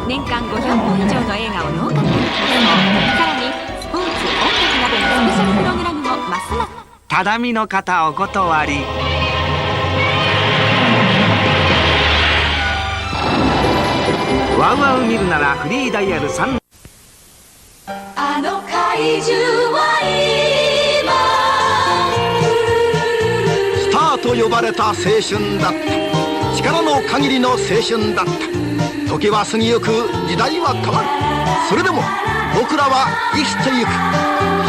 年間500本以上の映画をノーカットで放送。さらにスポーツ、音楽などのスペシャルプログラムもますます。ただみの方お断り。ワウワウ見るならフリーダイヤル3。あの怪獣は今スターと呼ばれた青春だった。力の限りの青春だった。時は過ぎゆく、時代は変わる。それでも僕らは生きてゆく。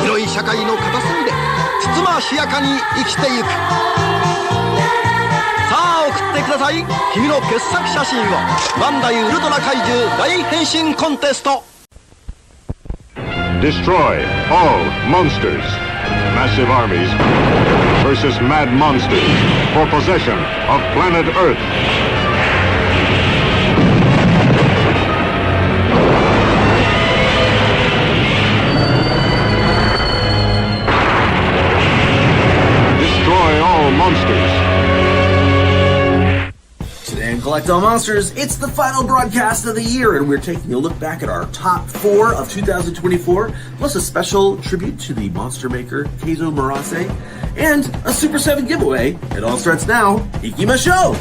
広い社会の片隅でつつましやかに生きてゆく。さあ送ってください、君の傑作写真を。バンダイウルトラ怪獣大変身コンテスト。 Destroy all monsters. Massive armies versus mad monsters for possession of planet Earth. Destroy all monsters. Today in Collect All Monsters, it's the final broadcast of the year, and we're taking a look back at our top 4 of 2024, plus a special tribute to the monster maker, Keizo Murase, and a Super 7 giveaway. It all starts now. Ikimashou!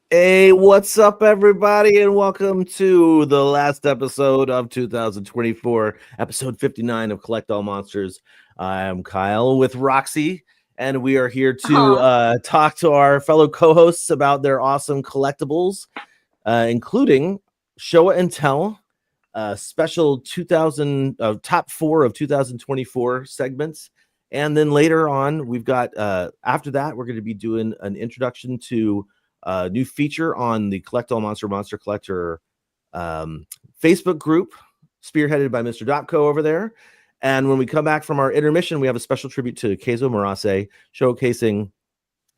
Hey, what's up, everybody, and welcome to the last episode of 2024, episode 59 of Collect All Monsters. I'm Kyle with Roxy, and we are here to talk to our fellow co-hosts about their awesome collectibles, including Show and Tell, special 2000 top 4 of 2024 segments. And then later on, we've got, after that, we're going to be doing an introduction to new feature on the Collect All Monster Collector Facebook group, spearheaded by Mr. Dotco over there. And when we come back from our intermission, we have a special tribute to Keizo Murase, showcasing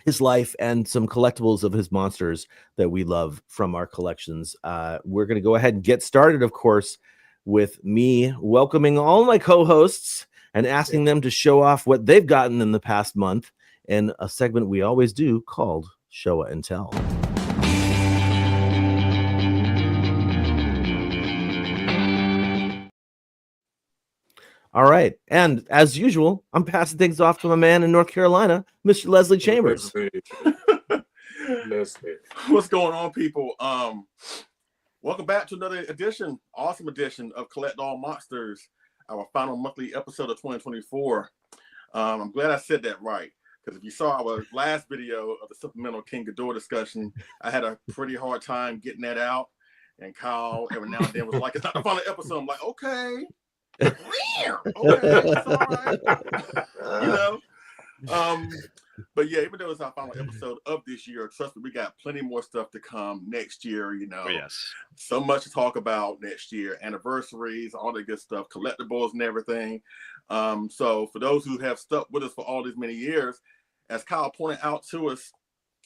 his life and some collectibles of his monsters that we love from our collections. We're going to go ahead and get started, of course, with me welcoming all my co-hosts and asking them to show off what they've gotten in the past month in a segment we always do called Show and Tell. All right. And as usual, I'm passing things off to my man in North Carolina, Mr. Leslie Chambers. What's going on, people? Welcome back to another awesome edition of Collect All Monsters, our final monthly episode of 2024. I'm glad I said that right. Because if you saw our last video of the supplemental King Ghidorah discussion, I had a pretty hard time getting that out. And Kyle, every now and then, was like, it's not the final episode. I'm like, okay. It's all right. You know? But yeah, even though it's our final episode of this year, trust me, we got plenty more stuff to come next year, you know. Yes. So much to talk about next year. Anniversaries, all the good stuff, collectibles and everything. So for those who have stuck with us for all these many years, as Kyle pointed out to us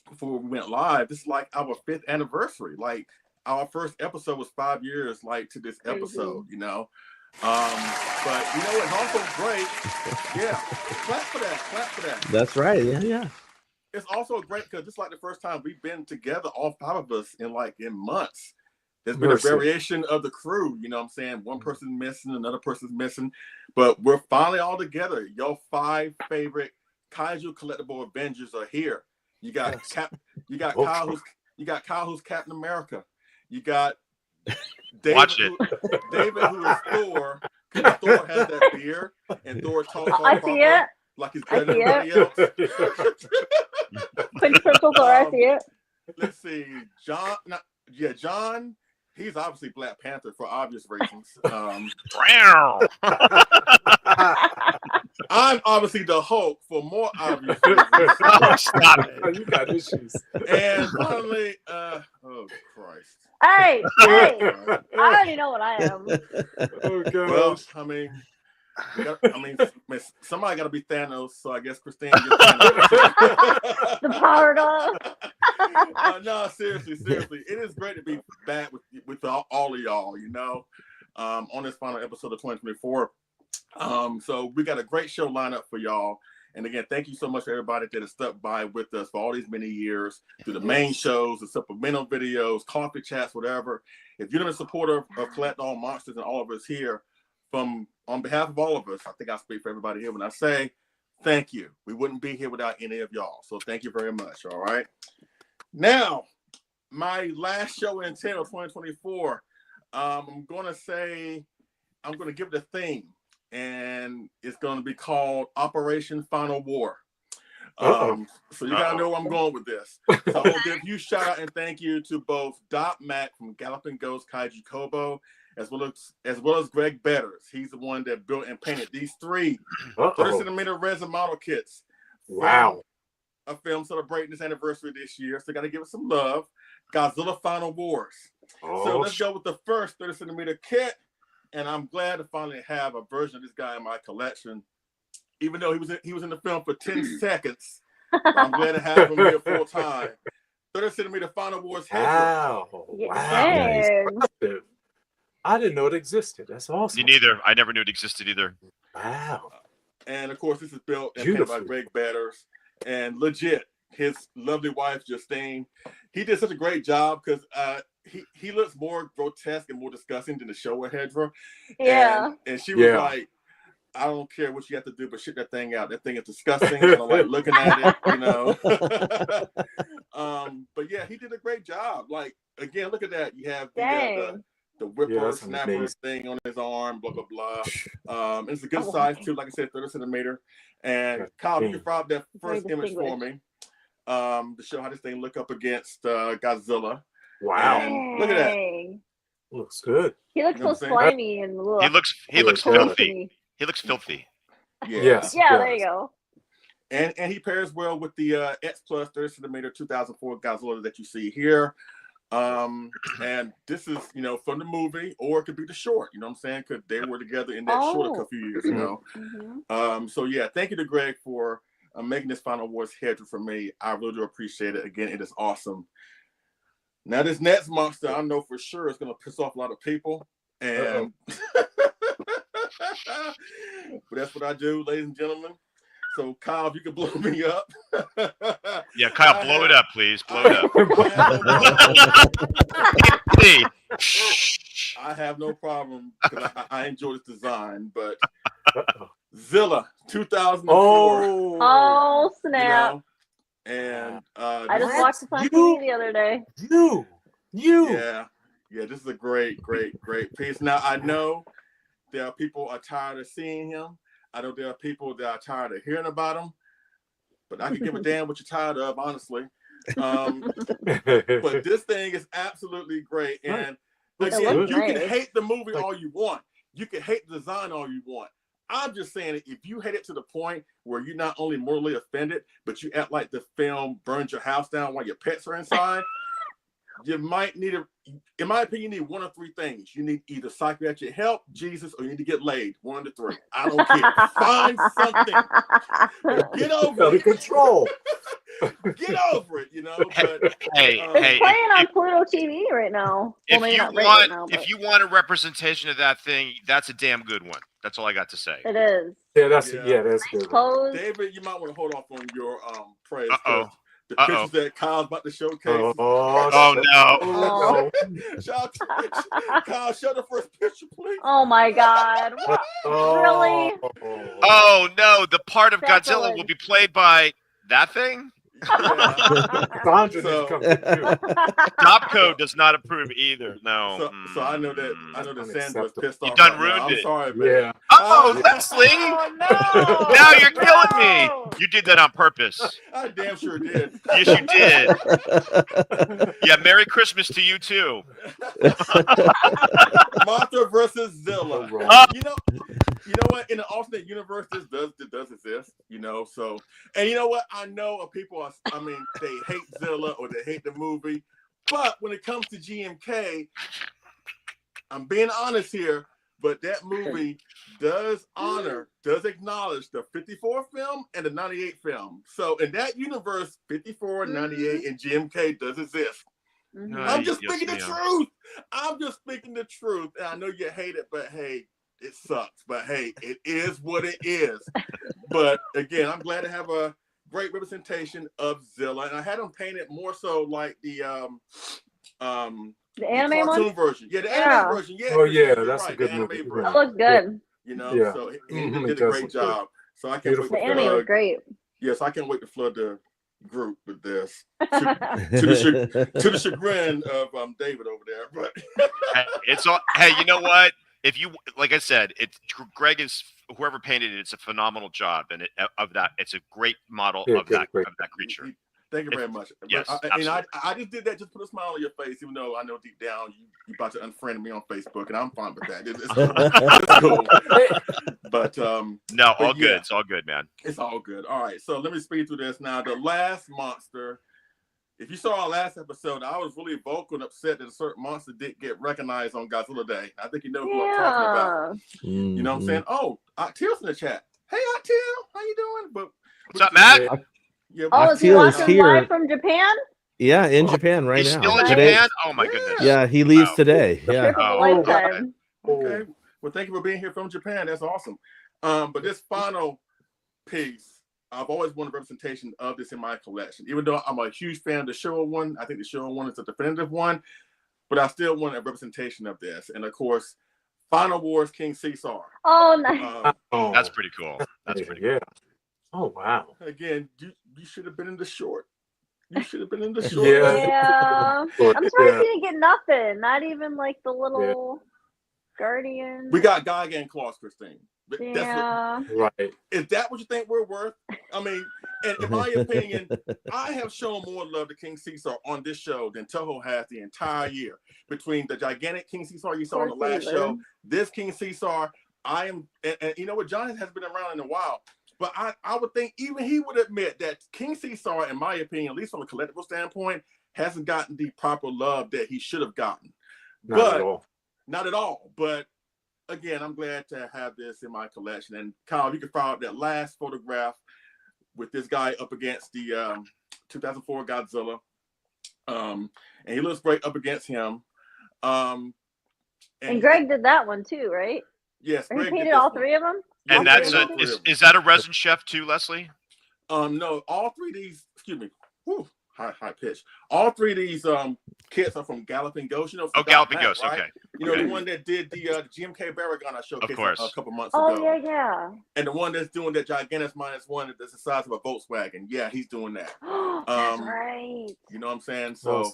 before we went live, this is like our 5th anniversary. Like our first episode was 5 years, like to this episode, you know. But you know, it's also great. Yeah, clap for that. That's right. Yeah. It's also great because it's like the first time we've been together, all 5 of us, in months. There's been a variation of the crew, you know what I'm saying? One person's missing, another person's missing, but we're finally all together. Your 5 favorite kaiju collectible Avengers are here. You got Kyle who's Captain America. You got David, who is Thor, because Thor has that beard and Thor talks I see it. Like he's better than everybody else. Quintessential Thor, I see it. Let's see, John, he's obviously Black Panther for obvious reasons. I'm obviously the Hulk for more obvious reasons. Oh, stop it. You got issues. And finally, oh Christ. Hey, I already know what I am. Oh gosh. Well, I mean, somebody got to be Thanos, so I guess Christine gets Thanos. The power dog. No, seriously, it is great to be back with all of y'all. On this final episode of 2024. So we got a great show lined up for y'all. And again, thank you so much to everybody that has stuck by with us for all these many years through the main shows, the supplemental videos, coffee chats, whatever. If you're a supporter of Collect All Monsters and all of us here, on behalf of all of us, I think I speak for everybody here when I say thank you. We wouldn't be here without any of y'all. So thank you very much. All right. Now, my last show in 10 of 2024, I'm going to give it a theme. And it's going to be called Operation Final War. So you got to know where I'm going with this. So I want to give a huge shout out and thank you to both Doc Mack from Galloping Ghost Kaiju Kobo, as well as Greg Betters. He's the one that built and painted these 3 30-centimeter resin model kits. Wow. A film celebrating its anniversary this year. So got to give it some love. Godzilla Final Wars. So let's go with the first 30-centimeter kit. And I'm glad to finally have a version of this guy in my collection, even though he was in the film for 10 seconds. I'm glad to have him here full time. 30-centimeter Final Wars Hedgehog. Wow. I didn't know it existed. That's awesome. Me neither. I never knew it existed either. Wow. And of course, this is built and painted by Greg Betters. And legit, his lovely wife, Justine, he did such a great job because he looks more grotesque and more disgusting than the Showa Hedra. Yeah. And she was like, I don't care what you have to do, but shit that thing out. That thing is disgusting. I don't like looking at it, But yeah, he did a great job. Like, again, look at that. You have the whipper snapper thing on his arm, blah, blah, blah. It's a good size too, like I said, 30-centimeter. And Kyle, you can fire up that first image for me to show how this thing look up against Godzilla. Wow. And look at that. Looks good. He looks so slimy and He looks filthy. He looks filthy. Yes. Yeah, there you go. And he pairs well with the X Plus 30-centimeter 2004 Godzilla that you see here. And this is, from the movie, or it could be the short, you know what I'm saying? Because they were together in that short a few years ago. So yeah, thank you to Greg for making this Final Wars Hedra for me. I really do appreciate it. Again, it is awesome. Now, this next monster, I know for sure is going to piss off a lot of people. And but that's what I do, ladies and gentlemen. So, Kyle, if you could blow me up. Yeah, Kyle, blow it up, please. Blow it up. I have no problem because I enjoy this design, but Zilla 2004. Oh, snap. And I just watched this on TV the other day. Yeah, this is a great piece. Now, I know there are people are tired of seeing him. I know there are people that are tired of hearing about him, but I can give a damn what you're tired of, honestly. But this thing is absolutely great. And again, you can hate the movie all you want. You can hate the design all you want. I'm just saying that if you hate it to the point where you're not only morally offended, but you act like the film burns your house down while your pets are inside, you might need in my opinion, you need one of 3 things. You need either psychiatric help, Jesus, or you need to get laid. 1 of the 3. I don't care. Find something. Get over it. Control. Get over it, But, it's playing on Pluto TV right now. If you want a representation of that thing, that's a damn good one. That's all I got to say. It is. That's good. David, you might want to hold off on your praise. The pictures that Kyle's about to showcase. Oh no! Kyle, show the first picture, please. Oh my God! Really? Oh no! The part of Godzilla will be played by that thing. Sandra needs to come get you. Topco does not approve either. No. So I know that Sandra is pissed off. You done right now. ruined I'm it. sorry, baby. Yeah. Oh, Leslie! Oh, no. Now you're killing me. No. You did that on purpose. I damn sure did. Yes, you did. Yeah, Merry Christmas to you too. Monster versus Zilla. Oh. You know what? In an alternate universe, this does exist. So, and you know what? I know people they hate Zilla or they hate the movie, but when it comes to GMK, I'm being honest here. But that movie does acknowledge the 54 film and the 98 film. So in that universe, 54, 98, and GMK does exist. I'm just speaking the truth. I'm just speaking the truth. And I know you hate it, but hey, it sucks. But hey, it is what it is. But again, I'm glad to have a great representation of Zilla. And I had them painted more so like the anime cartoon version. Yeah, the anime version. Yeah. Oh yeah, you're that's right, a good the anime movie. version. That looks good. Yeah. So he Mhm, did it a does great look job. So I can't Beautiful. wait The to anime was great. Yes, I can't wait to flood the group with this to the chagrin of David over there. But It's all. Hey, you know what? If you like, I said, Greg is whoever painted it. It's a phenomenal job, and it's a great model of that creature. Thank you very much. Yes, I just did that just to put a smile on your face, even though I know deep down you about to unfriend me on Facebook, and I'm fine with that. It's cool. But no, all good. It's all good, man. It's all good. All right, so let me speed through this now. The last monster. If you saw our last episode, I was really vocal and upset that a certain monster didn't get recognized on Godzilla Day. I think you know who I'm talking about. You know what I'm saying? Oh, Teal's in the chat. Hey, Teal, how you doing? But what's up, Matt? Yeah, is he watching live from Japan? Yeah, in Japan right He's now. still in Today. Japan? Oh my goodness. Yeah, he leaves today. The Yeah. trip of a lifetime. Okay. Well, thank you for being here from Japan. That's awesome. But this final piece, I've always wanted representation of this in my collection. Even though I'm a huge fan of the Showa one, I think the Showa one is a definitive one, but I still want a representation of this. And of course, Final Wars King Caesar. Oh, nice. That's pretty cool. That's pretty cool. Oh wow! Again, you should have been in the short. You should have been in the short. Yeah. I'm surprised he didn't get nothing. Not even like the little guardian. We got Geiger and Claws, Christine. Yeah. Right. Is that what you think we're worth? I mean, and in my opinion, I have shown more love to King Caesar on this show than Toho has the entire year. Between the gigantic King Caesar you saw on the last show, this King Caesar, and you know what, John has been around in a while. But I would think even he would admit that King Caesar, in my opinion, at least from a collectible standpoint, hasn't gotten the proper love that he should have gotten. Not at all. But again, I'm glad to have this in my collection. And Kyle, you can fire up that last photograph with this guy up against the 2004 Godzilla. And he looks great up against him. And Greg did that one too, right? Yes. Or he painted all three of them? And that's is that a resin chef too, Leslie? No, all three of these, excuse me. Whew, high pitch. All three of these kits are from Galloping Ghost. You know, Galloping Ghost, right? Okay. You know, the one that did the GMK Baragon I showcased a couple months ago. Oh, yeah. And the one that's doing that Gigantus -1 that's the size of a Volkswagen. Yeah, he's doing that. That's right. You know what I'm saying? So,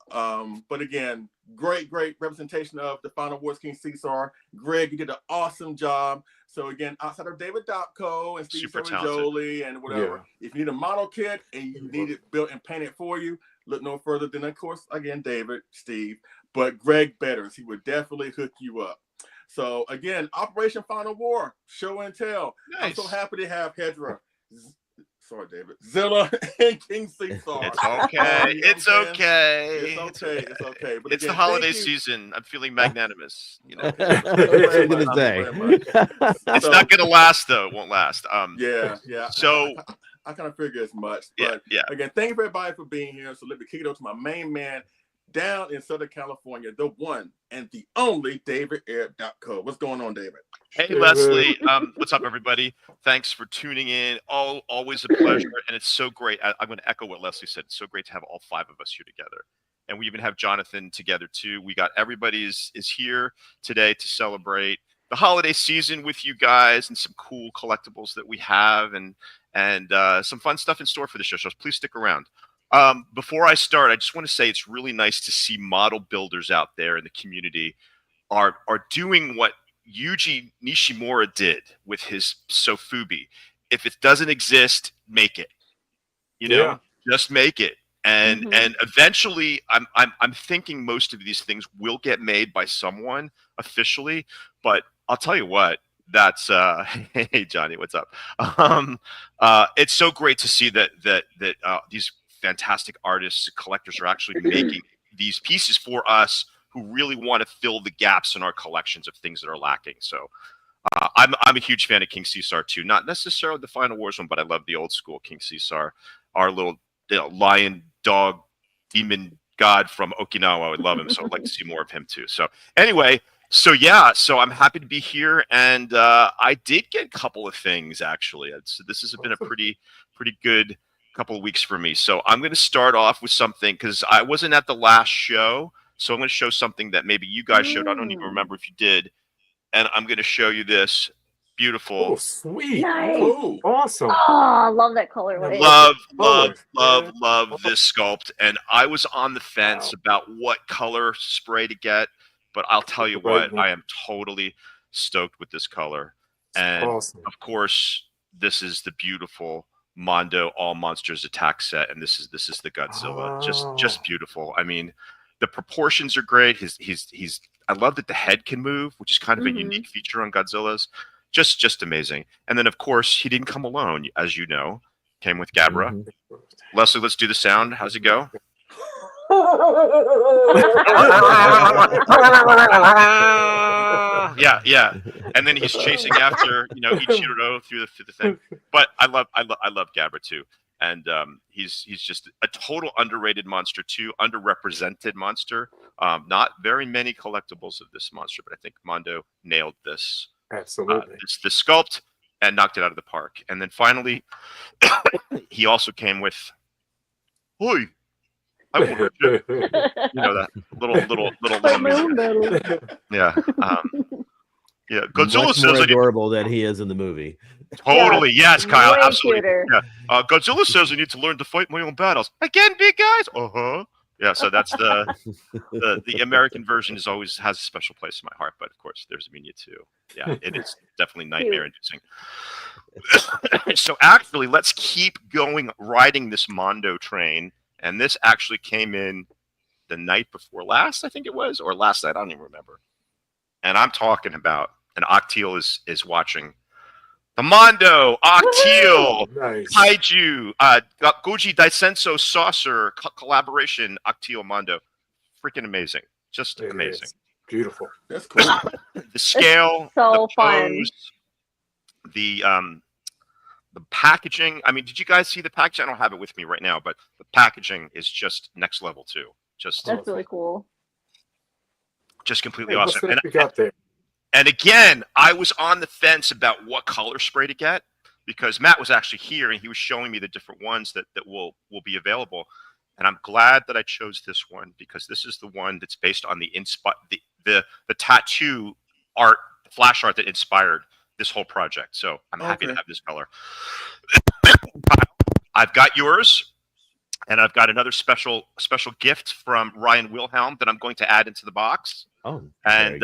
but again, great representation of the Final Wars King Caesar. Greg, you did an awesome job. So again, outside of David Dopko and Steve Jolie and whatever, if you need a model kit and you need it built and painted for you, look no further than, of course, again, David, Steve, but Greg Betters. He would definitely hook you up. So again, Operation Final War, show and tell. Nice. I'm so happy to have Hedra. Sorry, David. Zilla and King Caesar. It's okay. It's okay. It's okay. But it's the holiday season. I'm feeling magnanimous. You know, it's not going to last though. It won't last. Yeah. So I kind of figure as much. But again, thank you everybody for being here. So let me kick it over to my main man down in Southern California, the one and the only David Air.co. What's going on, David? Hey, Leslie. What's up, everybody? Thanks for tuning in. Always a pleasure. And it's so great. I'm going to echo what Leslie said. It's so great to have all five of us here together. And we even have Jonathan together, too. We got everybody is here today to celebrate the holiday season with you guys and some cool collectibles that we have. And and some fun stuff in store for the show. So please stick around. Before I start, I just want to say it's really nice to see model builders out there in the community are doing what Yuji Nishimura did with his Sofubi. If it doesn't exist, make it. You know, just make it. And and eventually, I'm thinking most of these things will get made by someone officially. But I'll tell you what, that's hey Johnny, what's up? It's so great to see that these fantastic artists, collectors are actually making these pieces for us who really want to fill the gaps in our collections of things that are lacking. So I'm a huge fan of King Caesar too. Not necessarily the Final Wars one, but I love the old school King Caesar, our little lion, dog, demon god from Okinawa. I love him, so I'd like to see more of him too. So anyway, so I'm happy to be here, and I did get a couple of things actually. So this has been a pretty good couple of weeks for me. So I'm going to start off with something because I wasn't at the last show, so I'm going to show something that maybe you guys showed. I don't even remember if you did, and I'm going to show you this beautiful. Oh, sweet! Nice. Oh, awesome! Oh, I love that colorway. Love this sculpt. And I was on the fence about what color spray to get, but I'll tell you what, I am totally stoked with this color. And of course, this is the beautiful Mondo All Monsters Attack set, and this is the Godzilla. Just beautiful. I mean, the proportions are great. He's I love that the head can move, which is kind of a unique feature on Godzilla's. Just amazing. And then of course he didn't come alone, as you know. Came with Gabra. Leslie, let's do the sound. How's it go? yeah. And then he's chasing after Ichiro through the thing. But I love Gabra too. And he's just a total underrated monster too, underrepresented monster. Not very many collectibles of this monster, but I think Mondo nailed this. Absolutely. It's the sculpt and knocked it out of the park. And then finally, he also came with, "Oi, I want you." You know that little. Yeah. Yeah. Godzilla much says more adorable than he is in the movie. Totally. Yes, Kyle. Way Absolutely. cuter. Yeah. Godzilla says I need to learn to fight my own battles. Again, big guys. Yeah, so that's the American version has a special place in my heart, but of course there's Amelia too. Yeah, it is definitely nightmare inducing. So actually, let's keep going riding this Mondo train, and this actually came in the night before last, I think it was, or last night, I don't even remember. And I'm talking about, and Octeal is watching. The Mondo, Octeal, nice. Kaiju, Goji Daisenso Saucer collaboration, Octeal Mondo. Freaking amazing. Just amazing. Beautiful. That's cool. The scale, so the fun. pose, the packaging. I mean, did you guys see the packaging? I don't have it with me right now, but the packaging is just next level too. That's really cool. Just completely awesome. What we got there? And again, I was on the fence about what color spray to get because Matt was actually here and he was showing me the different ones that will be available. And I'm glad that I chose this one because this is the one that's based on the tattoo art, flash art that inspired this whole project. So I'm happy to have this color. I've got yours. And I've got another special gift from Ryan Wilhelm that I'm going to add into the box. Oh, and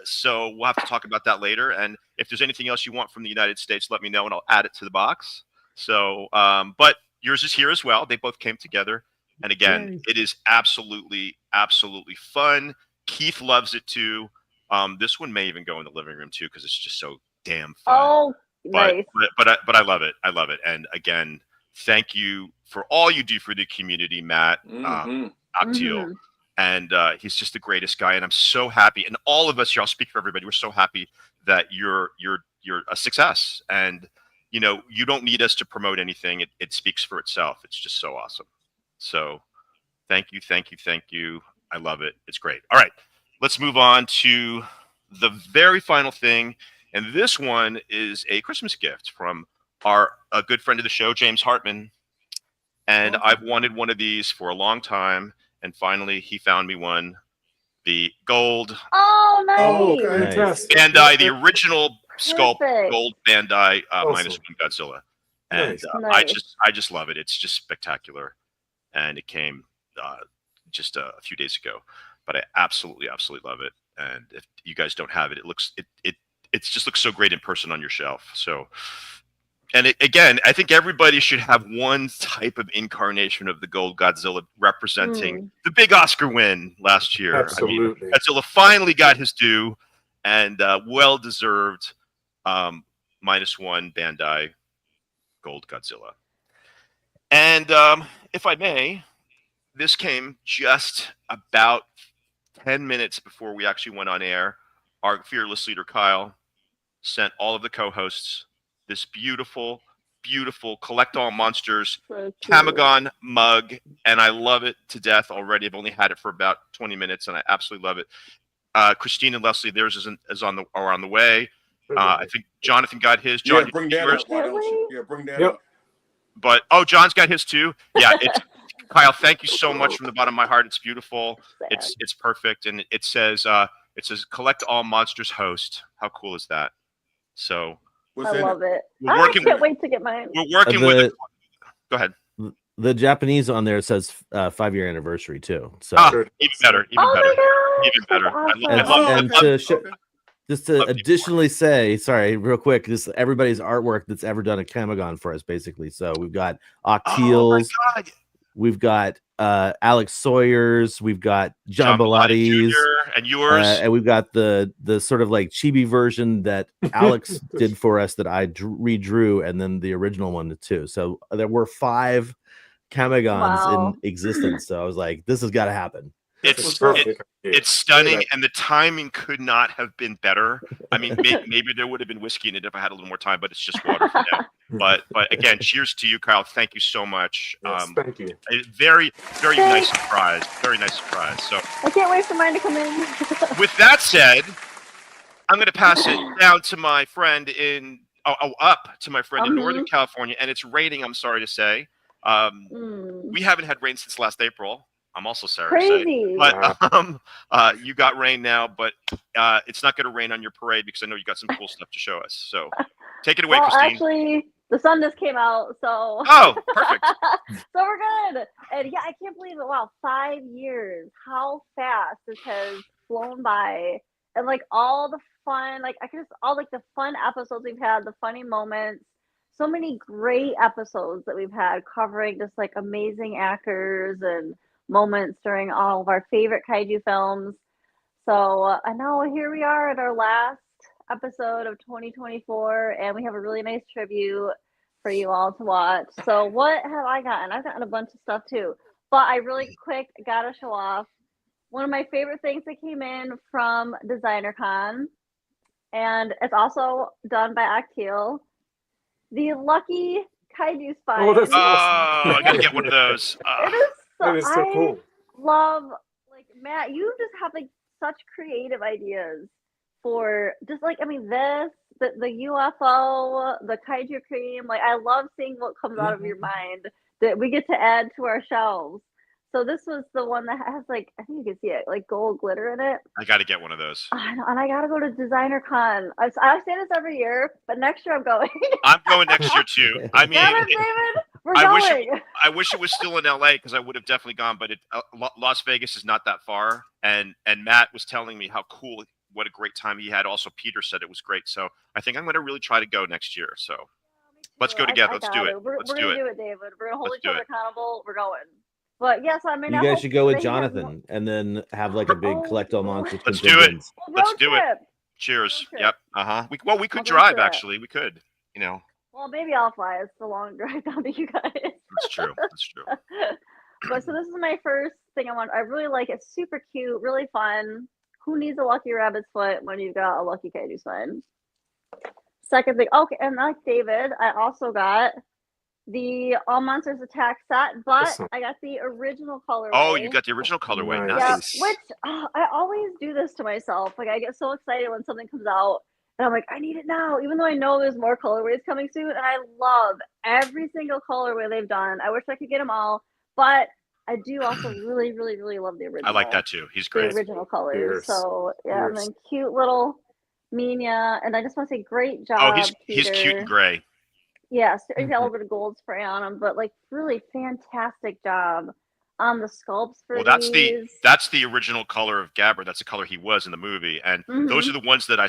so we'll have to talk about that later. And if there's anything else you want from the United States, let me know and I'll add it to the box. So, but yours is here as well. They both came together. And again, it is absolutely fun. Keith loves it too. This one may even go in the living room too because it's just so damn fun. Oh, nice. But I love it. I love it. And again, thank you for all you do for the community, Matt, Octeal. And he's just the greatest guy. And I'm so happy. And all of us here, I'll speak for everybody. We're so happy that you're a success. And, you don't need us to promote anything. It speaks for itself. It's just so awesome. So thank you. I love it. It's great. All right, let's move on to the very final thing. And this one is a Christmas gift from a good friend of the show, James Hartman. And I've wanted one of these for a long time. And finally, he found me one. The gold. Oh, nice. Oh, fantastic. Bandai, the original sculpt Perfect. gold Bandai Awesome. -1 Godzilla. And Nice. I just love it. It's just spectacular, and it came just a few days ago. But I absolutely love it. And if you guys don't have it, it just looks so great in person on your shelf. So, and again, I think everybody should have one type of incarnation of the Gold Godzilla representing the big Oscar win last year. Absolutely. I mean, Godzilla finally got his due, and well deserved. -1 Bandai Gold Godzilla. And if I may, this came just about 10 minutes before we actually went on air. Our fearless leader, Kyle, sent all of the co-hosts this beautiful, beautiful Collect All Monsters Kamagon mug, and I love it to death already. I've only had it for about 20 minutes, and I absolutely love it. Christine and Leslie, theirs are on the way. I think Jonathan got his. John, bring that up. Why don't you? Yeah, bring that up. But John's got his too. Yeah, it's Kyle. Thank you so much from the bottom of my heart. It's beautiful. It's perfect, and it says Collect All Monsters host. How cool is that? So I love it. I can't wait to get mine. We're working with it. Go ahead. The Japanese on there says 5-year anniversary too. So even better. Even better. Awesome. I love just to additionally say, sorry, real quick, this everybody's artwork that's ever done a Kamagon for us, basically. So we've got Octeals, we've got Alex Sawyer's, we've got John Bellatti's, and yours, and we've got the sort of like chibi version that Alex did for us that I redrew, and then the original one too. So there were 5 Kamagons in existence. So I was like, this has got to happen. It's stunning, and the timing could not have been better. I mean, maybe there would have been whiskey in it if I had a little more time, but it's just water for now. But again, cheers to you, Kyle. Thank you so much. Yes, thank you. Very nice surprise. Very nice surprise. So I can't wait for mine to come in. with that said, I'm going to pass it down to my friend up to my friend in Northern California, and it's raining. I'm sorry to say, we haven't had rain since last April. I'm also sorry to say, but you got rain now, but it's not going to rain on your parade because I know you got some cool stuff to show us. So take it away, Christine. Actually, the sun just came out, so perfect. So we're good. And yeah, I can't believe it. Wow, 5 years! How fast this has flown by, and like all the fun, the fun episodes we've had, the funny moments. So many great episodes that we've had covering just like amazing actors and moments during all of our favorite kaiju films. So I know here we are at our last episode of 2024, and we have a really nice tribute for you all to watch. So what have I gotten? I've gotten a bunch of stuff too, but I really quick gotta show off one of my favorite things that came in from Designer Con, and it's also done by Octeal. The Lucky Kaiju Spine. Oh, that's awesome. I gotta get one of those. It is that is so cool. Love, like, Matt, you just have like such creative ideas for just like, I mean, the UFO, the kaiju cream. Like, I love seeing what comes out of your mind that we get to add to our shelves. So this was the one that has like, I think you can see it, like gold glitter in it. I got to get one of those. I know, and I got to go to Designer Con. I say this every year, but next year I'm going. I'm going next year too. I mean, David, we're going. I wish it was still in LA because I would have definitely gone, but Las Vegas is not that far. And Matt was telling me how cool, what a great time he had. Also, Peter said it was great. So I think I'm going to really try to go next year. So let's go together. Let's do it. We're going to do it, David. We're going to hold each other accountable. We're going. But yes, I mean, you guys should go with Jonathan and then have like a big collect all monsters. Let's do it. Let's do it. Cheers. Yep. We could drive actually. We could. You know. Well, maybe I'll fly. It's a long drive down to you guys. That's true. That's true. But so this is my first thing I want. I really like it. Super cute, really fun. Who needs a lucky rabbit's foot when you've got a lucky kaiju spine? Second thing, okay, and like David, I also got the All Monsters Attack set, but I got the original colorway. Oh, you got the original colorway. Nice. Yeah, which I always do this to myself. Like, I get so excited when something comes out, and I'm like, I need it now, even though I know there's more colorways coming soon. And I love every single colorway they've done. I wish I could get them all, but I do also really, really, really love the original. I like that too. He's great. The original colors. So yeah, and then cute little Minya, and I just want to say great job. Oh, he's cute in gray. Yeah, so you got a little bit of gold spray on them, but like really fantastic job on the sculpts for Well, these. that's the original color of Gabbard. That's the color he was in the movie, and those are the ones that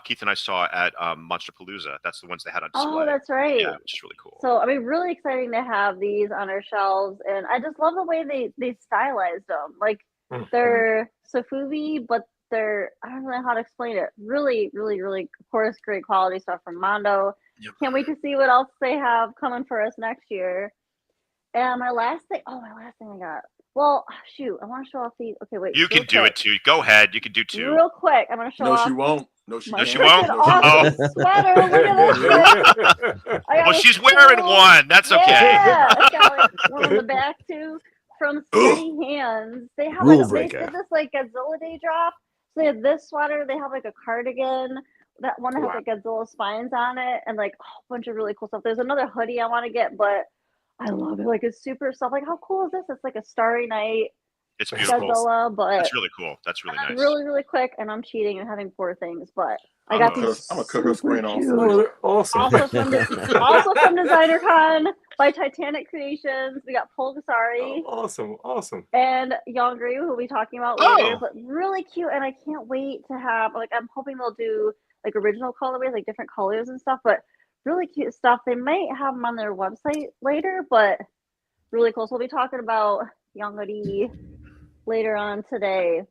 Keith and I saw at Monsterpalooza. That's the ones they had on display. Oh, that's right. Yeah, which is really cool. So I mean, really exciting to have these on our shelves, and I just love the way they stylized them. Like they're Sofubi, but they're, I don't know how to explain it. Really, really, really, of course, great quality stuff from Mondo. Yep. Can't wait to see what else they have coming for us next year. And my last thing I got. Well, shoot, I want to show off these. Okay, wait. You can do it too. Go ahead. You can do two. Real quick, I'm going to show off. No, she won't. No, she won't. Awesome sweater. Look at this thing. Well, she's wearing one. That's okay. Yeah, it's got like one on the back too. From Steady Hands. They have like they did this like Godzilla Day drop. So they have this sweater. They have like a cardigan. That one has like Godzilla spines on it, and like a whole bunch of really cool stuff. There's another hoodie I want to get, but I love it. Like it's super soft. Like how cool is this? It's like a Starry Night. It's beautiful. Godzilla, but that's really cool. That's really nice. Really, really quick, and I'm cheating and having 4 things, but I got these. I'm a cook her screen off. Awesome. Also from Designer Con by Titanic Creations, we got Pulgasari. Awesome. And Yongri, who we'll be talking about later, but really cute, and I can't wait to have. Like, I'm hoping they'll do like original colorways, like different colors and stuff, but really cute stuff. They might have them on their website later, but really cool. So we'll be talking about Yongri later on today.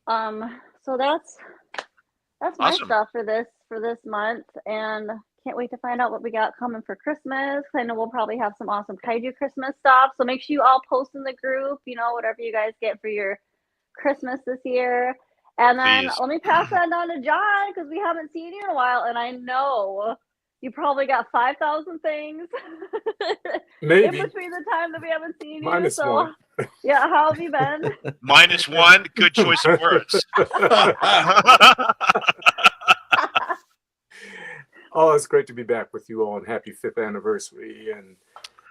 So that's my stuff for this month, and can't wait to find out what we got coming for Christmas. I know we'll probably have some awesome kaiju Christmas stuff, so make sure you all post in the group, whatever you guys get for your Christmas this year. And then let me pass that on to John, because we haven't seen you in a while, and I know you probably got 5,000 things maybe in between the time that we haven't seen you. Minus so one. Yeah, how have you been? -1. Good choice of words. Oh, it's great to be back with you all, and happy 5th anniversary. And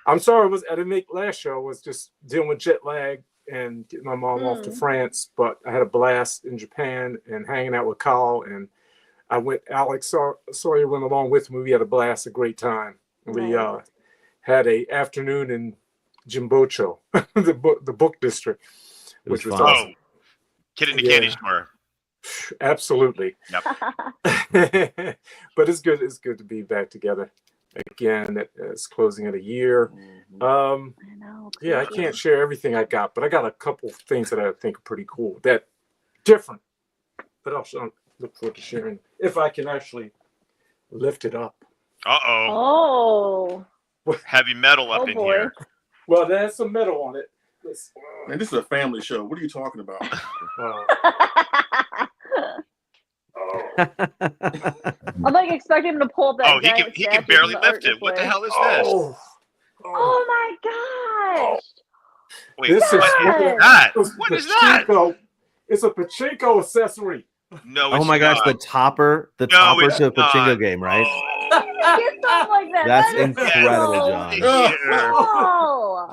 I'm sorry I didn't make last show. I was just dealing with jet lag and getting my mom off to France, but I had a blast in Japan and hanging out with Kyle, and Alex Sawyer went along with me. We had a blast, a great time. We had a afternoon in Jimbocho, the book district, which was awesome. Kid in the candy store. Absolutely. Yep. But it's good. It's good to be back together again. It's closing at a year. I know. Yeah, I can't share everything I got, but I got a couple things that I think are pretty cool. That different, but I'll look forward to sharing if I can actually lift it up. Oh. Heavy metal up in here. Well, there's some metal on it. Man, this is a family show. What are you talking about? I'm like expecting him to pull up that. He can barely lift it. What the hell is this? Oh my gosh! Wait, what is that? What is that? It's a pachinko accessory. No, oh my gosh, the topper to the pachinko game, right? Get something like that. That's incredible, John.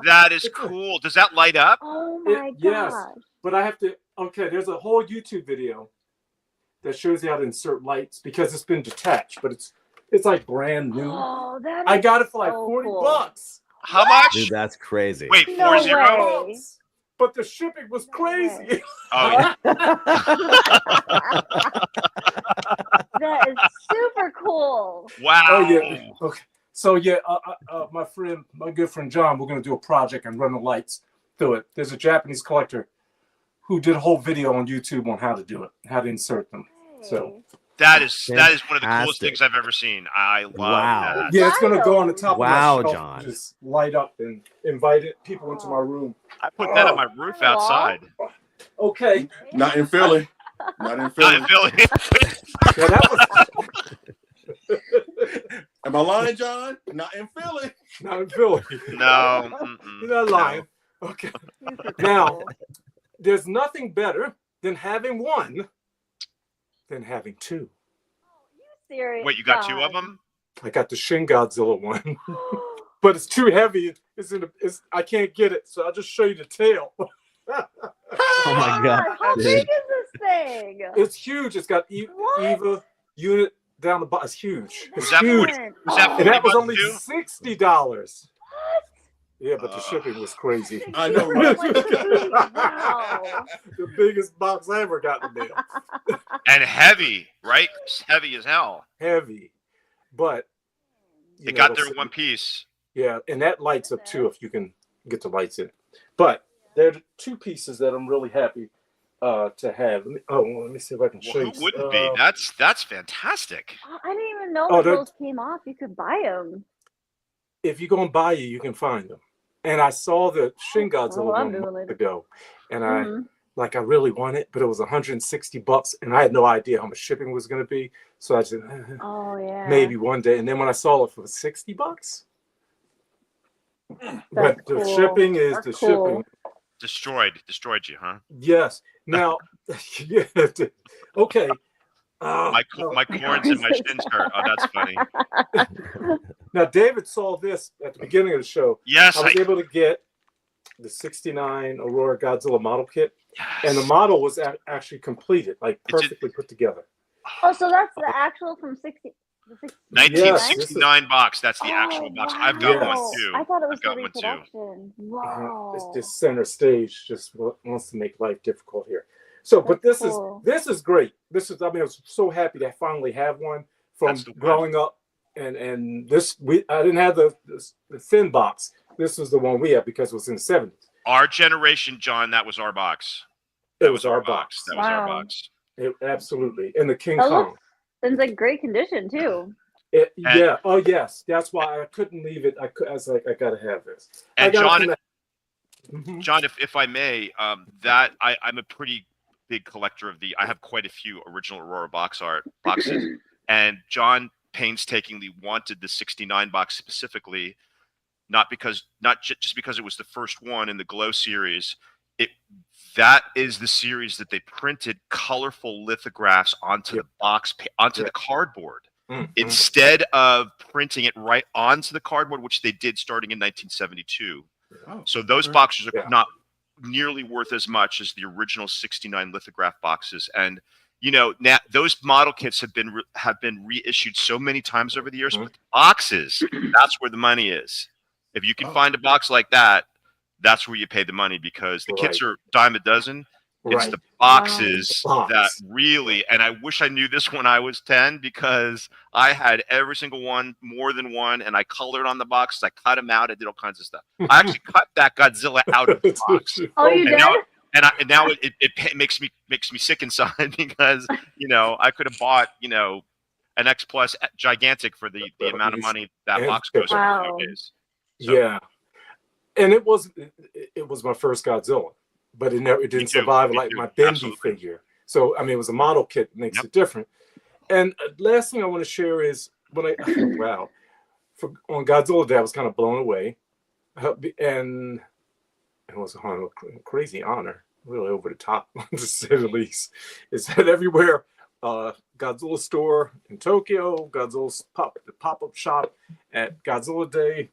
That is cool. Does that light up? Oh my gosh. Yes, but I have to. Okay, there's a whole YouTube video that shows you how to insert lights because it's been detached, but it's like brand new. Oh, that is I got it for like $40. How much? Dude, that's crazy. Wait, no 40? But the shipping was crazy. Oh, yeah. That is super cool. Wow. Oh yeah. Okay. So yeah, my good friend John, we're gonna do a project and run the lights through it. There's a Japanese collector who did a whole video on YouTube on how to do it, how to insert them. So that is one of the coolest things I've ever seen. I love that. Yeah, it's gonna go on the top of my shelf, John. just light up and invite people into my room. I put that on my roof outside. Okay. Not in Philly. Not in Philly. Yeah, that was... Am I lying, John? Not in Philly. Not in Philly. No. You're not lying. No. Okay. Now, there's nothing better than having one than having two. Serious. Wait, you got two of them? I got the Shin Godzilla one, but it's too heavy. I can't get it, so I'll just show you the tail. Oh my god! How big is this thing? It's huge. It's got EVA unit down the bottom. It's huge. Was It's that huge. 40, was that 40 And that was bucks only too? $60. Yeah, but the shipping was crazy. I know, right? Wow. The biggest box I ever got in the mail. And heavy, right? It's heavy as hell. Heavy, but It got there in one piece. Yeah, and that lights up too if you can get the lights in it. But there are two pieces that I'm really happy to have. Let me see if I can show Well, you. who wouldn't be? That's fantastic. I didn't even know Oh, that those came off. You could buy them. If you go and buy you can find them. And I saw the Shin Godzilla I'm one doing month it. ago, and Mhm. I really want it, but it was $160, and I had no idea how much shipping was going to be. So I said, Oh yeah. maybe one day. And then when I saw it for $60, but the cool. shipping is That's the cool. shipping. Destroyed you, huh? Yes. Now, yeah. Okay. My corns and my shins hurt. Oh, that's funny. Now, David saw this at the beginning of the show. Yes, I was able to get the '69 Aurora Godzilla model kit, and the model was actually completed, like perfectly put together. Oh, so that's the actual from 60. 1969 box. That's the actual box. I've got Yes. one too. I thought it was I've got the one too. reproduction. Wow. It's just center stage just wants to make life difficult here. So, but this cool. is great. I was so happy to finally have one from growing up. And this I didn't have the thin box. This was the one we had because it was in the 70s. Our generation, John, that was our box. It was our box. That was our box. Absolutely. And the King That Kong. looks in like great condition too. Yeah. Oh yes. That's why I couldn't leave it. I was like, I gotta have this. And John, if I may, that I'm a pretty big collector of I have quite a few original Aurora boxes, and John painstakingly wanted the '69 box specifically, not just because it was the first one in the Glow series. That is the series that they printed colorful lithographs onto the box, onto the cardboard, instead of printing it right onto the cardboard, which they did starting in 1972. So those boxes are not nearly worth as much as the original '69 lithograph boxes. And now those model kits have been reissued so many times over the years. But the boxes, that's where the money is. If you can find a box like that, that's where you pay the money, because the kits are dime a dozen. It's the boxes that really, and I wish I knew this when I was 10, because I had every single one, more than one, and I colored on the boxes. I cut them out. I did all kinds of stuff. I actually cut that Godzilla out of the box. Oh, you did? And now it makes me sick inside, because I could have bought an X Plus gigantic for the amount of money that box goes for nowadays. So. Yeah, and it was my first Godzilla, but it didn't survive like my bendy figure. So I mean, it was a model kit, makes it different. And last thing I want to share is when on Godzilla Day, I was kind of blown away, and it was a crazy honor, really over the top, to say the least. Is that everywhere? Godzilla store in Tokyo, Godzilla's pop-up shop at Godzilla Day,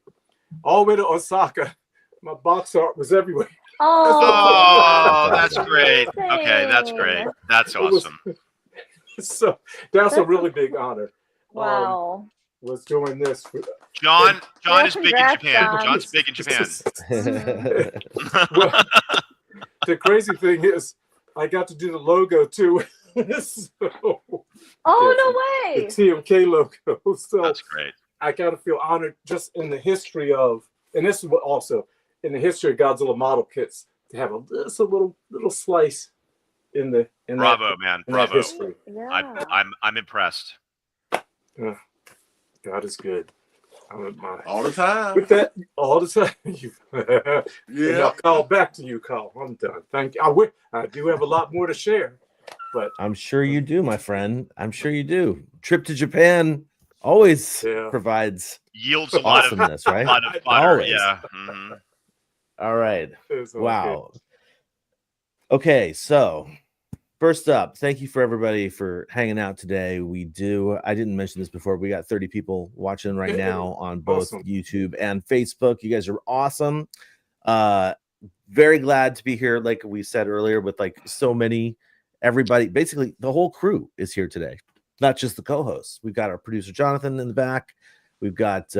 all the way to Osaka. My box art was everywhere. Oh, that's great. Okay, that's great. That's awesome. So that's a really big honor. Wow. Was doing this. John is big in Japan. John's big in Japan. Well, the crazy thing is, I got to do the logo too. So, no way! The TMK logo. So that's great. I gotta feel honored just in the history of, and this is what also in the history of Godzilla model kits, to have just a little slice in the Bravo, that, man. in Bravo. That history. Yeah. I'm impressed. God is good. All the time. With that, all the time. Yeah. I'll call back to you, Carl. I'm done. Thank you. I do have a lot more to share, but I'm sure you do, my friend. I'm sure you do. Trip to Japan always provides yields a lot awesomeness, of, right? A lot of fodder, Always. yeah. Mm-hmm. All right. Wow. Good. Okay, so first up, thank you for everybody for hanging out today. I didn't mention this before. We got 30 people watching right now on both YouTube and Facebook. You guys are awesome. Very glad to be here, like we said earlier, with like so many, everybody, basically the whole crew is here today. not just the co-hosts. We've got our producer Jonathan in the back. We've got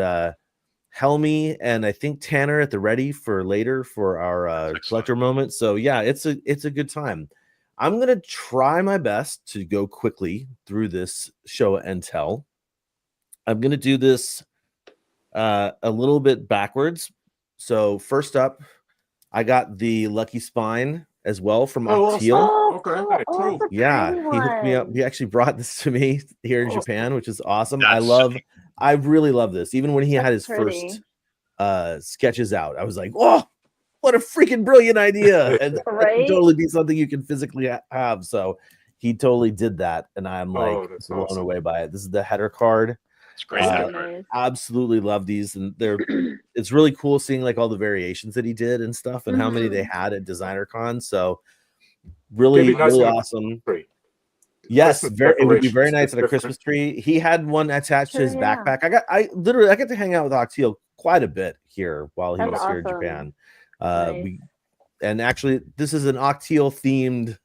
Helmy and I think Tanner at the ready for later for our collector moment. So yeah, it's a good time. I'm gonna try my best to go quickly through this show and tell. I'm gonna do this a little bit backwards. So first up, I got the Lucky Spine as well from Octeal. Okay. Oh, Yeah, he hooked me up. He actually brought this to me here in Japan, which is awesome. I really love this. Even when he had his first sketches out, I was like, oh, what a freaking brilliant idea. And that can totally be something you can physically have. So he totally did that. And I'm like blown away by it. This is the header card. It's great. Absolutely love these. And it's really cool seeing like all the variations that he did and stuff and how many they had at Designer Con. So really awesome. Yes, it would be very nice at a Christmas tree. He had one attached to his backpack. I got to hang out with Octeal quite a bit here while he was here in Japan. And actually, this is an Octeal themed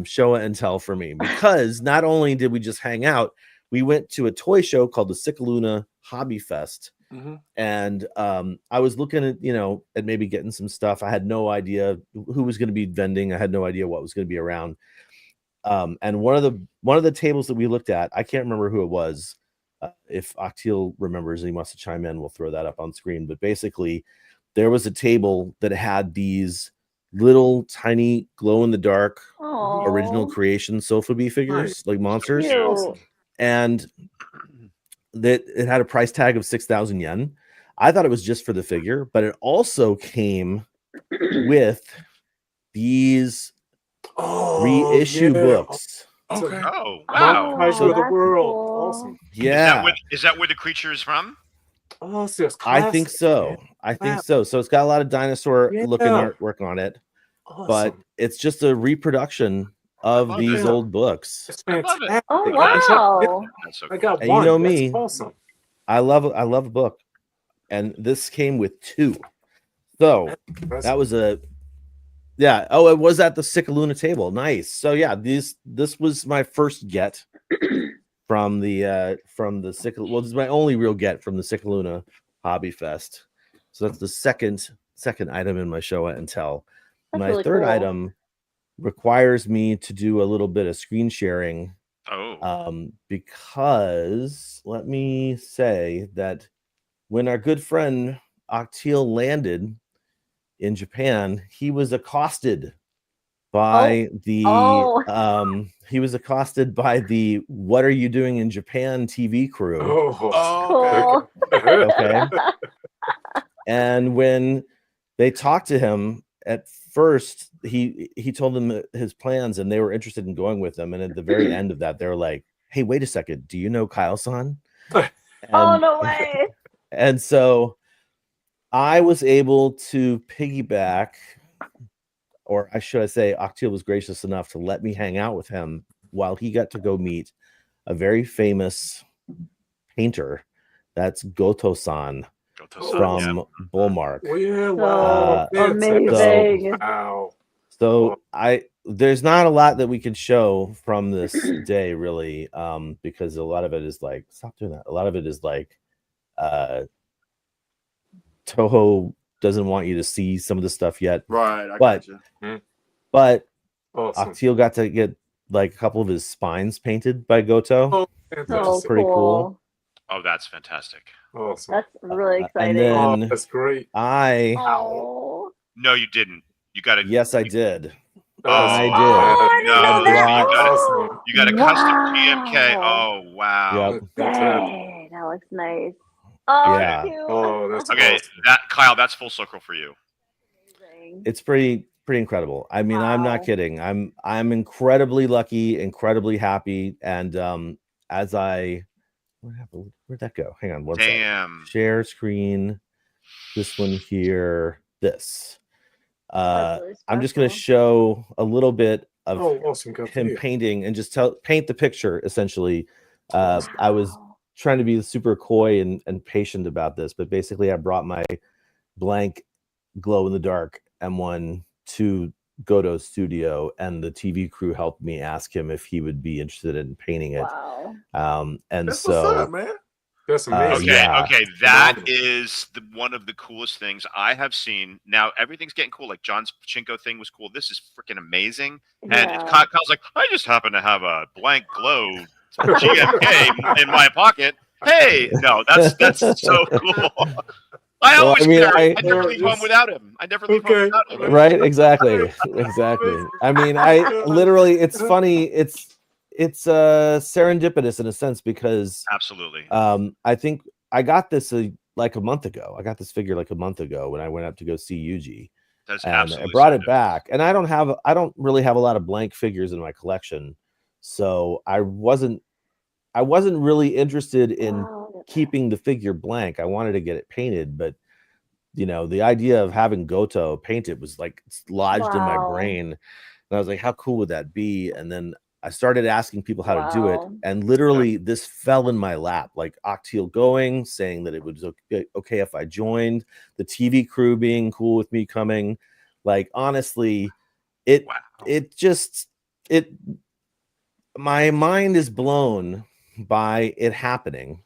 show and tell for me, because not only did we just hang out, we went to a toy show called the Cicaluna Hobby Fest. And I was looking at maybe getting some stuff. I had no idea who was going to be vending. I had no idea what was going to be around. And one of the tables that we looked at, I can't remember who it was. If Octeal remembers and he wants to chime in, we'll throw that up on screen. But basically, there was a table that had these little tiny glow in the dark original creation Sofubi figures, like monsters. And that it had a price tag of 6,000 yen. I thought it was just for the figure, but it also came with these reissue books. Okay. Oh, wow. Kaiju of the world. Awesome. Yeah. Is that where the creature is from? Oh, so I think so. I think so. So it's got a lot of dinosaur looking artwork on it, but it's just a reproduction of these old books. I love it. Oh, wow. I got And one. you know me. That's awesome. I love a book. And this came with 2. So that was it was at the Cicaluna table. Nice. So yeah, this was my first get from the Cicaluna. Well, this is my only real get from the Cicaluna Hobby Fest. So that's the second item in my show and tell. That's my really third cool. item requires me to do a little bit of screen sharing. Because let me say that when our good friend Octeal landed in Japan, he was accosted by the "What are you doing in Japan" TV crew. Okay. And when they talked to him at first, he told them his plans, and they were interested in going with him. And at the very end of that, they were like, "Hey, wait a second, do you know Kyle-san?" No way. And so I was able to piggyback, or should I say, Octeal was gracious enough to let me hang out with him while he got to go meet a very famous painter. That's Goto-san from Bullmark. Amazing. So there's not a lot that we can show from this day, really, because a lot of it is like, stop doing that. A lot of it is like, Toho doesn't want you to see some of the stuff yet, right? But awesome. Octeal got to get like a couple of his spines painted by Goto, which is pretty cool. Oh, that's fantastic. Awesome. That's really exciting. And then that's great. No, you didn't. You got to. Yes, I did. I did. You got a custom PMK. Oh, wow. Yep. Dang, that looks nice. Yeah. Cute. That's okay. awesome. Kyle, that's full circle for you. Amazing. It's pretty incredible. I mean, I'm not kidding. I'm incredibly lucky, incredibly happy, and where'd that go? Hang on one second. Share screen. This one here. This. Really I'm just going to show a little bit of awesome. him painting and just paint the picture. Essentially, I was trying to be super coy and patient about this, but basically, I brought my blank glow in the dark M1 to Goto's studio, and the TV crew helped me ask him if he would be interested in painting it. Wow. And That's so, what's up, man. That's amazing. Okay, yeah. okay, that Phenomenal. is one of the coolest things I have seen. Now everything's getting cool. Like John's Pachinko thing was cool. This is freaking amazing. And Yeah. Kyle's like, I just happen to have a blank glow GMK in my pocket. Hey, no, that's so cool. I Well, always I mean, care. I I- never leave home without him. I never leave home Okay. without him. right, exactly. I mean, I literally, it's funny. It's serendipitous in a sense because Absolutely. I think I got this like a month ago. I got this figure like a month ago when I went up to go see Yuji, That's and I absolutely brought it serendipitous. back. And I don't really have a lot of blank figures in my collection, so I wasn't really interested in Wow. keeping the figure blank. I wanted to get it painted, but the idea of having Goto paint it was like lodged in my Wow. brain, and I was like, how cool would that be? And then I started asking people how to do it, Wow. and literally this fell in my lap, like Octeal going, saying that it was okay if I joined, the TV crew being cool with me coming. Like, honestly, Wow. my mind is blown by it happening.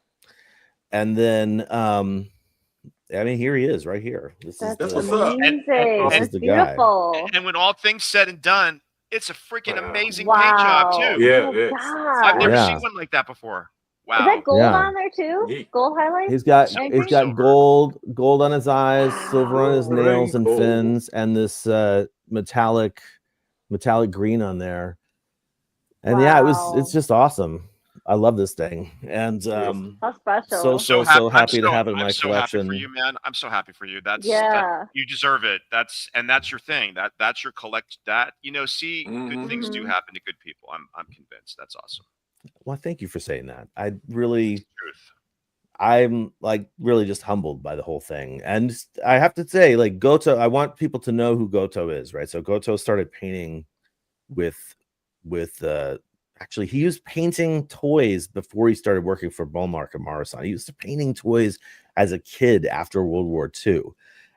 And then I mean, here he is right here. This That's is what's the, up. amazing. And- this is That's the guy. beautiful. And when all things said and done, it's a freaking amazing Wow. paint job too. Yeah, Oh, it is. God. I've never Yeah. seen one like that before. Is Wow. that gold Yeah. on there too? Neat. Gold highlights? He's got Silver. gold on his eyes, silver on his Wow. nails and Very cool. fins, and this metallic green on there. And yeah, Wow. it's just awesome. I love this thing, and How special. so happy to have it in my I'm so collection. happy for you, man. I'm so happy for you. Yeah. You deserve it. That's your thing. That's your collect. That see, good Mhm. things do Mhm. happen to good people. I'm convinced. That's awesome. Well, thank you for saying that. I really, Truth. I'm like really just humbled by the whole thing. And I have to say, like, Goto, I want people to know who Goto is, right? So Goto started painting with actually, he was painting toys before he started working for Ballmark and Marasan. He used to painting toys as a kid after World War II,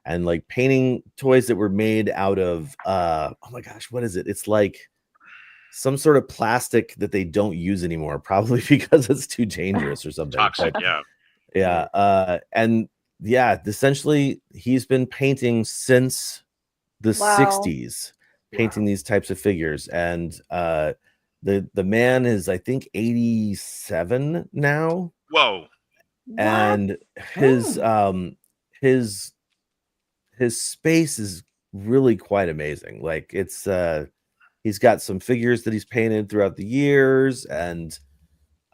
and like painting toys that were made out of oh my gosh, what is it? It's like some sort of plastic that they don't use anymore, probably because it's too dangerous or something. Toxic. But, Yeah. yeah, and yeah, essentially he's been painting since the Wow. 60s, painting these types of figures. And the man is, I think, 87 now, Whoa. and his space is really quite amazing. Like, it's he's got some figures that he's painted throughout the years, and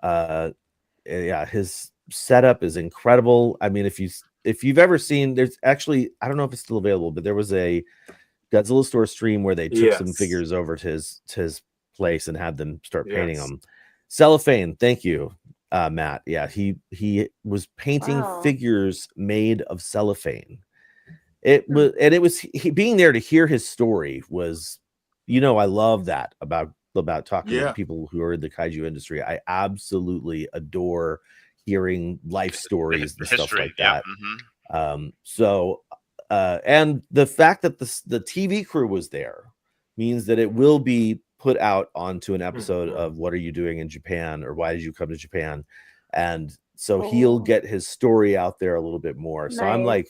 yeah, his setup is incredible. I mean, if you've ever seen, there's actually, I don't know if it's still available, but there was a Godzilla store stream where they took some Yes. figures over to his place and had them start painting Yes. them. Cellophane, thank you, Matt. Yeah, he was painting Wow. figures made of cellophane. It was being there to hear his story was, I love that about talking to people who are in the kaiju industry. I absolutely adore hearing life stories and stuff like that. Yeah. So and the fact that the TV crew was there means that it will be put out onto an episode of What Are You Doing in Japan, or Why Did You Come to Japan? And so he'll get his story out there a little bit more. So I'm Nice.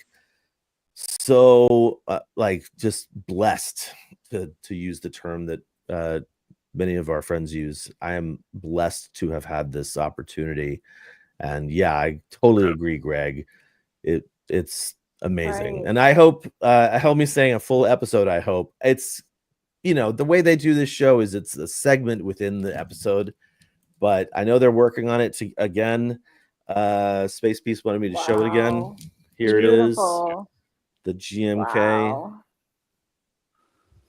like just blessed to use the term that many of our friends use. I am blessed to have had this opportunity. And yeah, I totally agree, Greg. It's amazing. Right. And I hope help me saying a full episode. I hope it's, the way they do this show is it's a segment within the episode, but I know they're working on it again. Space Beast wanted me to show it again. Wow. Here it is. Beautiful. The GMK Wow.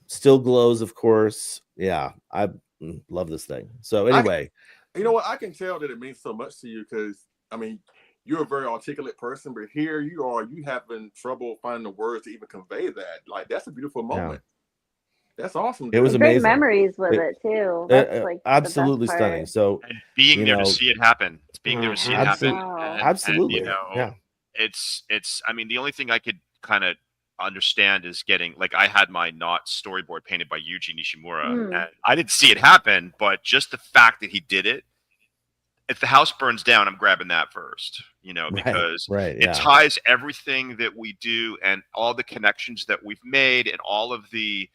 still glows, of course. Yeah, I love this thing. So anyway, You know what? I can tell that it means so much to you because, I mean, you're a very articulate person, but here you having trouble finding the words to even convey that. Like, that's a beautiful moment. That's awesome. It was dude. Great amazing. memories with it too. That's like the best absolutely part. stunning. So And being there to see it happen. It's being there to see it happen. Wow. And, absolutely, and, yeah. it's I mean, the only thing I could kind of understand is getting like I had my not storyboard painted by Yuji Nishimura, and I didn't see it happen, but just the fact that he did it. If the house burns down, I'm grabbing that first, because it ties everything that we do and all the connections that we've made and all of the,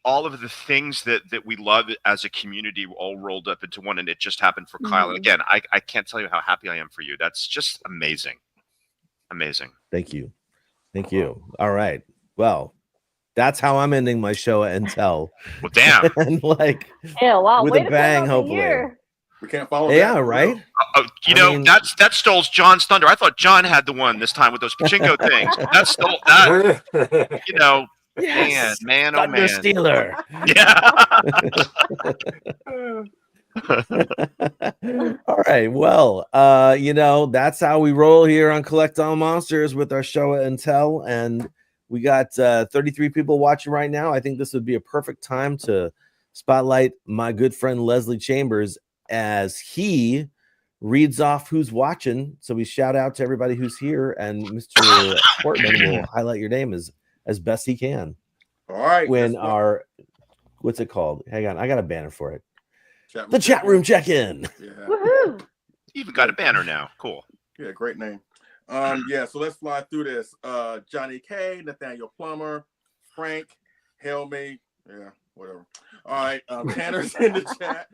all of the things that we love as a community all rolled up into one. And it just happened for Kyle. And again, I can't tell you how happy I am for you. That's just amazing. Amazing. Thank you. Thank you. All right. Well, that's how I'm ending my show and tell. Well, damn. And like, wow, with a bang, hopefully. We can't follow that. Yeah, right? That stole John's thunder. I thought John had the one this time with those pachinko things. That stole that. Yes. Man, Thunder oh man. Stealer. Yeah. All right. Well, that's how we roll here on Collect All Monsters with our show and tell. And we got 33 people watching right now. I think this would be a perfect time to spotlight my good friend Leslie Chambers as he reads off who's watching. So we shout out to everybody who's here, and Mr. Portman will highlight your name as best he can. All right. When our what's it called? Hang on, I got a banner for it. The chat room check-in. Yeah. Woohoo! You even got a banner now. Cool. Yeah, great name. So let's fly through this. Johnny K, Nathaniel Plummer, Frank, Helmy, whatever. All right, Tanner's in the chat.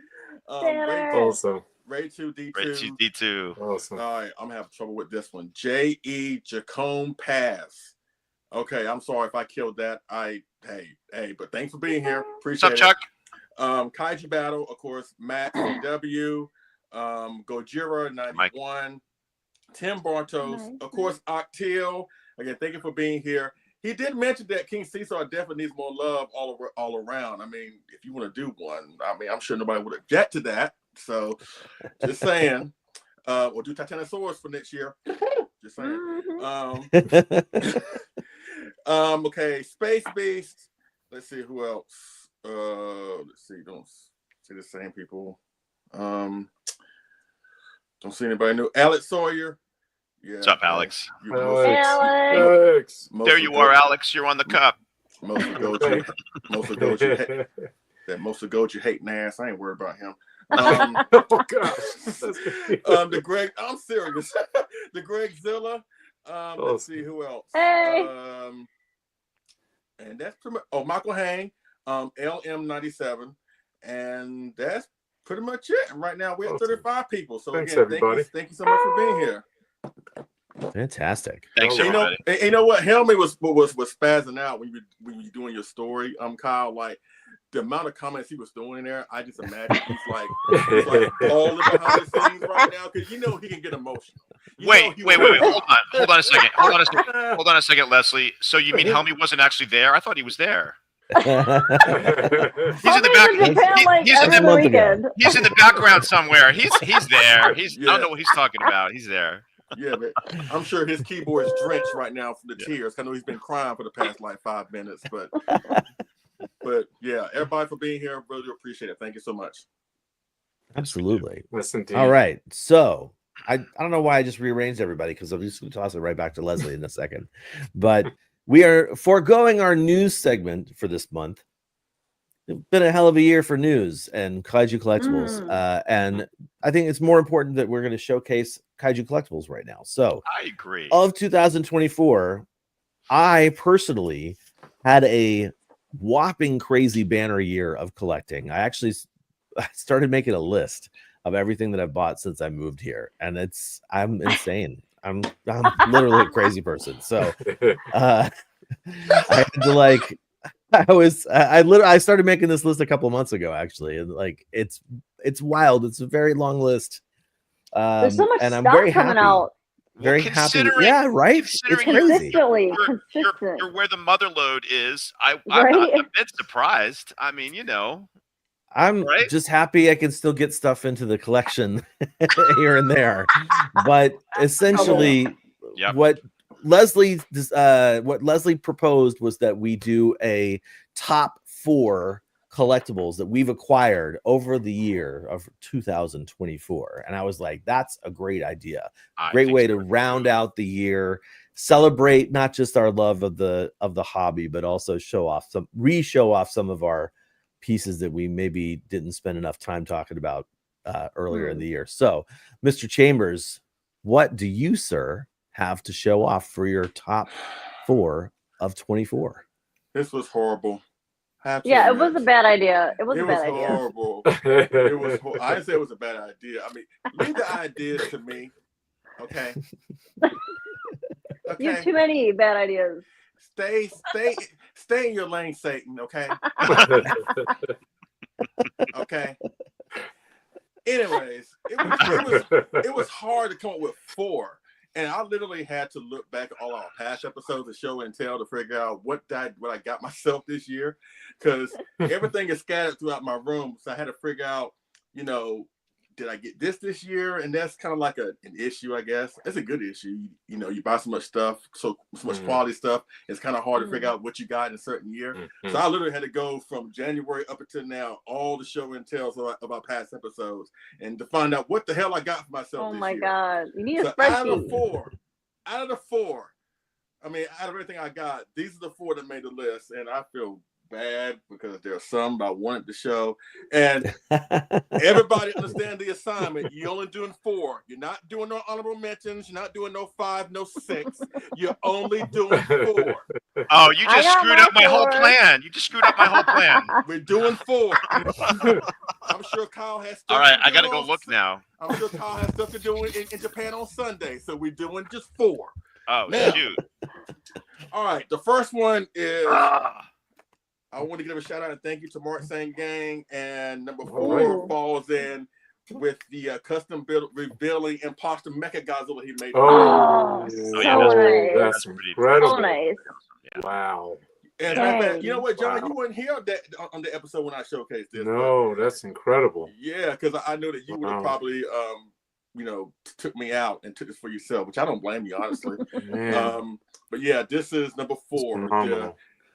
Awesome. Ray2 D2. Ray2 D2. Awesome. All right, I'm having trouble with this one. J.E. Jacome Pass. Okay, I'm sorry if I killed that. Hey, but thanks for being here. Appreciate What's up, Chuck? Kaiju Battle, of course, Matt W. Gojira 91. Tim Bartos, of course, Octil. Again, thank you for being here. He did mention that King Caesar definitely needs more love all around. I mean, if you want to do one, I'm sure nobody would object to that. So, just saying, we'll do Titanosaurus for next year. Just saying. Okay, Space Beast. Let's see who else. Let's see. Don't see the same people. Don't see anybody new. Alex Sawyer. Yeah. What's up, Alex? Alex. There you are, Alex. You're on the cup. Most of Goji hating ass. I ain't worried about him. Oh gosh. The Greg. I'm serious. The Greg Zilla. Let's see who else. Hey. And that's pretty much. Michael Hang. LM97, and that's pretty much it. And right now we have 35 people. So thanks, again, everybody. Thank you so much for being here. Fantastic. Thanks, everybody. You know what? Helmy was spazzing out when you doing your story. Kyle, like the amount of comments he was throwing in there, I just imagine he's like all in behind the scenes right now because he can get emotional. Wait. Hold on a second, Leslie. So you mean Helmy wasn't actually there? I thought he was there. He's in the back. He's in the background somewhere. He's there. I don't know what he's talking about. He's there. Yeah, but I'm sure his keyboard is drenched right now from the tears. I know he's been crying for the past 5 minutes, but yeah, everybody for being here, really appreciate it. Thank you so much. Absolutely. Listen to all right, so I don't know why I just rearranged everybody because I'm just going to toss it right back to Leslie in a second, but we are foregoing our news segment for this month. It's been a hell of a year for news and kaiju collectibles. And I think it's more important that we're going to showcase kaiju collectibles right now. So I agree. Of 2024, I personally had a whopping crazy banner year of collecting. I started making a list of everything that I've bought since I moved here. And I'm insane. I'm literally a crazy person. So I had to I started making this list a couple months ago, actually, and it's wild. It's a very long list. There's so much and stuff I'm very coming happy. out. Very happy. Yeah, right. It's crazy. You're where the mother load is. I'm a bit surprised. I mean, I'm just happy I can still get stuff into the collection here and there. But essentially, what Leslie proposed was that we do a top 4 collectibles that we've acquired over the year of 2024. And I was like, that's a great idea. Great way to round out the year. celebrate not just our love of the hobby, but also show off some of our pieces that we maybe didn't spend enough time talking about earlier in the year. So, Mr. Chambers, what do you, sir, have to show off for your top 4 of 24? This was horrible. Yeah, it was a bad idea. It was a bad idea. Horrible. It was horrible. I didn't say it was a bad idea. I mean, leave the ideas to me. Okay. You have too many bad ideas. Stay in your lane, Satan. Okay. Okay. Anyways, it was hard to come up with 4, and I literally had to look back at all our past episodes of Show and Tell to figure out what I got myself this year, because everything is scattered throughout my room. So I had to figure out, did I get this year? And that's kind of like an issue, I guess. It's a good issue. You buy so much stuff, so much quality stuff. It's kind of hard to figure out what you got in a certain year. So I literally had to go from January up until now, all the Show and Tells of our past episodes, and to find out what the hell I got for myself this year. Oh my God. You need a spreadsheet. Out of the four, I mean, out of everything I got, these are the 4 that made the list, and I feel bad because there are some I wanted to show, and everybody understand the assignment. You're only doing 4. You're not doing no honorable mentions. You're not doing no 5, no 6. You're only doing 4. Oh, you just screwed up my whole plan. You just screwed up my whole plan. We're doing 4. I'm sure Kyle has stuff. All right, I gotta go look now. I'm sure Kyle has stuff to do in Japan on Sunday, so we're doing just 4. Oh, now, shoot. All right, the first one is I want to give a shout out and thank you to Mark Sang Gang, and number 4 falls in with the custom built revealing imposter Mecha Godzilla he made. That's incredible. So nice. Wow. And you know what, John, you weren't here on the episode when I showcased this. No, that's incredible. Yeah, because I know that you would have probably took me out and took this for yourself, which I don't blame you, honestly. But yeah, this is number 4.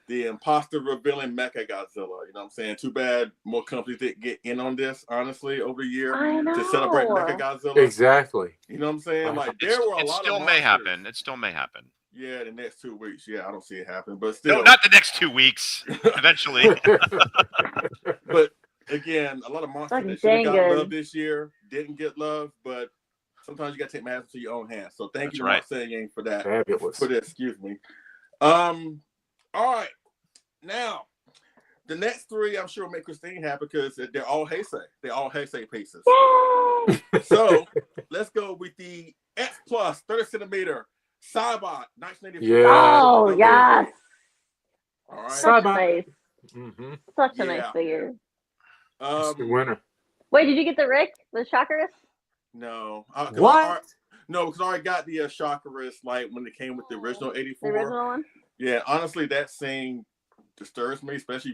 The imposter revealing Mecha Godzilla. You know what I'm saying? Too bad more companies didn't get in on this, honestly, over the year to celebrate Mecha Godzilla. Exactly. You know what I'm saying? Like, there were a lot of It still may happen. It still may happen. Yeah, the next 2 weeks. Yeah, I don't see it happen, but still. No, not the next 2 weeks. Eventually. But again, a lot of monsters that should have got love this year didn't get love, but sometimes you got to take matters into your own hands. So thank you, Mark Sang for that. Fabulous. For this, excuse me. All right. Now, the next 3, I'm sure, will make Christine happy because they're all Heisei. They're all Heisei pieces. So, let's go with the X Plus 30cm Cybot 1984. Yeah. Oh, yes. All right. Such nice. Such a nice Yeah. figure. That's the winner. Wait, did you get the Rick, the Chakras? No. What? No, because I already got the Chakras like when it came with the original 84. The original one? Yeah, honestly, that scene disturbs me, especially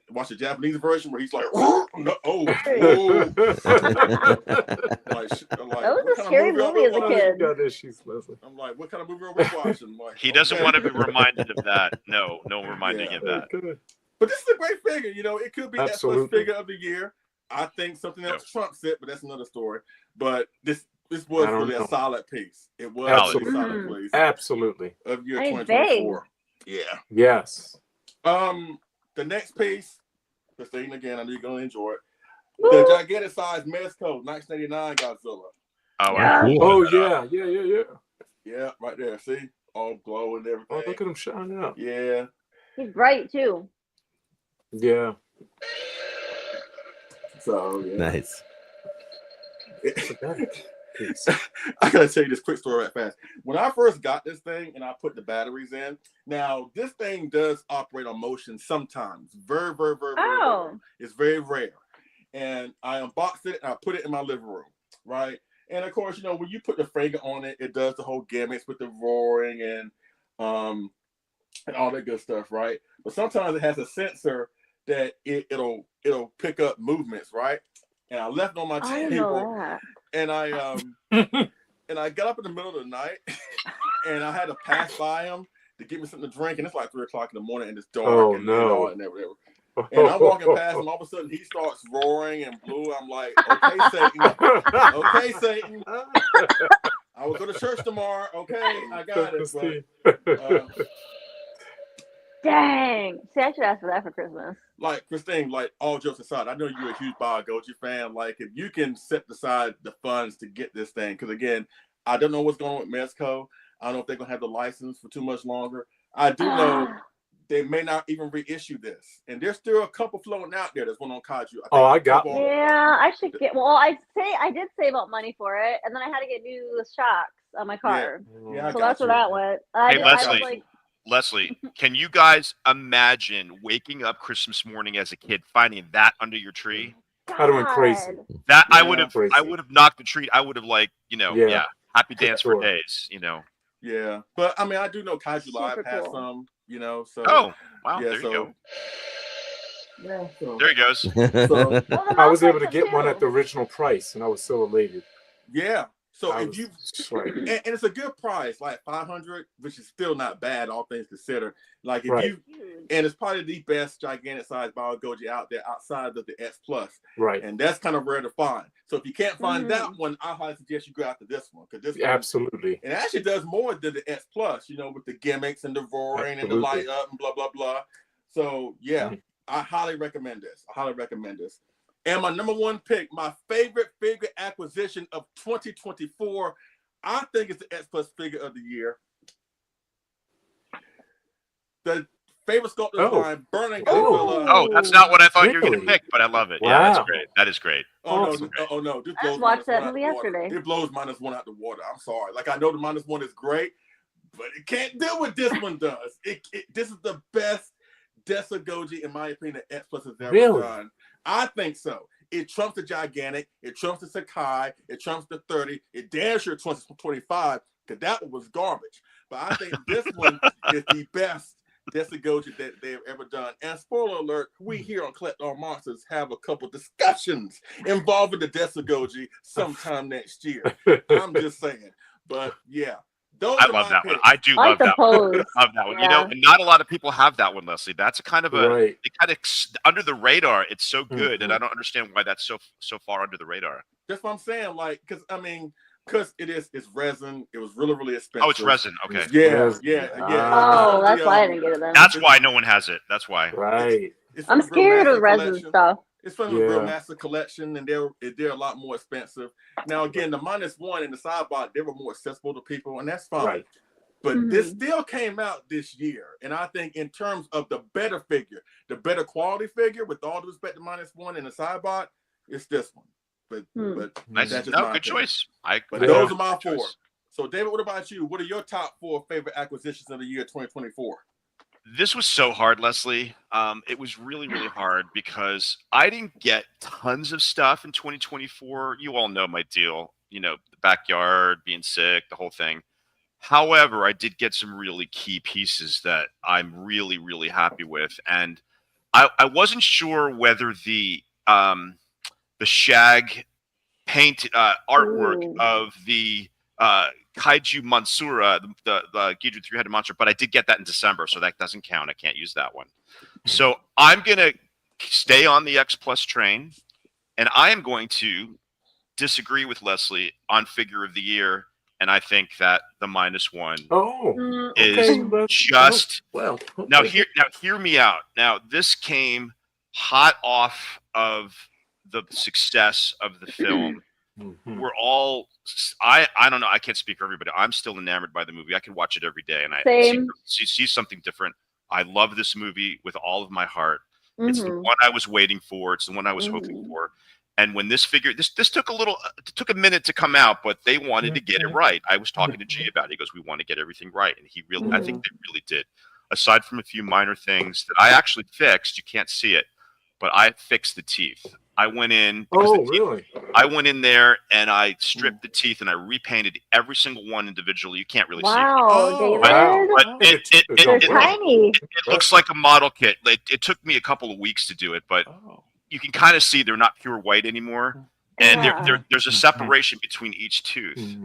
watch the Japanese version where he's like, oh, no, that was a scary movie as a kid. I'm like, what kind of movie are we watching? Like, he doesn't want to be reminded of that. No reminding of that. But this is a great figure. It could be X Plus figure of the year. I think something else trumps it, but that's another story. But this was really a solid piece. It was a solid piece. Absolutely. Of year 2024. Yeah. Yes. The next piece, Christine, again, I know you're gonna enjoy it. The gigantic size Mezco 1989 Godzilla. Yeah, right there. See, all glow and everything. Oh, look at him shining up. Yeah. He's bright too. Yeah. So nice. I gotta tell you this quick story right fast. When I first got this thing and I put the batteries in, now this thing does operate on motion sometimes. Very, very, very, very rare. It's very rare. And I unboxed it and I put it in my living room, right? And of course, when you put the finger on it, it does the whole gimmicks with the roaring and all that good stuff, right? But sometimes it has a sensor that it'll pick up movements, right? And I left it on my table. And I got up in the middle of the night and I had to pass by him to get me something to drink, and it's like 3 o'clock in the morning and it's dark and whatever. And I'm walking past him, all of a sudden he starts roaring and blue. I'm like, okay, Satan. I was gonna to church tomorrow. Okay, I got it. Christine. But, Dang. See, I should ask for that for Christmas. like Christine, like all jokes aside, I know you're a huge Goji fan. Like, if you can set aside the funds to get this thing, because again, I don't know what's going on with Mezco. I don't know if they're gonna have the license for too much longer. I do know they may not even reissue this, and there's still a couple floating out there. There's one on Kaiju. I got one. Yeah, I should get. Well, I did save up money for it, and then I had to get new shocks on my car. Yeah, so that's where that went. Hey, Leslie, can you guys imagine waking up Christmas morning as a kid, finding that under your tree? I'd have went crazy. That I would have knocked the tree. I would have happy dance for Sure. days, Yeah, but I mean, I do know Kaiju Live Super has cool. some, so. Oh, wow, Yeah, there you go. Yeah, so. There he goes. So, I was able to get one at the original price, and I was so elated. yeah. So I if was you just like, and it's a good price, like $500, which is still not bad, all things considered. Like if Right. you, and it's probably the best gigantic size Goji out there outside of the S Plus, right. and that's kind of rare to find. So if you can't find that one, I highly suggest you go after this one, because this one, Absolutely. it actually does more than the S Plus, with the gimmicks and the roaring and the light up and blah blah blah. So yeah, I highly recommend this. And my number one pick, my favorite figure acquisition of 2024, I think it's the X Plus figure of the year. The favorite sculptor line, Burning Godzilla. Oh, that's not what I thought you were going to pick, but I love it. Wow. Yeah, that's great. That is great. Oh no! This I blows watched that -1 movie out the water. yesterday. It blows -1 out the water. I'm sorry. Like, I know the -1 is great, but it can't do what this one does. This is the best Desa Goji, in my opinion, that X Plus has ever done. I think so. It trumps the gigantic. It trumps the Sakai. It trumps the 30. It damn sure trumps 25, because that one was garbage. But I think this one is the best Desa Goji that they've ever done. And spoiler alert, we here on Collect All Monsters have a couple discussions involving the Desa Goji sometime next year. I'm just saying. But yeah. I love that one. I do love that one. I love that one. Yeah. And not a lot of people have that one, Leslie. That's a kind of Right. it kind of under the radar. It's so good, and I don't understand why that's so far under the radar. That's what I'm saying. Like, because it's resin. It was really, really expensive. Oh, it's resin. Okay. Yeah. Oh, that's why I didn't get it then. That's why no one has it. That's why. Right. It's I'm from the Real scared Master of resin Collection. stuff. It's from the Real Yeah. Master Collection, and they're a lot more expensive. Now, again, the -1 and the sidebot, they were more accessible to people, and that's fine. Right. But this still came out this year, and I think in terms of the better figure, the better quality figure, with all due respect to -1 and the sidebot, it's this one. But Nice. that's just No, my good opinion. choice. But those are my four. So, David, what about you? What are your top 4 favorite acquisitions of the year 2024? This was so hard, Leslie. It was really, really hard because I didn't get tons of stuff in 2024. You all know my deal. The backyard, being sick, the whole thing. However, I did get some really key pieces that I'm really, really happy with. And I wasn't sure whether the shag paint artwork of the Kaiju Mansura, the Ghidra 3-headed monster, but I did get that in December, so that doesn't count. I can't use that one. So I'm going to stay on the X Plus train, and I am going to disagree with Leslie on figure of the year, and I think that the -1 is just now. Hear me out. Now, this came hot off of the success of the film. We're all, I don't know, I can't speak for everybody. I'm still enamored by the movie. I could watch it every day, and I see something different. I love this movie with all of my heart. It's the one I was waiting for. It's the one I was hoping for. And when this figure, this took a minute to come out, but they wanted to get it right. I was talking to G about it. He goes, "We want to get everything right," and he really, I think they really did. Aside from a few minor things that I actually fixed, you can't see it, but I fixed the teeth. I went in. I went in there and I stripped the teeth and I repainted every single one individually. You can't really see it. David. They're tiny. It looks like a model kit. It took me a couple of weeks to do it, but you can kind of see they're not pure white anymore. And there's a separation between each tooth.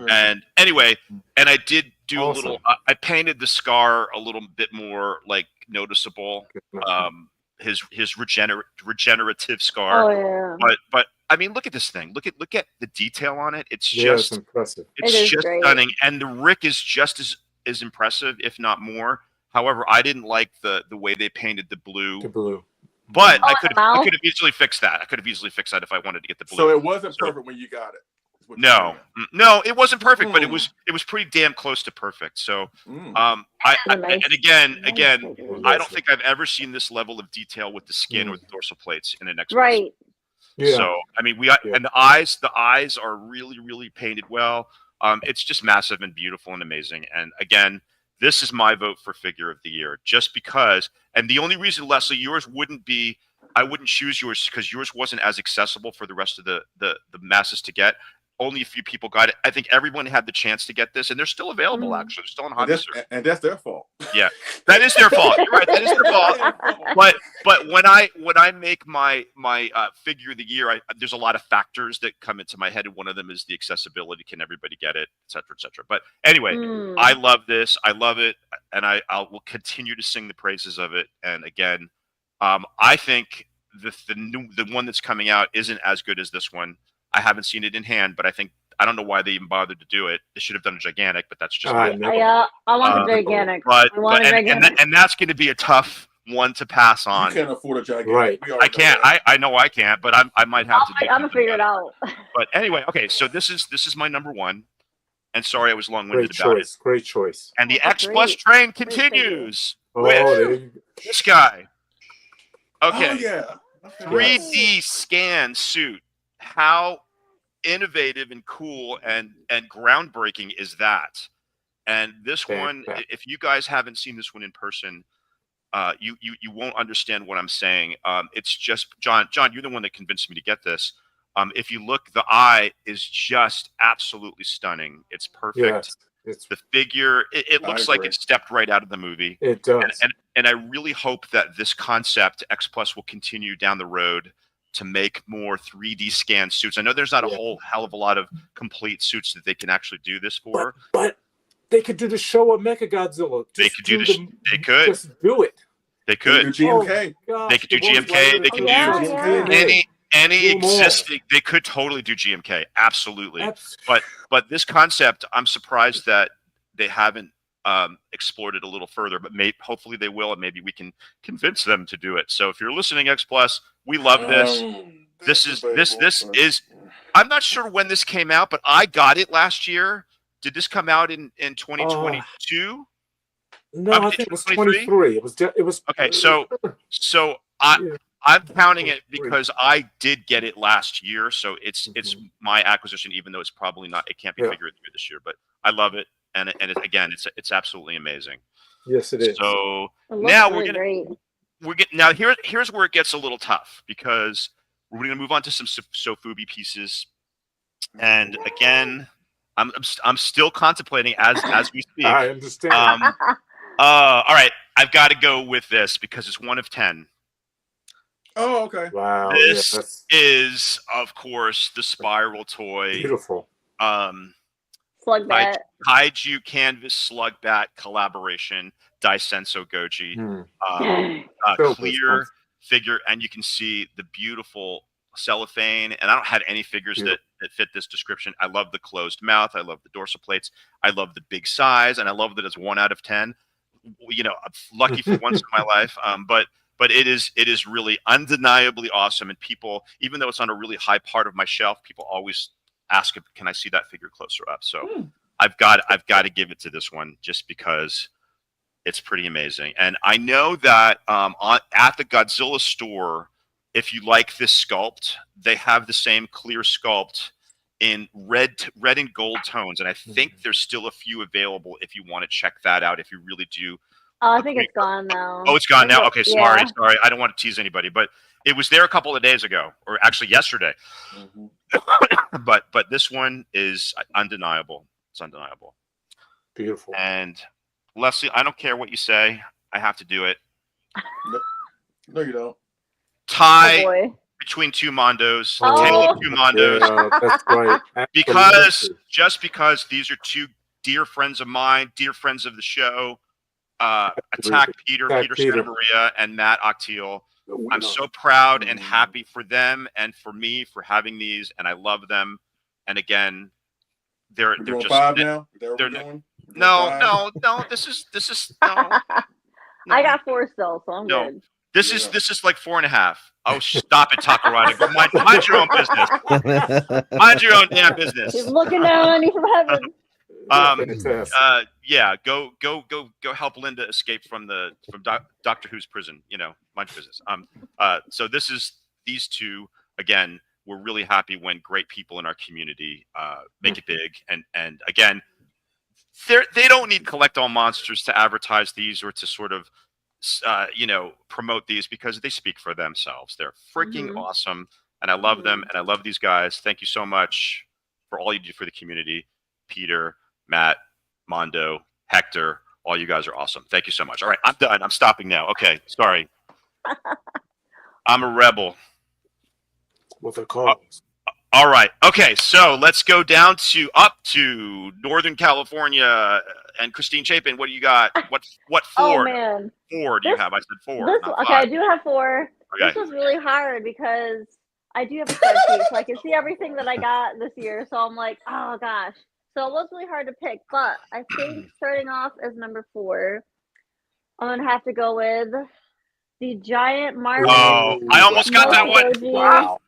And anyway, and I did do a little, I painted the scar a little bit more like noticeable. His regenerative scar. But I mean, look at this thing. Look at the detail on it. It's Yeah, it's just impressive. it's It is just great. stunning, and the Rick is just as impressive, if not more. However, I didn't like the way they painted the blue. The blue. But Oh, I and could the mouth? have easily fixed that. I could have easily fixed that if I wanted to get the blue. So it wasn't perfect when you got it. is what you're No, saying. no, it wasn't perfect, but it Mm. was pretty damn close to perfect. So, Mm. and again, Nice. I don't think I've ever seen this level of detail with the skin or the dorsal plates in an X. Right. Yeah. So I mean, and the eyes are really painted well. It's just massive and beautiful and amazing. And again, this is my vote for figure of the year, just because. And the only reason, Leslie, yours wouldn't be, I wouldn't choose yours because yours wasn't as accessible for the rest of the masses to get. Only a few people got it. I think everyone had the chance to get this, and they're still available. Actually, they're still on Hobby Search. And that's their fault. Yeah, that is their fault. You're right. That is their fault. But when I make my figure of the year, there's a lot of factors that come into my head, and one of them is the accessibility. Can everybody get it, et cetera, et cetera. But anyway, I love this. I love it, and I will continue to sing the praises of it. And again, I think the one that's coming out isn't as good as this one. I haven't seen it in hand, but I don't know why they even bothered to do it. They should have done a gigantic, but that's just I want a gigantic. And that's going to be a tough one to pass on. You can't afford a gigantic. Right. I can't. I know I can't, but I might have to. I'm gonna figure it out. But anyway, okay. So this is my number one. And sorry, I was long-winded Great about choice. Great choice. it. And the Oh, X Plus great. train continues Oh, with there you go. this guy. Okay. Oh, yeah. 3D scan suit. How innovative and cool and groundbreaking is that? And this one, if you guys haven't seen this one in person, you won't understand what I'm saying. It's just John, you're the one that convinced me to get this. If you look, the eye is just absolutely stunning. It's perfect. Yes, it's, The figure, it looks like it stepped right out of the movie. it does. And I really hope that this concept, X Plus, will continue down the road to make more 3D scan suits. I know there's not a whole hell of a lot of complete suits that they can actually do this for. But they could do the show of Mechagodzilla. They could do this. They could. Just do it. They could. Do GMK. They could do GMK. They could do any existing. They could totally do GMK. Absolutely. But this concept, I'm surprised that they haven't explored it a little further. But hopefully they will, and maybe we can convince them to do it. So if you're listening, X Plus, we love this. This is. I'm not sure when this came out, but I got it last year. Did this come out in 2022? No, I think it was 23. It was okay. So I'm counting it because I did get it last year, so it's my acquisition, even though it's probably not. It can't be figured through this year, but I love it, and it's absolutely amazing. Yes, it is. So It now really we're getting now here's where it gets a little tough because we're going to move on to some Sofubi pieces, and again, I'm still contemplating as we speak. I understand. All right, I've got to go with this because it's 1 of 10. Oh, okay. Wow. This is, of course, the Spiral toy. Beautiful. Slugbat. Kaiju Canvas Slugbat collaboration. Daisenso Goji. Clear figure, and you can see the beautiful cellophane. And I don't have any figures that fit this description. I love the closed mouth. I love the dorsal plates. I love the big size, and I love that it's 1 out of 10. You know, I'm lucky for once in my life. But it is really undeniably awesome. And people, even though it's on a really high part of my shelf, people always ask, can I see that figure closer up? So I've got to give it to this one just because it's pretty amazing. And I know that at the Godzilla store, if you like this sculpt, they have the same clear sculpt in red and gold tones. And I think there's still a few available if you want to check that out, if you really do. Oh, I think it's gone now. Oh, it's gone now? Okay, sorry. Yeah. I don't want to tease anybody, but it was there a couple of days ago, or actually yesterday. But this one is undeniable. It's undeniable. Beautiful. And Leslie, I don't care what you say. I have to do it. No, you don't. Tie between two Mondos. A tale of two Mondos. Yeah, that's right. Because these are two dear friends of mine, dear friends of the show. Attack Peter Santa Maria, and Matt Octeil. I'm so proud and happy for them and for me for having these, and I love them. And again, they're doing just 5 now. No. This is no. I got 4 still, so I'm good. This is like 4.5. Oh, stop it, Takarada. Go mind your own business. Mind your own damn business. He's looking down on you from heaven. Yeah, go help Linda escape from Doctor Who's prison. You know, mind your business. So these two again. We're really happy when great people in our community make it big, and again, they don't need Collect All Monsters to advertise these or to sort of promote these, because they speak for themselves. They're freaking awesome, and I love them, and I love these guys. Thank you so much for all you do for the community, Peter, Matt, Mondo, Hector. All you guys are awesome. Thank you so much. All right, I'm done. I'm stopping now. Okay, sorry. I'm a rebel. With a cause. All right. Okay, so let's go down up to Northern California and Christine Chapin. What do you got? What 4? Oh man, 4 do you have? I said 4. Okay, I do have 4. Okay. This was really hard because I do have a spreadsheet, so I can see everything that I got this year. So I'm like, oh gosh. So it was really hard to pick, but I think starting off as number 4, I'm gonna have to go with the giant Marvel. Oh, I almost got that one. Wow.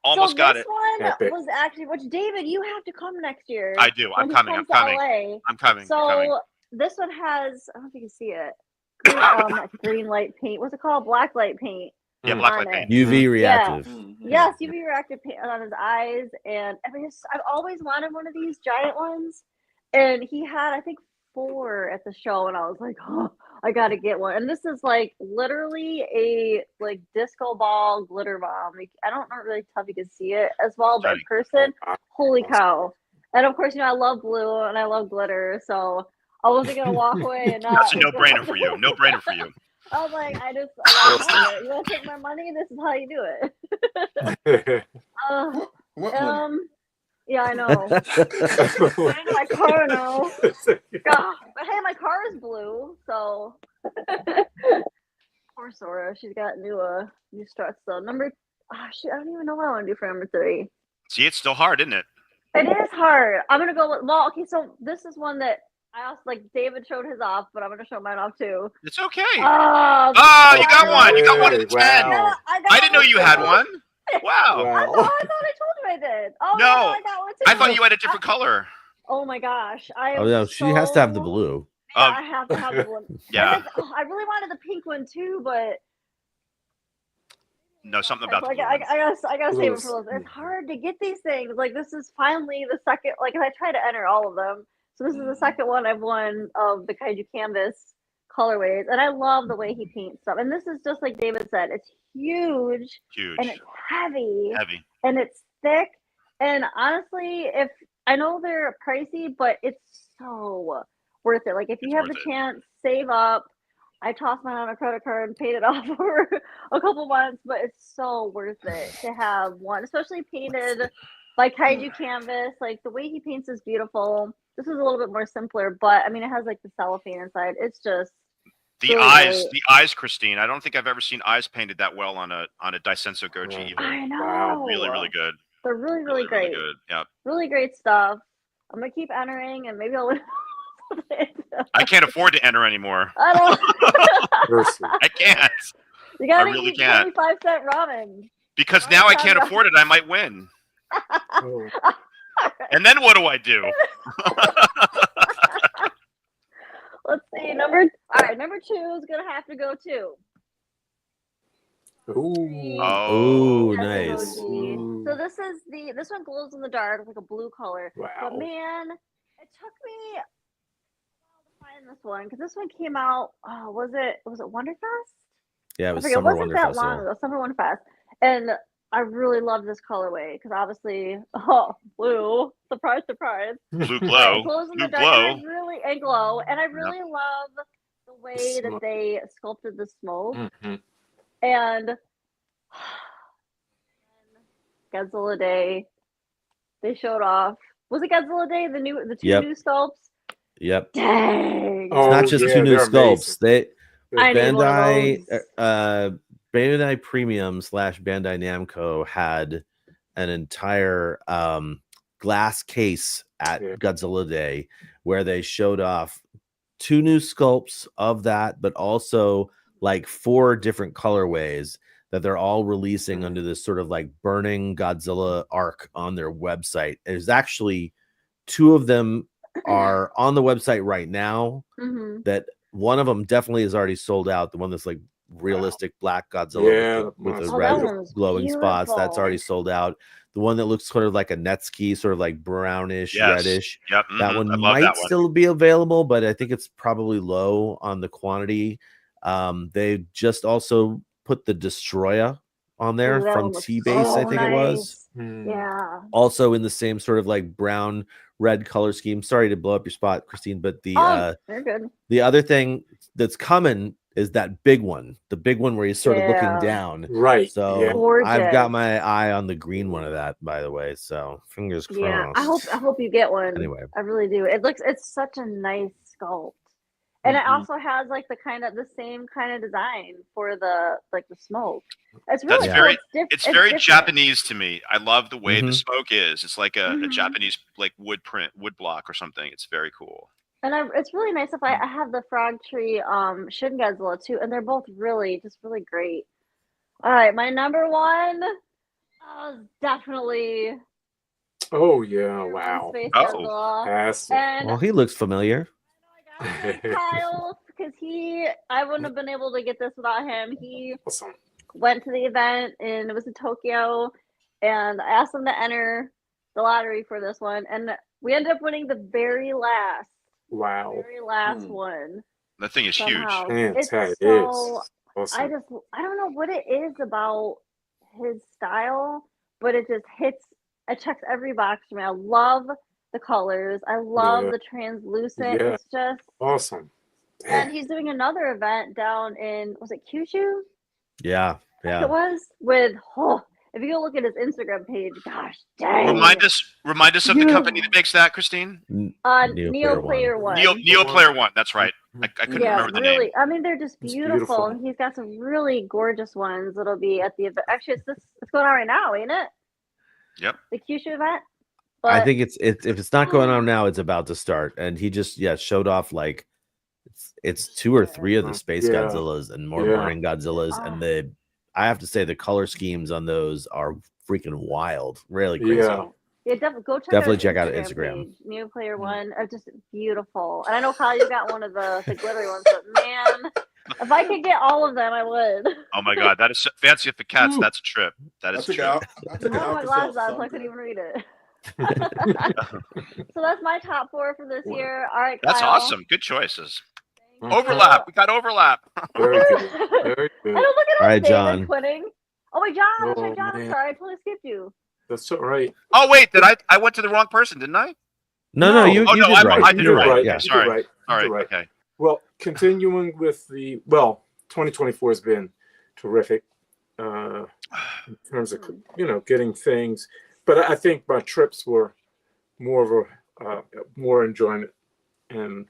Almost got it. This one was actually, which David, you have to come next year. I do. I'm coming. I'm coming. So this one has, I don't know if you can see it. Green light paint. What's it called? Black light paint. Yeah, black light paint. UV reactive. Yeah. Yes, UV reactive paint on his eyes, and I've always wanted one of these giant ones. And he had, I think, 4 at the show, and I was like, oh, I gotta get one. And this is like literally a disco ball glitter bomb. I don't really tell if you can see it as well, but in person, holy cow! And of course, I love blue and I love glitter, so I wasn't gonna walk away and not. That's a no-brainer for you. No-brainer for you. I was like, I love it. You want to take my money? This is how you do it. Yeah, I know. I know my car now. But hey, my car is blue, so poor Sora. She's got new struts. So I don't even know what I want to do for number 3. See, it's still hard, isn't it? It is hard. I'm gonna go with okay. So this is one that I also David showed his off, but I'm gonna show mine off too. It's okay. Oh, you got one. You got one in 10. Wow. I didn't know you had one. Wow. I thought I told you I did. Oh no, I got one too. I thought you had a different color. Oh my gosh. She has to have the blue. Yeah, I have to have the blue. Yeah. I really wanted the pink one too, but no, something about I gotta save it for those. It's hard to get these things. This is finally the second. I try to enter all of them. So this is the second one I've won of the Kaiju Canvas colorways, and I love the way he paints stuff. And this is just like David said, it's huge, and it's heavy, and it's thick. And honestly, if I know they're pricey, but it's so worth it. If you have the chance, save up. I tossed mine on a credit card and paid it off over a couple months, but it's so worth it to have one, especially painted by Kaiju Canvas. The way he paints is beautiful. This is a little bit more simpler, but it has the cellophane inside. It's just the eyes, Christine. I don't think I've ever seen eyes painted that well on a Daisenso Goji either. I know. Wow, really, really good. They're really, really great. Really good. Yeah. Really great stuff. I'm gonna keep entering, and maybe I'll win. I can't afford to enter anymore. I don't. I can't. You gotta really eat can't. 25-cent ramen. Because now I can't afford it. I might win. And then what do I do? Let's see. Number 2 is gonna have to go too. Oh, nice. So this one glows in the dark with a blue color. Wow. But man, it took me a while to find this one because this one came out. Was it Wonderfest? Yeah, it was Summer Wonderfest. Wonderfest. That long ago, Summer Wonderfest, and I really love this colorway because obviously, blue. Surprise, surprise. Blue glow. Glows in the dark. And I really love the way that they sculpted the smoke. Mm-hmm. And Godzilla Day, they showed off. Was it Godzilla Day? The two new sculpts. Yep. Dang. It's not just 2 new sculpts. Amazing. Bandai Bandai Premium / Bandai Namco had an entire glass case at Godzilla Day where they showed off 2 new sculpts of that, but also like 4 different colorways that they're all releasing under this sort of like burning Godzilla arc on their website. There's actually 2 of them are on the website right now. That one of them definitely is already sold out. The one that's like realistic black Godzilla with the red glowing spots, that's already sold out. The one that looks sort of like a Netsuki, sort of like brownish, reddish. That one might still be available, but I think it's probably low on the quantity. They just also put the Destroyer on there from T-Base, I think it was. Yeah. Also in the same sort of like brown red color scheme. Sorry to blow up your spot, Christine, but they're good. The other thing that's coming is that big one, the big one where he's sort of looking down. Right. So I've got my eye on the green one of that, by the way. So fingers crossed. Yeah, I hope you get one. Anyway, I really do. It's such a nice sculpt, and it also has like the same kind of design for the smoke. It's really it's very Japanese to me. I love the way the smoke is. It's like a Japanese like wood block or something. It's very cool. And it's really nice if I have the Frog Tree Shin Godzilla too, and they're both really great. All right, my number one is definitely. Oh yeah! Wow. Well, he looks familiar. Kyle, because I wouldn't have been able to get this without him. He went to the event and it was in Tokyo, and I asked him to enter the lottery for this one, and we ended up winning the very last. Wow. Very last one. That thing is somehow. Huge. It's so, awesome. I don't know what it is about his style, but it just hits, it checks every box for me. I love the colors. I love the translucent. It's just awesome. And he's doing another event down in, was it Kyushu? Yeah. It was with, if you go look at his Instagram page, gosh dang. Remind us of the company that makes that, Christine. Neo Player One. Neo Player One. That's right. I couldn't remember the name. I mean, they're just beautiful. And he's got some really gorgeous ones that'll be at the event. Actually, it's going on right now, ain't it? Yep. The Kyushu event. But I think it's if it's not going on now, it's about to start. And he just showed off like it's 2 or 3 of the Space Godzillas and more burning Godzillas, and I have to say the color schemes on those are freaking wild, really crazy. Yeah, definitely check out Instagram. Page. New Player One are just beautiful, and I know Kyle, you got one of the glittery ones, but man, if I could get all of them, I would. Oh my god, that is fancy for cats. That's a trip. That is a trip. I took my glasses out, so I couldn't even read it. So that's my top 4 for this year. All right, Kyle. That's awesome. Good choices. Overlap. We got overlap. Very good. Very good. I don't look at all right, John. Quitting. Oh wait, John. John. I'm sorry. I totally skipped you. That's all right. Oh wait, I went to the wrong person, didn't I? No, you did right. I did it right. Yeah, sorry. All right. Right. Okay. Well, continuing with 2024 has been terrific in terms of getting things, but I think my trips were more of more enjoyment, and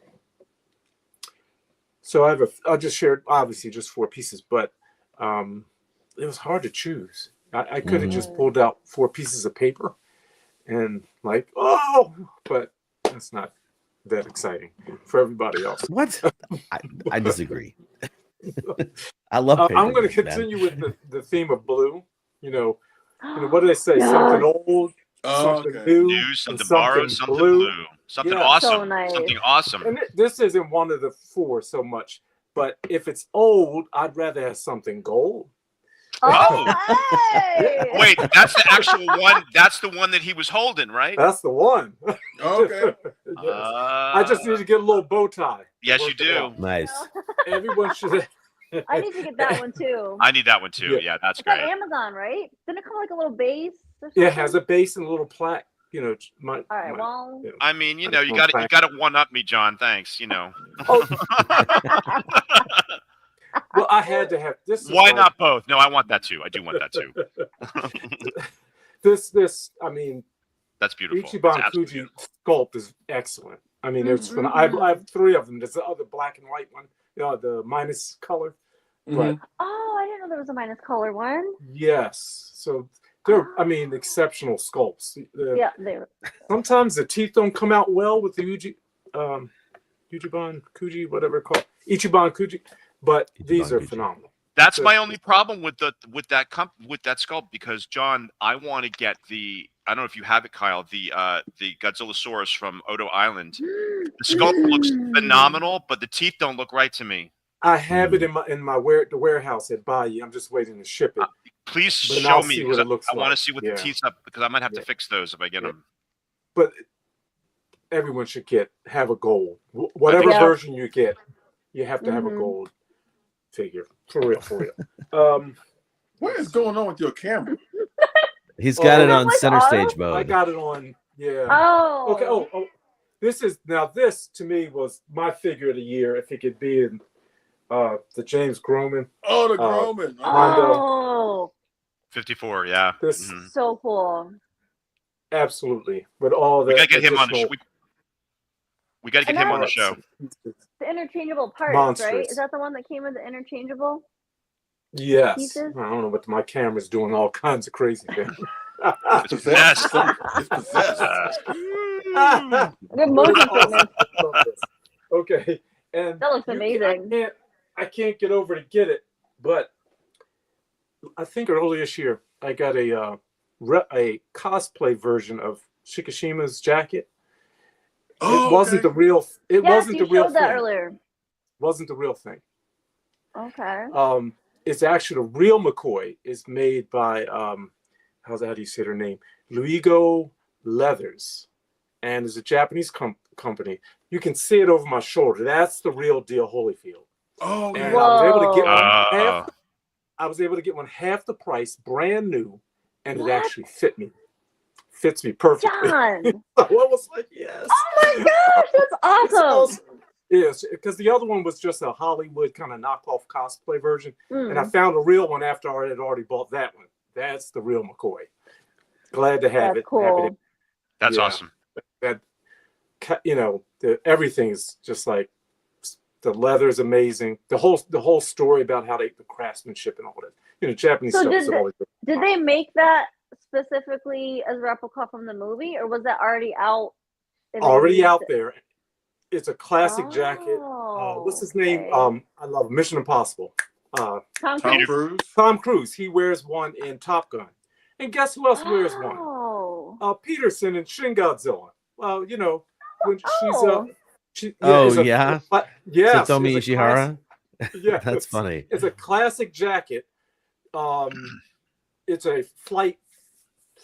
so I just shared obviously just 4 pieces, but it was hard to choose. I could have just pulled out 4 pieces of paper and but that's not that exciting for everybody else. What? I disagree. I love paper. I'm going to continue with the theme of blue. What do they say? Something old, something new, something borrowed, something blue. Something awesome. So nice. Something awesome. And this isn't one of the 4 so much, but if it's old, I'd rather have something gold. Oh, hey! Wait, that's the actual one. That's the one that he was holding, right? That's the one. Okay. Yes. I just need to get a little bow tie. Yes, you do. Nice. Everyone should. I need to get that one too. I need that one too. Yeah, that's it's great. on Amazon, right? Didn't it come like a little base? Yeah, it has a base and a little plaque. All right. Well, I mean, you got to one up me, John. Thanks. Oh. Well, I had to have this. Why not both? No, I want that too. I do want that too. This. I mean, that's beautiful. Ichiban Kuji sculpt is excellent. I mean, I have 3 of them. There's the other black and white one, the minus color. But Oh, I didn't know there was a minus color one. yes, so they're, I mean, exceptional sculpts. Yeah, they were. Sometimes the teeth don't come out well with the Ichiban Kuji, whatever it's called, Ichiban Kuji, but these are Kuji. phenomenal. That's my only problem with that sculpt, because John, I want to get the, I don't know if you have it, Kyle, the Godzillasaurus from Odo Island. The sculpt looks phenomenal, but the teeth don't look right to me. I have it in the warehouse at Bayou. I'm just waiting to ship it. Please But show I'll me, see because what it looks I want like. to see what Yeah. the teeth's up, because I might have to Yeah. fix those if I get them. But everyone should have a gold. Whatever Yeah. version you get, you have to have a gold figure. For real, for real. What is going on with your camera? He's got it Oh, on like center auto? stage I mode. got it on. Yeah. Oh. Okay. Oh. This to me was my figure of the year. If it could be in the James Groman. Oh, the Groman. Oh. 54, yeah. This So cool. absolutely. With all the We gotta get him on the show. additional We gotta get And him that on the was- show. The interchangeable parts, Monstrous. right? Is that the one that came with the interchangeable? Yes. Pieces? I don't know what my camera's doing. All kinds of crazy things. It's possessed. It's possessed. Good motion sickness. Okay. And That looks you amazing. I can't get over to get it, but I think earlier this year I got a cosplay version of Shikishima's jacket. Oh, It wasn't okay. the real. It Yes, wasn't you the real showed that thing. earlier. Wasn't the real thing. Okay. It's actually the real McCoy is made by how do you say her name? Luigo Leathers, and it's a Japanese company. You can see it over my shoulder. That's the real deal, Holyfield. Oh, And yeah. I was able to get one Whoa. I was able to get one half the price, brand new, and What? it actually fits me perfectly. John. So I was like, yes. Oh my gosh, that's It's awesome. awesome. Yes, because the other one was just a Hollywood kind of knockoff cosplay version. And I found a real one after I had already bought that one. That's the real McCoy. Glad to have That's it. cool. Happy to- That's Yeah. awesome. Everything's just like the leather's amazing. The whole story about how the craftsmanship and all that. Japanese So stuff did is the- always Did they make that specifically as a replica from the movie, or was that already out? and they already used out it? there. It's a classic jacket. What's his name? okay. I love Mission Impossible. Tom Tom Cruise? Cruise. Tom Cruise. He wears one in Top Gun. And guess who else wears one? Oh. Peterson in Shin Godzilla. Well, when Oh. Yeah? Yeah. Satomi Ishihara? Yeah. That's funny. It's a classic jacket. It's a flight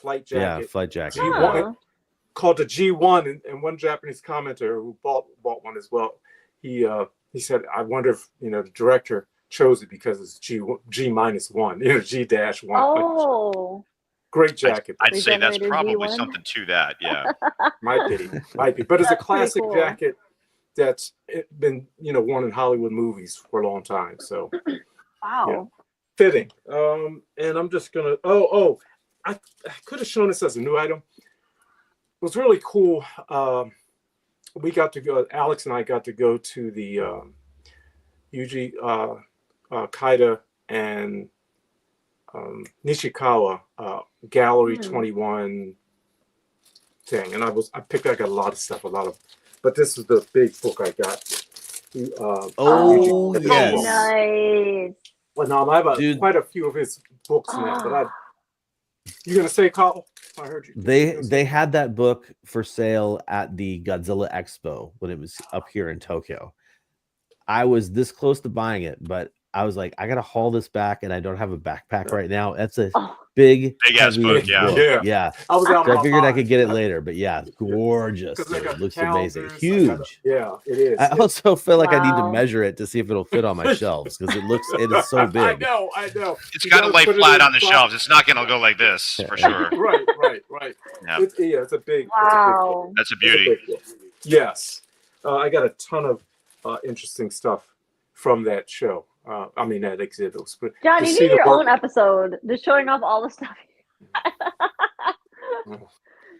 jacket. Yeah, flight jacket. G1, called the G1, and one Japanese commenter who bought one as well. He said, "I wonder if the director chose it because it's G -1, G-1." Oh. Great jacket. I'd say that's Regenerated probably V1? something to that. Yeah. Might be, but it's a That's pretty classic cool. jacket that's been worn in Hollywood movies for a long time. So Wow. fitting. And I'm just gonna. I could have shown this as a new item. It was really cool. We got to go. Alex and I got to go to the Yuji Kaida and Nishikawa Gallery 21 thing, and I picked like a lot of stuff, but this is the big book I got. Oh, Yuji- yes. Nice. Well, no, I have Dude. quite a few of his books in that, but you gonna say, Carl? I heard you. They had that book for sale at the Godzilla Expo when it was up here in Tokyo. I was this close to buying it, but I was like, I gotta haul this back, and I don't have a backpack right now. That's a big ass heavy book, yeah. yeah. I was out. So of I figured my I could get it mind. later, but yeah, gorgeous. 'Cause I Dude. got It looks calendars, amazing, I huge. got yeah, it is. I also feel like I need to Wow. measure it to see if it'll fit on my shelves because it is so I big. know. It's You got to gotta lay put it flat in on the front. shelves. It's not going to go like this for sure. Right. Yeah. It's a big. Wow. That's a It's a beauty. big book. Yes, I got a ton of interesting stuff from that show. That exhibit. But John, to you see need the your work- own episode just showing off all the stuff.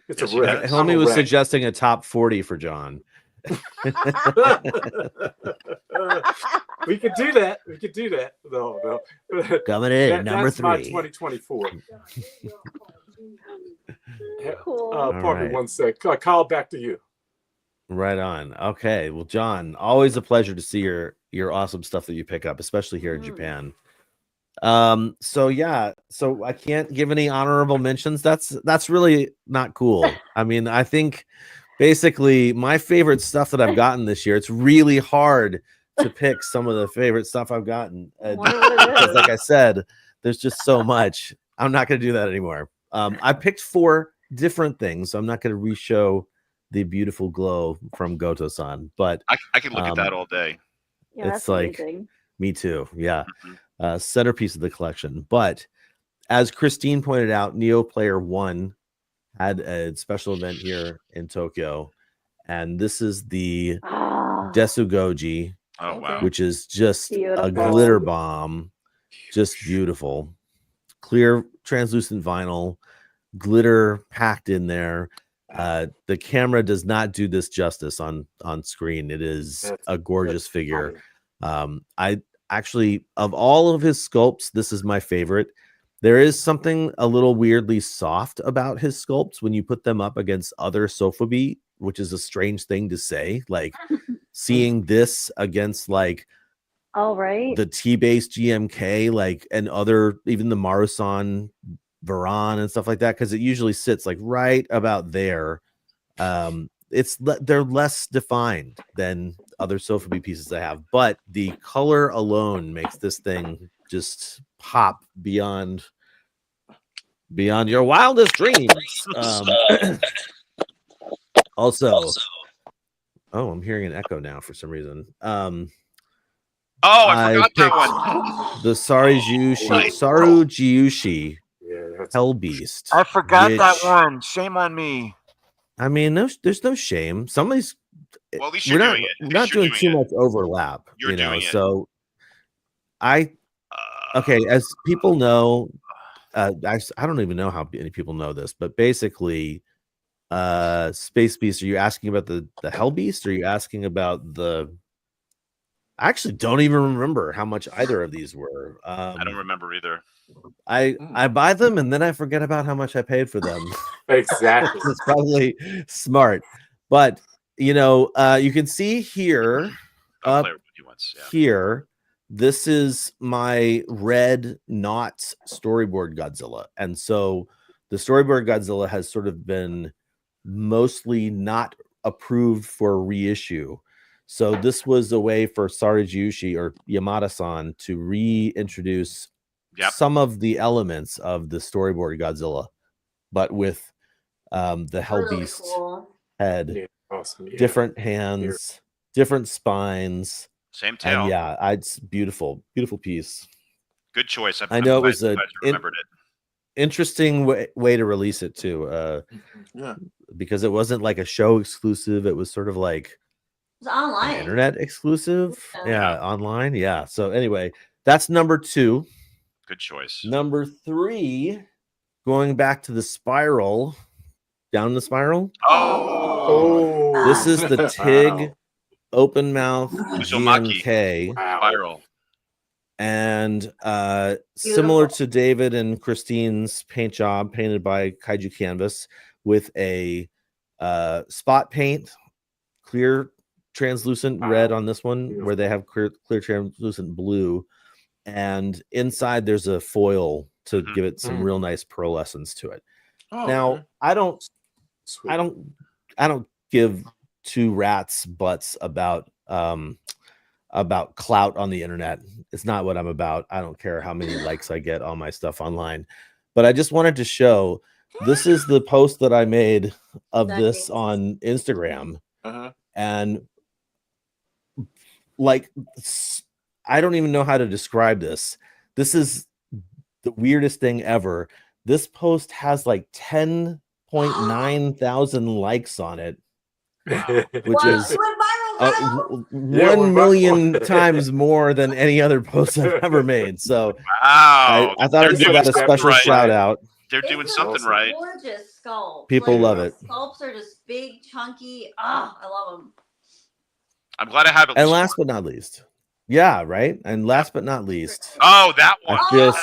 It's Yes, a you wreck. guys. Helmy I'm a was wreck. suggesting a top 40 for John. We could do that. We could do that. No. Coming in, number that's my 3. 2024. Cool. Pardon right. me 1 sec. Kyle, back to you. Right on. Okay. Well, John, always a pleasure to see your awesome stuff that you pick up, especially here in Japan. So I can't give any honorable mentions. That's really not cool. I mean, I think basically my favorite stuff that I've gotten this year, it's really hard to pick some of the favorite stuff I've gotten. Because like I said, there's just so much. I'm not going to do that anymore. I picked 4 different things. So I'm not going to re-show the beautiful glow from Goto-san, but I can look at that all day. Yeah, it's like amazing. Me too. Yeah. Centerpiece of the collection. But as Christine pointed out, Neo Player 1 had a special event here in Tokyo. And this is the Desugoji, which is just a glitter bomb. Just beautiful. Clear, translucent vinyl, glitter packed in there. The camera does not do this justice on screen. It is a gorgeous figure. I actually, of all of his sculpts, this is my favorite. There is something a little weirdly soft about his sculpts when you put them up against other Sofubi, which is a strange thing to say. Like seeing this against like the T-base GMK, like, and other, even the Marusan Varan and stuff like that, because it usually sits like right about there. They're less defined than other Sofubi pieces I have, but the color alone makes this thing just pop beyond your wildest dreams. Also, I'm hearing an echo now for some reason. I forgot that one. The Saru Jiushi Hell Beast. I forgot that one. Shame on me. I mean, there's no shame. Somebody's. Well, at least you're doing it. We're not doing too much overlap. You're doing it. So okay, as people know, I don't even know how many people know this, but basically, Space Beast. Are you asking about the Hell Beast? Or are you asking about the? I actually don't even remember how much either of these were. I don't remember either. I buy them and then I forget about how much I paid for them. Exactly. It's probably smart. But you can see here here, this is my red not storyboard Godzilla. And so the storyboard Godzilla has sort of been mostly not approved for reissue. So this was a way for Sarajushi or Yamada-san to reintroduce some of the elements of the storyboard Godzilla, but with the Hell Beast head, different hands, different spines, same tail. And it's beautiful piece. Good choice. I know it was remembered it. Interesting way to release it too. Because it wasn't like a show exclusive. It was sort of like it's online. Internet exclusive. Yeah, online. Yeah. So anyway, that's number 2. Good choice. Number 3, going back to the spiral, down the spiral. Oh. This is the TIG open mouth GMK spiral. And similar to David and Christine's paint job, painted by Kaiju Canvas with a spot paint, clear translucent red on this one, where they have clear translucent blue, and inside there's a foil to give it some real nice pearlescence to it. Now I don't give two rats butts about clout on the internet. It's not what I'm about. I don't care how many likes I get on my stuff online, but I just wanted to show this is the post that I made of this on Instagram. And like, I don't even know how to describe this. This is the weirdest thing ever. This post has like 10.9 thousand likes on it, which is 1 million times more than any other post I've ever made. So I thought I'd give that a special shout out. They're doing something right. Gorgeous sculpts. People love it. Sculpts are just big, chunky. I love them. I'm glad I have it. And last but not least, yeah, right. And last but not least, Oh, that one. I feel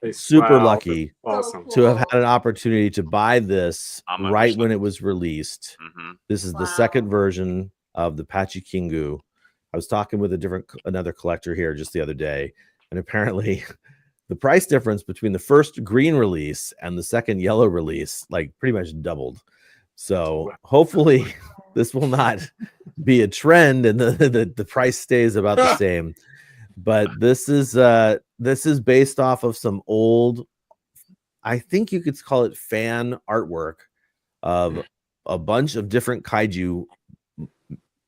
Yes. super Wow. lucky Awesome. to have had an opportunity to buy this I'm a right wish when it was released. Mhm. This is the second version of the Pachikingu. I was talking with another collector here just the other day, and apparently the price difference between the first green release and the second yellow release like pretty much doubled. So hopefully this will not be a trend and the price stays about the same. But this is based off of some old, I think you could call it fan artwork of a bunch of different kaiju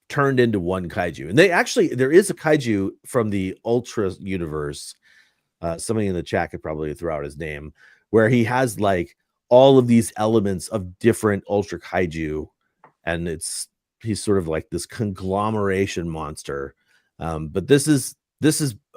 turned into one kaiju. And there is a kaiju from the Ultra universe. Somebody in the chat could probably throw out his name, where he has like all of these elements of different Ultra kaiju, and he's sort of like this conglomeration monster. But this is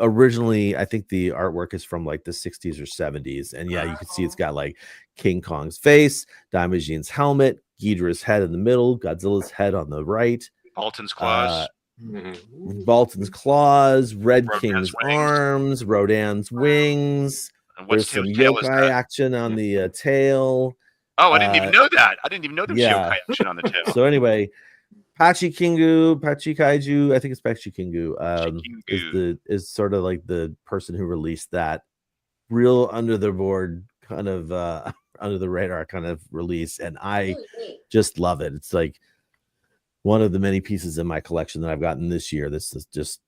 originally, I think the artwork is from like the 60s or 70s, and yeah, you can see it's got like King Kong's face, Daimajin's helmet, Ghidorah's head in the middle, Godzilla's head on the right, Baltan's claws. Baltan's claws, Red Rodan's King's wings. arms, Rodan's wings. And There's what's some his tail is yokai that? action on the tail. Oh, I didn't even know that. I didn't even know there was yeah. yokai action on the tail. So anyway, Pachikingu, Pachikaiju, I think it's Pachikingu, is sort of like the person who released that real under the board kind of under the radar kind of release, and I just love it. It's like one of the many pieces in my collection that I've gotten this year. This is just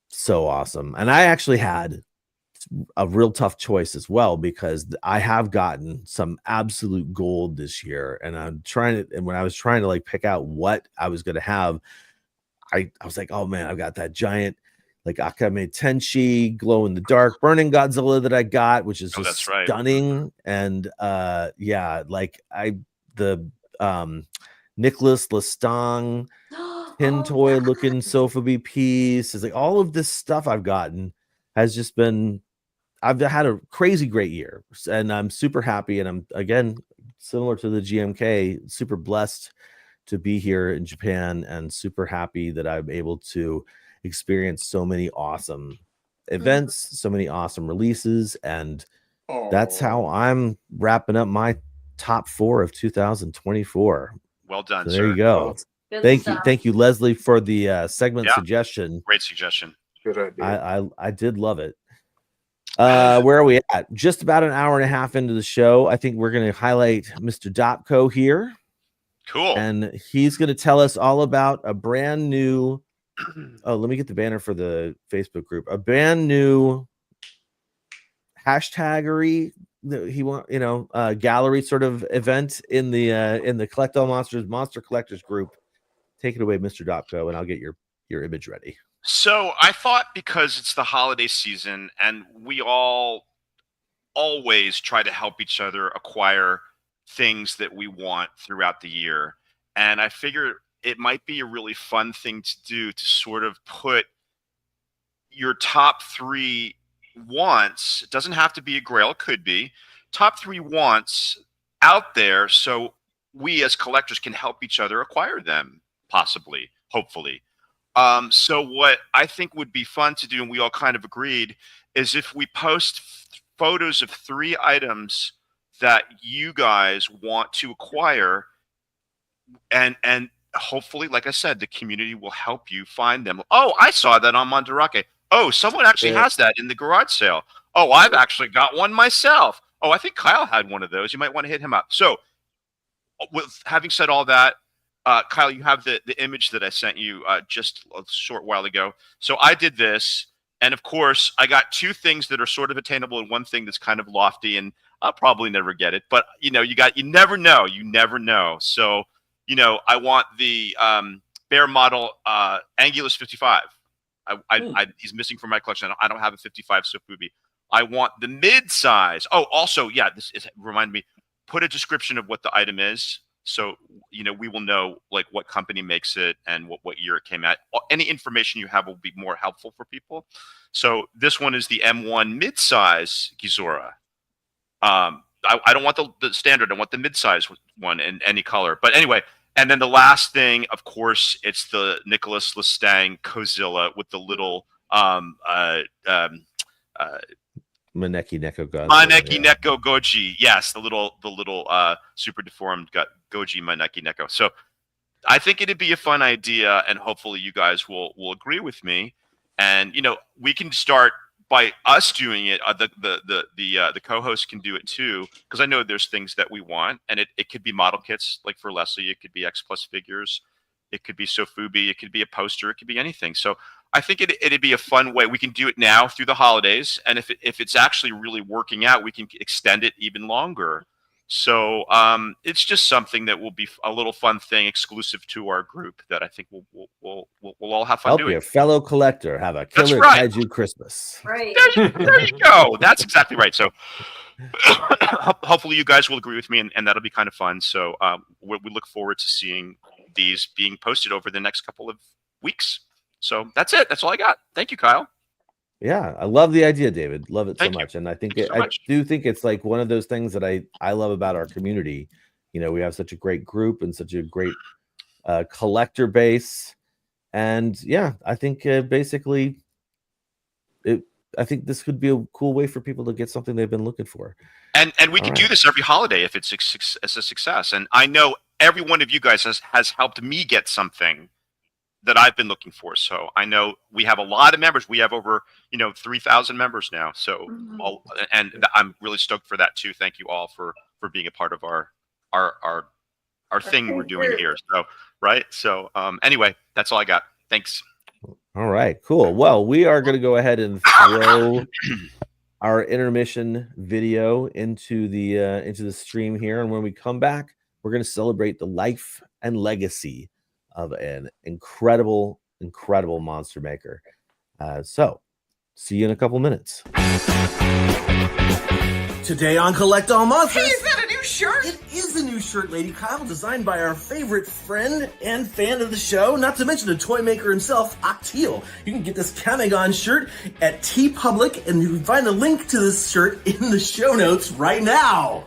so awesome. And I actually had a real tough choice as well, because I have gotten some absolute gold this year, and when I was trying to like pick out what I was going to have, I was like, oh man, I've got that giant like Akame Tenshi glow in the dark burning Godzilla that I got, which is just stunning. And the Nicholas Lestang tin toy looking Sofubi piece is like all of this stuff I've gotten has just been, I've had a crazy great year, and I'm super happy. And I'm, again, similar to the GMK, super blessed to be here in Japan, and super happy that I'm able to experience so many awesome events, so many awesome releases. And that's how I'm wrapping up my top 4 of 2024. Well done, so sir. there you go. Thank you, Leslie, for the segment suggestion. Great suggestion. Good idea. I did love it. Where are we at? Just about an hour and a half into the show. I think we're going to highlight Mr. Dopko here. Cool. And he's going to tell us all about a brand new. Oh, let me get the banner for the Facebook group. A brand new hashtaggery. Gallery sort of event in the Collect All Monsters Monster Collectors group. Take it away, Mr. Dopko, and I'll get your image ready. So I thought, because it's the holiday season and we all always try to help each other acquire things that we want throughout the year, and I figure it might be a really fun thing to do, to sort of put your top 3 wants. It doesn't have to be a grail, it could be top 3 wants out there, so we as collectors can help each other acquire them, possibly, hopefully. So what I think would be fun to do, and we all kind of agreed, is if we post photos of 3 items that you guys want to acquire, and hopefully, like I said, the community will help you find them. Oh, I saw that on Mandarake. Oh, someone actually has that in the garage sale. Oh, I've actually got one myself. Oh, I think Kyle had one of those. You might want to hit him up. So, with having said all that, Kyle, you have the image that I sent you just a short while ago. So I did this, and of course, I got 2 things that are sort of attainable and 1 thing that's kind of lofty, and I'll probably never get it. But you never know. You never know. So, I want the bear model Angulus 55. He's missing from my collection. I don't have a 55 Sofubi. I want the mid-size. Oh, also, yeah, remind me, put a description of what the item is. So, we will know like what company makes it and what year it came at. Any information you have will be more helpful for people. So this one is the M1 mid-size Ghidorah. I don't want the standard. I want the mid-size one in any color. But anyway, And then the last thing, of course, it's the Nicholas Lestang Kozilla with the little Maneki Neko Goji. Maneki Neko Goji. Yes, the little super deformed Goji Maneki Neko. So I think it'd be a fun idea, and hopefully you guys will agree with me. And we can start by us doing it. The co-host can do it too, because I know there's things that we want, and it could be model kits, like for Leslie, it could be X Plus figures, it could be Sofubi, it could be a poster, it could be anything. So I think it'd be a fun way. We can do it now through the holidays, and if it's actually really working out, we can extend it even longer. So it's just something that will be a little fun thing exclusive to our group that I think we'll all have fun Help doing. your fellow collector have a killer kaiju Christmas. Right. There you go. That's exactly right. So hopefully you guys will agree with me, and that'll be kind of fun. So we look forward to seeing these being posted over the next couple of weeks. So that's it. That's all I got. Thank you, Kyle. Yeah, I love the idea, David. Love it so Thank you. much. And I think So I much. do think it's like one of those things that I love about our community. We have such a great group and such a great collector base. And yeah, I think basically I think this could be a cool way for people to get something they've been looking for. And we can do this every holiday if it's a success. And I know every one of you guys has helped me get something that I've been looking for. So I know we have a lot of members. We have over 3,000 members now. So and I'm really stoked for that too. Thank you all for being a part of our thing we're doing here. So right. So anyway, that's all I got. Thanks. All right, cool. Well, we are going to go ahead and throw our intermission video into the stream here, and when we come back, we're going to celebrate the life and legacy of an incredible monster maker. So, see you in a couple minutes. Today on Collect All Monsters. Hey, is that a new shirt? It is a new shirt, Lady Kyle, designed by our favorite friend and fan of the show, not to mention the toy maker himself, Octeal. You can get this Kamagon shirt at Teepublic, and you can find the link to this shirt in the show notes right now.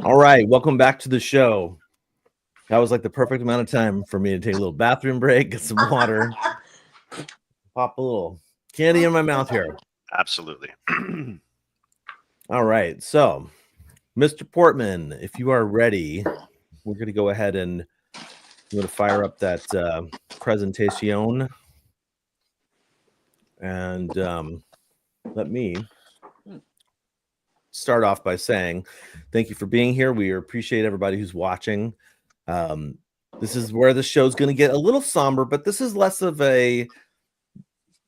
All right, welcome back to the show. That was like the perfect amount of time for me to take a little bathroom break, get some water, pop a little candy in my mouth here. Absolutely. All right, so Mr. Portman, if you are ready, we're going to go ahead and I'm going to fire up that presentation. And let me start off by saying thank you for being here. We appreciate everybody who's watching. This is where the show's going to get a little somber, but this is less of a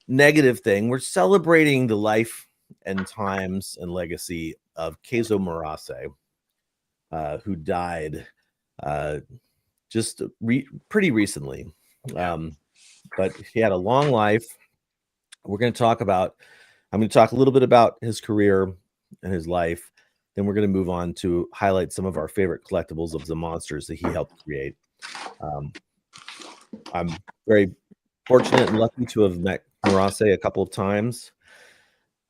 negative thing. We're celebrating the life and times and legacy of Keizo Murase, who died just pretty recently. But he had a long life. I'm going to talk a little bit about his career and his life. Then we're going to move on to highlight some of our favorite collectibles of the monsters that he helped create. I'm very fortunate and lucky to have met Murase a couple of times.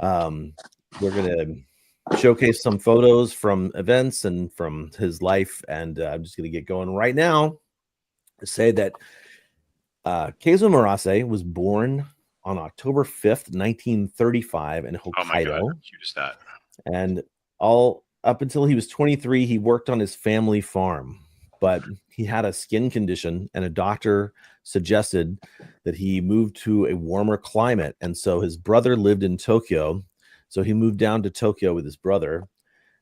We're going to showcase some photos from events and from his life, and I'm just going to get going right now to say that Keizo Murase was born on October 5th, 1935 in Hokkaido. Oh my God, how cute is that? And all up until he was 23, he worked on his family farm, but he had a skin condition and a doctor suggested that he move to a warmer climate. And so his brother lived in Tokyo. So he moved down to Tokyo with his brother,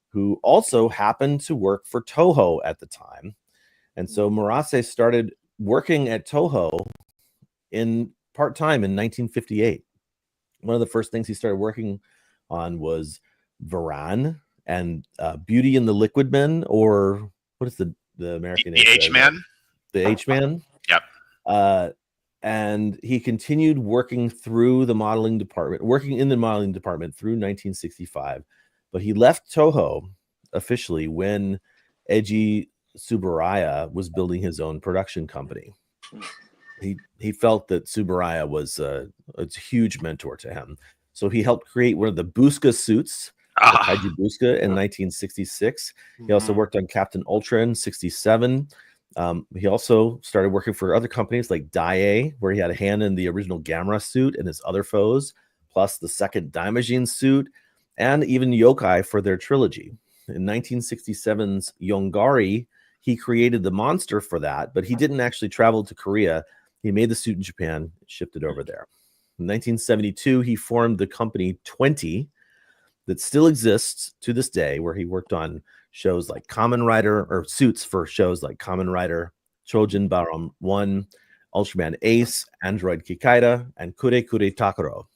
who also happened to work for Toho at the time. And so Murase started working at Toho in part-time in 1958. One of the first things he started working on was Varan and Beauty and the Liquid Men, or what is the American name? The H-Man? The H-Man? Yep. And he continued working in the modeling department through 1965. But he left Toho officially when Eiji Tsuburaya was building his own production company. He felt that Tsuburaya was a huge mentor to him. So he helped create one of the Busca suits, the Kaiju Busca, in 1966. He also worked on Captain Ultra in 67. He also started working for other companies like Daiei, where he had a hand in the original Gamera suit and his other foes, plus the second Daimajin suit, and even Yokai for their trilogy. In 1967's Yongari, he created the monster for that, but he didn't actually travel to Korea. He made the suit in Japan, shipped it over there. In 1972, he formed the company 20 that still exists to this day, where he worked on shows like Kamen Rider, or suits for shows like Kamen Rider, Chojin Baron 1, Ultraman Ace, Android Kikaida, and Kure Kure Takaro.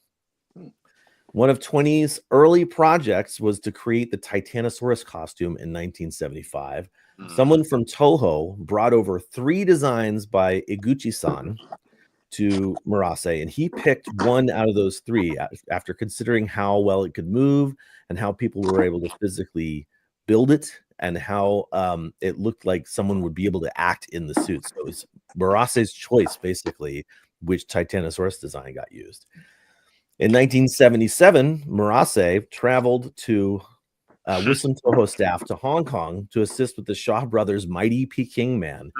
One of 20's early projects was to create the Titanosaurus costume in 1975. Someone from Toho brought over 3 designs by Iguchi-san to Murase, and he picked one out of those 3 after considering how well it could move and how people were able to physically build it and how it looked like someone would be able to act in the suit. So it was Murase's choice, basically, which Titanosaurus design got used. In 1977, Murase traveled with some Toho staff to Hong Kong to assist with the Shaw Brothers' Mighty Peking Man.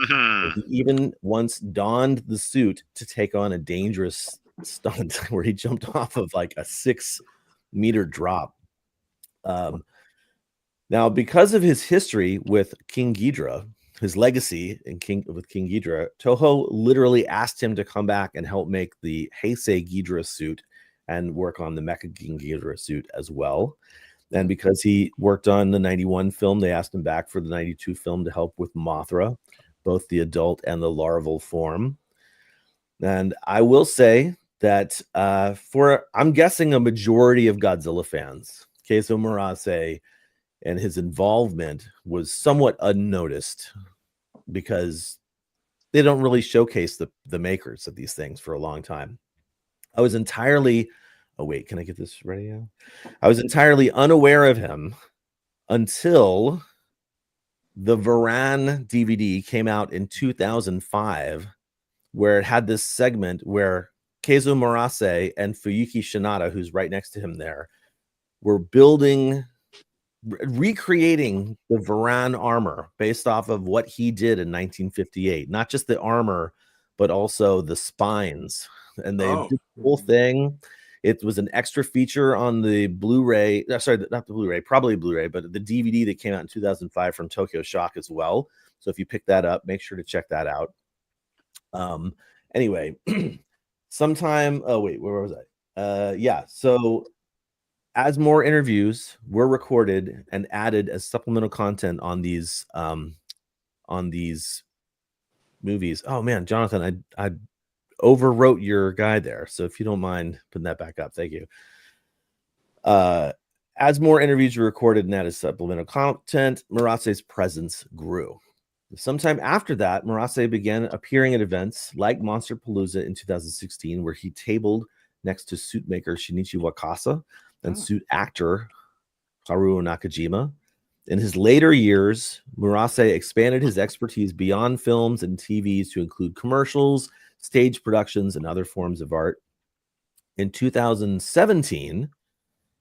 He even once donned the suit to take on a dangerous stunt where he jumped off of like a 6-meter drop. Now, because of his history with King Ghidorah, his legacy with King Ghidorah, Toho literally asked him to come back and help make the Heisei Ghidorah suit and work on the Mecha King Ghidorah suit as well. And because he worked on the 91 film, they asked him back for the 92 film to help with Mothra, both the adult and the larval form. And I will say that I'm guessing a majority of Godzilla fans, Keizo Murase and his involvement was somewhat unnoticed because they don't really showcase the makers of these things for a long time. I was entirely can I get this ready now? I was entirely unaware of him until the Varan DVD came out in 2005, where it had this segment where Keizo Murase and Fuyuki Shinada, who's right next to him there, were recreating the Varan armor based off of what he did in 1958. Not just the armor, but also the spines. And they did the whole thing. It was an extra feature on the Blu-ray. Sorry, not the Blu-ray, probably Blu-ray, but the DVD that came out in 2005 from Tokyo Shock as well. So if you pick that up, make sure to check that out. Anyway, where was I? Yeah. So as more interviews were recorded and added as supplemental content on these movies. Oh man, Jonathan, I overwrote your guy there. So if you don't mind putting that back up, thank you. As more interviews were recorded and added supplemental content, Murase's presence grew. Sometime after that, Murase began appearing at events like Monster Palooza in 2016, where he tabled next to suit maker Shinichi Wakasa and suit actor Haruo Nakajima. In his later years, Murase expanded his expertise beyond films and TVs to include commercials, stage productions, and other forms of art. In 2017,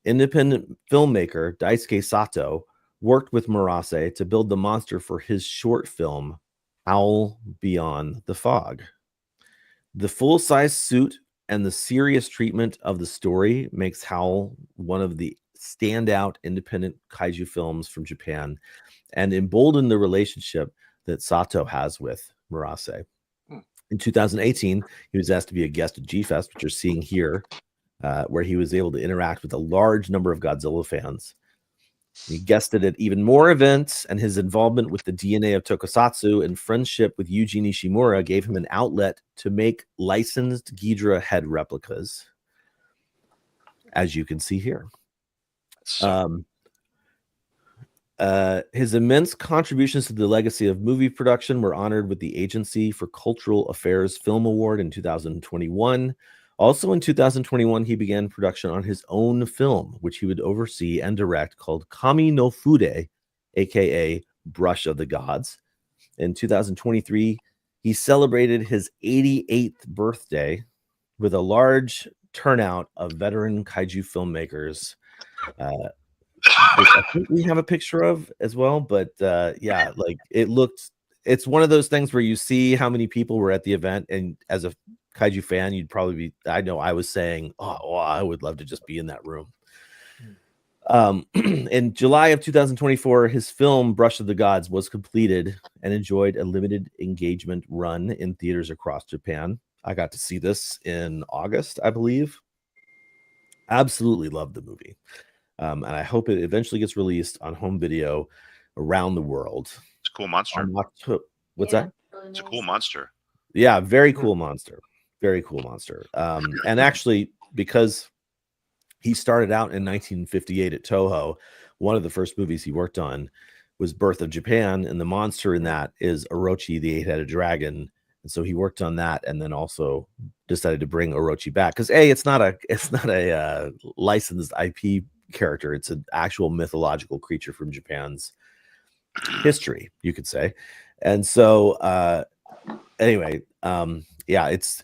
independent filmmaker Daisuke Sato worked with Murase to build the monster for his short film, Howl Beyond the Fog. The full-size suit and the serious treatment of the story makes Howl one of the standout independent kaiju films from Japan and emboldened the relationship that Sato has with Murase. In 2018, he was asked to be a guest at G-Fest, which you're seeing here, where he was able to interact with a large number of Godzilla fans. He guested at even more events, and his involvement with the DNA of Tokusatsu and friendship with Yuji Nishimura gave him an outlet to make licensed Ghidorah head replicas, as you can see here. His immense contributions to the legacy of movie production were honored with the Agency for Cultural Affairs Film Award in 2021. Also in 2021, he began production on his own film, which he would oversee and direct, called Kami no Fude, aka Brush of the Gods. In 2023, he celebrated his 88th birthday with a large turnout of veteran kaiju filmmakers. I think we have a picture of as well, but yeah, like it's one of those things where you see how many people were at the event, and as a kaiju fan, you'd probably be, I know I was saying, oh, I would love to just be in that room. In July of 2024, his film Brush of the Gods was completed and enjoyed a limited engagement run in theaters across Japan. I got to see this in August, I believe. Absolutely loved the movie. And I hope it eventually gets released on home video around the world. It's a cool monster. What's that? It's a cool monster. Yeah, very cool monster. Very cool monster. And actually, because he started out in 1958 at Toho, one of the first movies he worked on was Birth of Japan, and the monster in that is Orochi, the eight-headed dragon. And so he worked on that, and then also decided to bring Orochi back because it's not a licensed IP character. It's an actual mythological creature from Japan's history, you could say. And so anyway, yeah, it's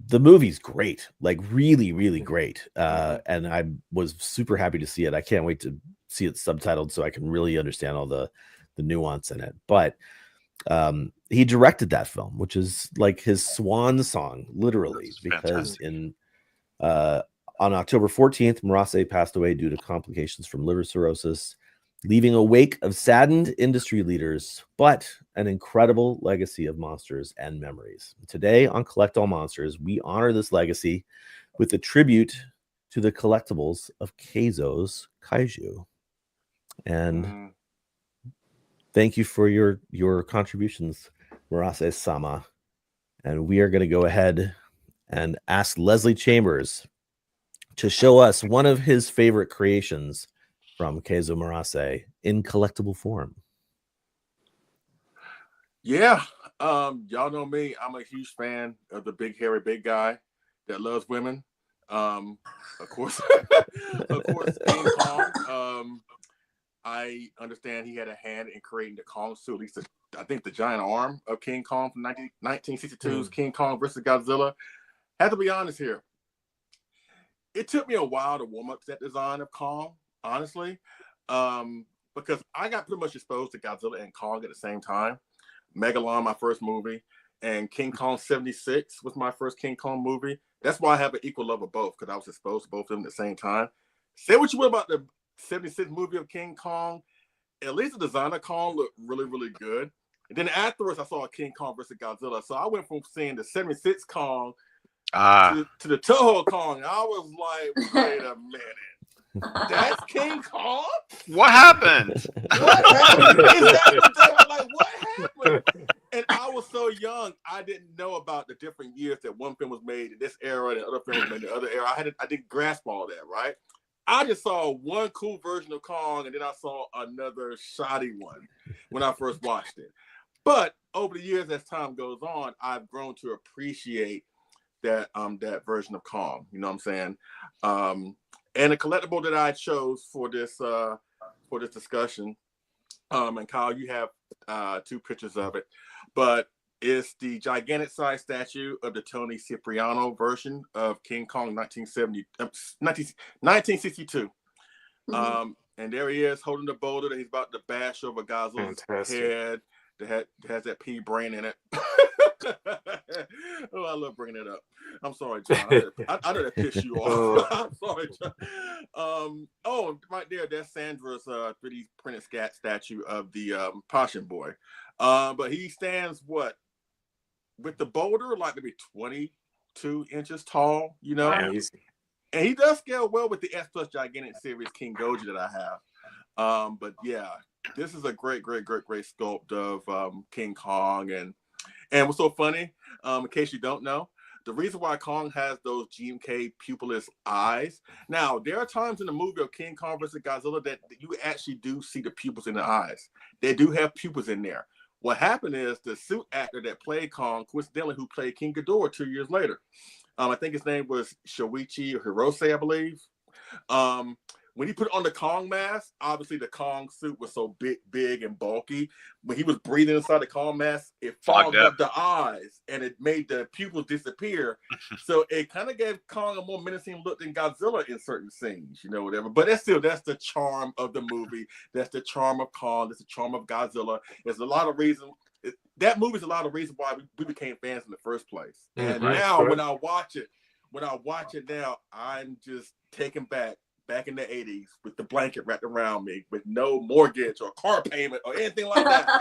the movie's great, like really, really great. And I was super happy to see it. I can't wait to see it subtitled so I can really understand all the nuance in it. But he directed that film, which is like his swan song, literally, because on October 14th, Murase passed away due to complications from liver cirrhosis, leaving a wake of saddened industry leaders, but an incredible legacy of monsters and memories. Today on Collect All Monsters, we honor this legacy with a tribute to the collectibles of Keizo's Kaiju. And thank you for your contributions, Murase-sama. And we are going to go ahead and ask Leslie Chambers to show us one of his favorite creations from Keizo Murase in collectible form. Yeah, y'all know me. I'm a huge fan of the big hairy big guy that loves women. Of course, King Kong. I understand he had a hand in creating the Kong suit. At least I think the giant arm of King Kong from 1962's King Kong versus Godzilla. Have to be honest here. It took me a while to warm up to that design of Kong, honestly, because I got pretty much exposed to Godzilla and Kong at the same time. Megalon, my first movie, and King Kong 76 was my first King Kong movie. That's why I have an equal love of both, because I was exposed to both of them at the same time. Say what you will about the 76 movie of King Kong, at least the design of Kong looked really, really good. And then afterwards, I saw King Kong versus Godzilla. So I went from seeing the 76 Kong to the Toho Kong. I was like, wait a minute. That's King Kong? What happened? What happened? Like, what happened? And I was so young, I didn't know about the different years that one film was made in this era and the other film was made in the other era. I didn't grasp all that, right? I just saw one cool version of Kong, and then I saw another shoddy one when I first watched it. But over the years, as time goes on, I've grown to appreciate that version of Kong. You know what I'm saying? And the collectible that I chose for this discussion, and Kyle, you have 2 pictures of it, but it's the gigantic size statue of the Tony Cipriano version of King Kong 1962. Mm-hmm. And there he is holding the boulder that he's about to bash over Godzilla's head that has that pea brain in it. Oh, I love bringing it up. I'm sorry, John. I know that pissed you off. I'm sorry, John. Right there, that's Sandra's 3D printed statue of the Passion Boy. But he stands with the boulder, like maybe 22 inches tall, you know? Yeah, and he does scale well with the S Plus Gigantic Series King Goji that I have. But yeah, this is a great sculpt of King Kong. And what's so funny, in case you don't know, the reason why Kong has those GMK pupilless eyes. Now, there are times in the movie of King Kong versus Godzilla that you actually do see the pupils in the eyes. They do have pupils in there. What happened is the suit actor that played Kong, coincidentally, who played King Ghidorah 2 years later, I think his name was Shoichi Hirose, I believe. When he put on the Kong mask, obviously the Kong suit was so big and bulky. When he was breathing inside the Kong mask, it fogged up the eyes and it made the pupils disappear. So it kind of gave Kong a more menacing look than Godzilla in certain scenes, you know, whatever. But that's the charm of the movie. That's the charm of Kong. That's the charm of Godzilla. There's a lot of reasons. That movie's a lot of reasons why we became fans in the first place. And now when I watch it now, I'm just taken back in the 80s with the blanket wrapped around me with no mortgage or car payment or anything like that.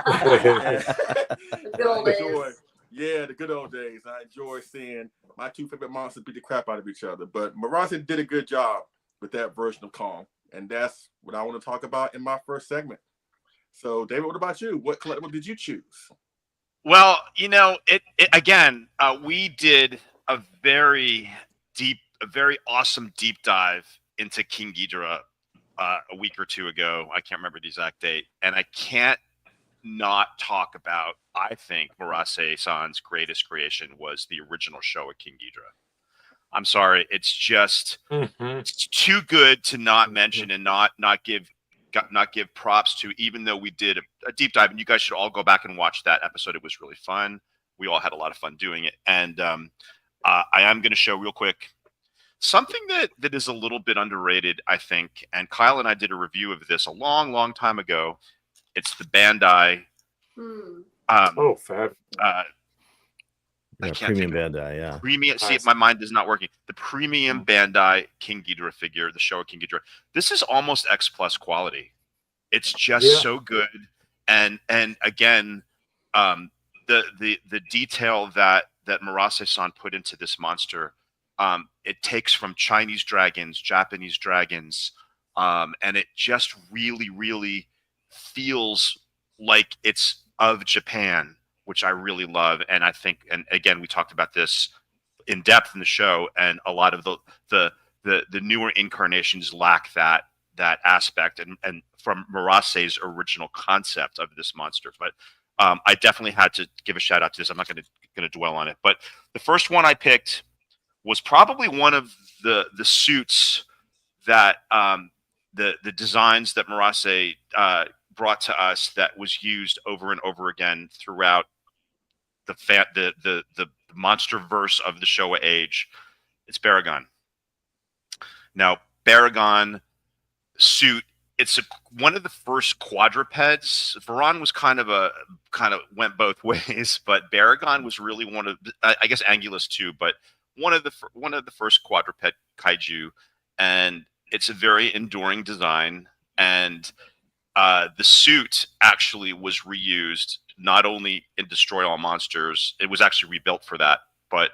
Good old days. Yeah, the good old days. I enjoy seeing my 2 favorite monsters beat the crap out of each other. But Murase did a good job with that version of Kong. And that's what I want to talk about in my first segment. So, David, what about you? What collectible did you choose? Well, you know, again, we did a very awesome deep dive into King Ghidorah a week or 2 ago. I can't remember the exact date. And I can't not talk about, I think, Murase-san's greatest creation was the original show of King Ghidorah. I'm sorry. It's just it's too good to not mention and not give props to, even though we did a deep dive. And you guys should all go back and watch that episode. It was really fun. We all had a lot of fun doing it. And I am going to show real quick something that is a little bit underrated, I think, and Kyle and I did a review of this a long time ago. It's the Bandai. Fab. Premium Bandai, yeah. Premium. See, my mind is not working. The premium Bandai King Ghidorah figure, the show of King Ghidorah. This is almost X Plus quality. It's just so good, and again, the detail that Murase-san put into this monster. It takes from Chinese dragons, Japanese dragons, and it just really feels like it's of Japan, which I really love. And I think, and again, we talked about this in depth in the show, and a lot of the newer incarnations lack that aspect, and from Murase's original concept of this monster. But I definitely had to give a shout out to this. I'm not going to dwell on it, but the first one I picked was probably one of the suits that the designs that Murase brought to us that was used over and over again throughout the monster verse of the Showa age. It's Baragon. Now, Baragon suit, it's one of the first quadrupeds. Varan was kind of went both ways, but Baragon was really one of, I guess Angulus too, but one of the first quadruped kaiju, and it's a very enduring design. And the suit actually was reused not only in Destroy All Monsters, it was actually rebuilt for that, but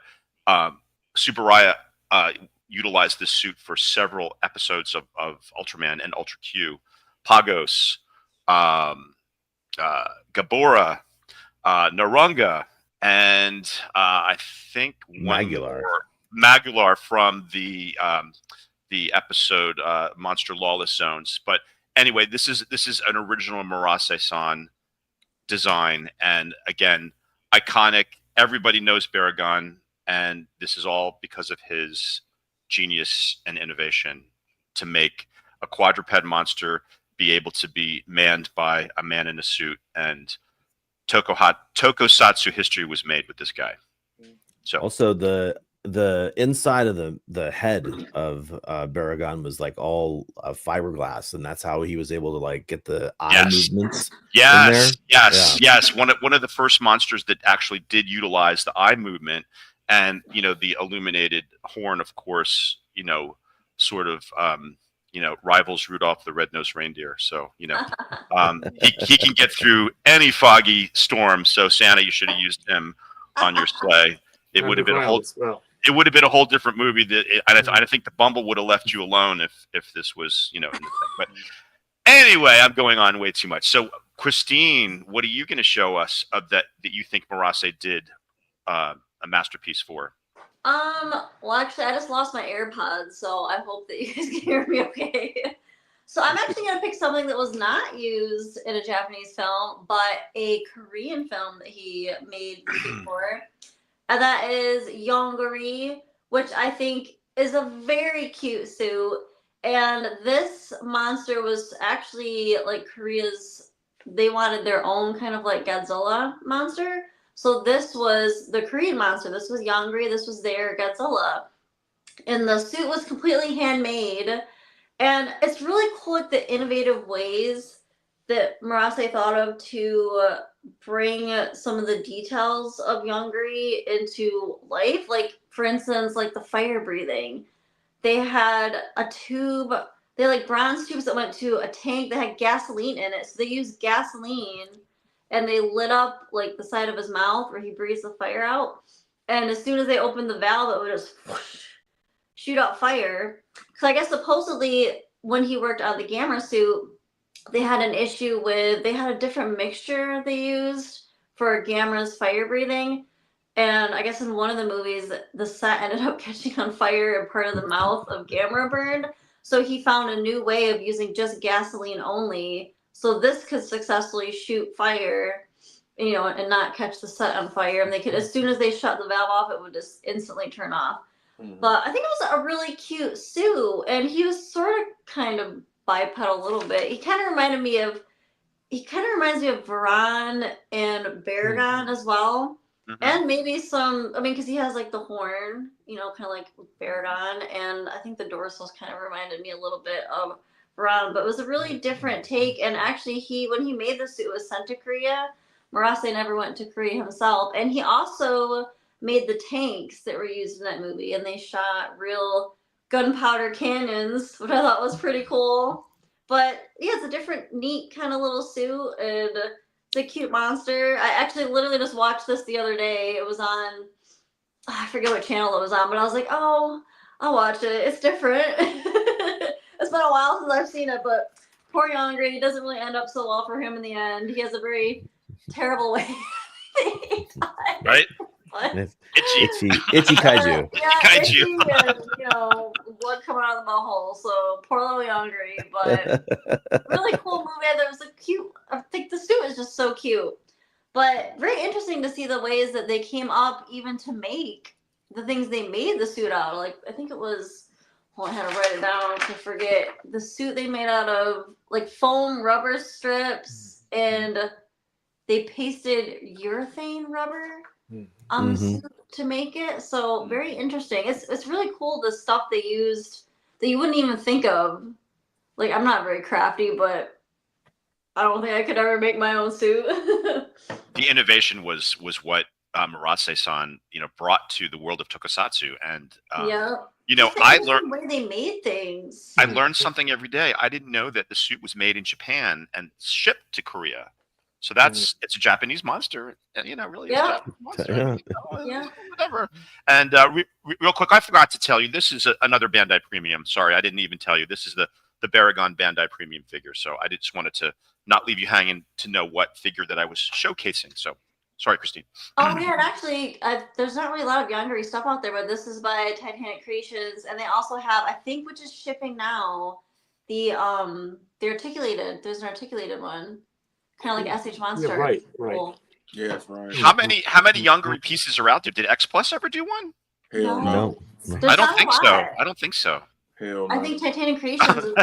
Subaraya utilized this suit for several episodes of Ultraman and Ultra Q. Pagos, Gabora, Narunga, and I think Magular from the episode Monster Lawless Zones. But anyway, this is an original Murase-san design, and again, iconic. Everybody knows Baragon, and this is all because of his genius and innovation to make a quadruped monster be able to be manned by a man in a suit. And Tokusatsu history was made with this guy. So also the inside of the head of Baragon was like all fiberglass, and that's how he was able to like get the eye movements. Yes. One of the first monsters that actually did utilize the eye movement, and the illuminated horn, of course, sort of rivals Rudolph the Red-Nosed Reindeer. So he can get through any foggy storm. So Santa, you should have used him on your sleigh. It would have been a whole. It would have been a whole different movie. I think the Bumble would have left you alone if this was, in the thing. But anyway, I'm going on way too much. So, Christine, what are you going to show us of that you think Murase did a masterpiece for? Well, actually, I just lost my AirPods, so I hope that you guys can hear me okay. So I'm actually going to pick something that was not used in a Japanese film, but a Korean film that he made for. And that is Yongari, which I think is a very cute suit. And this monster was actually like they wanted their own kind of like Godzilla monster. So this was the Korean monster. This was Yongari. This was their Godzilla. And the suit was completely handmade. And it's really cool, like the innovative ways that Murase thought of to bring some of the details of Yongari into life. Like, for instance, like the fire breathing. They had a tube, they had like bronze tubes that went to a tank that had gasoline in it. So they used gasoline and they lit up like the side of his mouth where he breathes the fire out. And as soon as they opened the valve, it would just whoosh, shoot out fire. Because I guess supposedly when he worked on the Gamera suit, they had an issue with, they had a different mixture they used for Gamera's fire breathing. And I guess in one of the movies, the set ended up catching on fire and part of the mouth of Gamera burned. So he found a new way of using just gasoline only. So this could successfully shoot fire, and not catch the set on fire. And they could, as soon as they shut the valve off, it would just instantly turn off. Mm-hmm. But I think it was a really cute suit. And he was sort of kind of bipedal a little bit. He kind of reminds me of Varan and Baragon as well. Mm-hmm. And maybe because he has like the horn, kind of like Baragon, and I think the dorsals kind of reminded me a little bit of Varan, but it was a really different take. And actually, when he made the suit, it was sent to Korea. Murase never went to Korea himself, and he also made the tanks that were used in that movie, and they shot real gunpowder cannons, which I thought was pretty cool. But yeah, it's a different, neat kind of little suit, and it's a cute monster. I actually literally just watched this the other day. It was on, I forget what channel it was on, but I was like, oh, I'll watch it. It's different. It's been a while since I've seen it, but poor Yongari, it doesn't really end up so well for him in the end. He has a very terrible way. Right? Itchy kaiju. Yeah, itchy and, blood coming out of the butthole. So poor little Yongari, but really cool movie. There was I think the suit is just so cute. But very interesting to see the ways that they came up even to make the things they made the suit out of. Like, I think it was, I had to write it down to forget. The suit they made out of like foam rubber strips, and they pasted urethane rubber on the suit to make it. So very interesting. It's really cool, the stuff they used that you wouldn't even think of. Like, I'm not very crafty, but I don't think I could ever make my own suit. The innovation was what Murase-san, brought to the world of tokusatsu. And I learned the way they made things. I learned something every day. I didn't know that the suit was made in Japan and shipped to Korea. So it's a Japanese monster, and really, it's a Japanese monster. Whatever. And real quick, I forgot to tell you, this is another Bandai Premium. Sorry, I didn't even tell you. This is the Baragon Bandai Premium figure. So I just wanted to not leave you hanging to know what figure that I was showcasing. So sorry, Christine. Oh yeah, and actually, there's not really a lot of Yandere stuff out there, but this is by Titanic Creations, and they also have, I think, which is shipping now, the articulated. There's an articulated one, kind of like SH Monster. Yeah, right. Cool. Yes, right. How many Yandere pieces are out there? Did X Plus ever do one? Hell No. I don't think so. I don't think so. Hell no. I think Titanic Creations is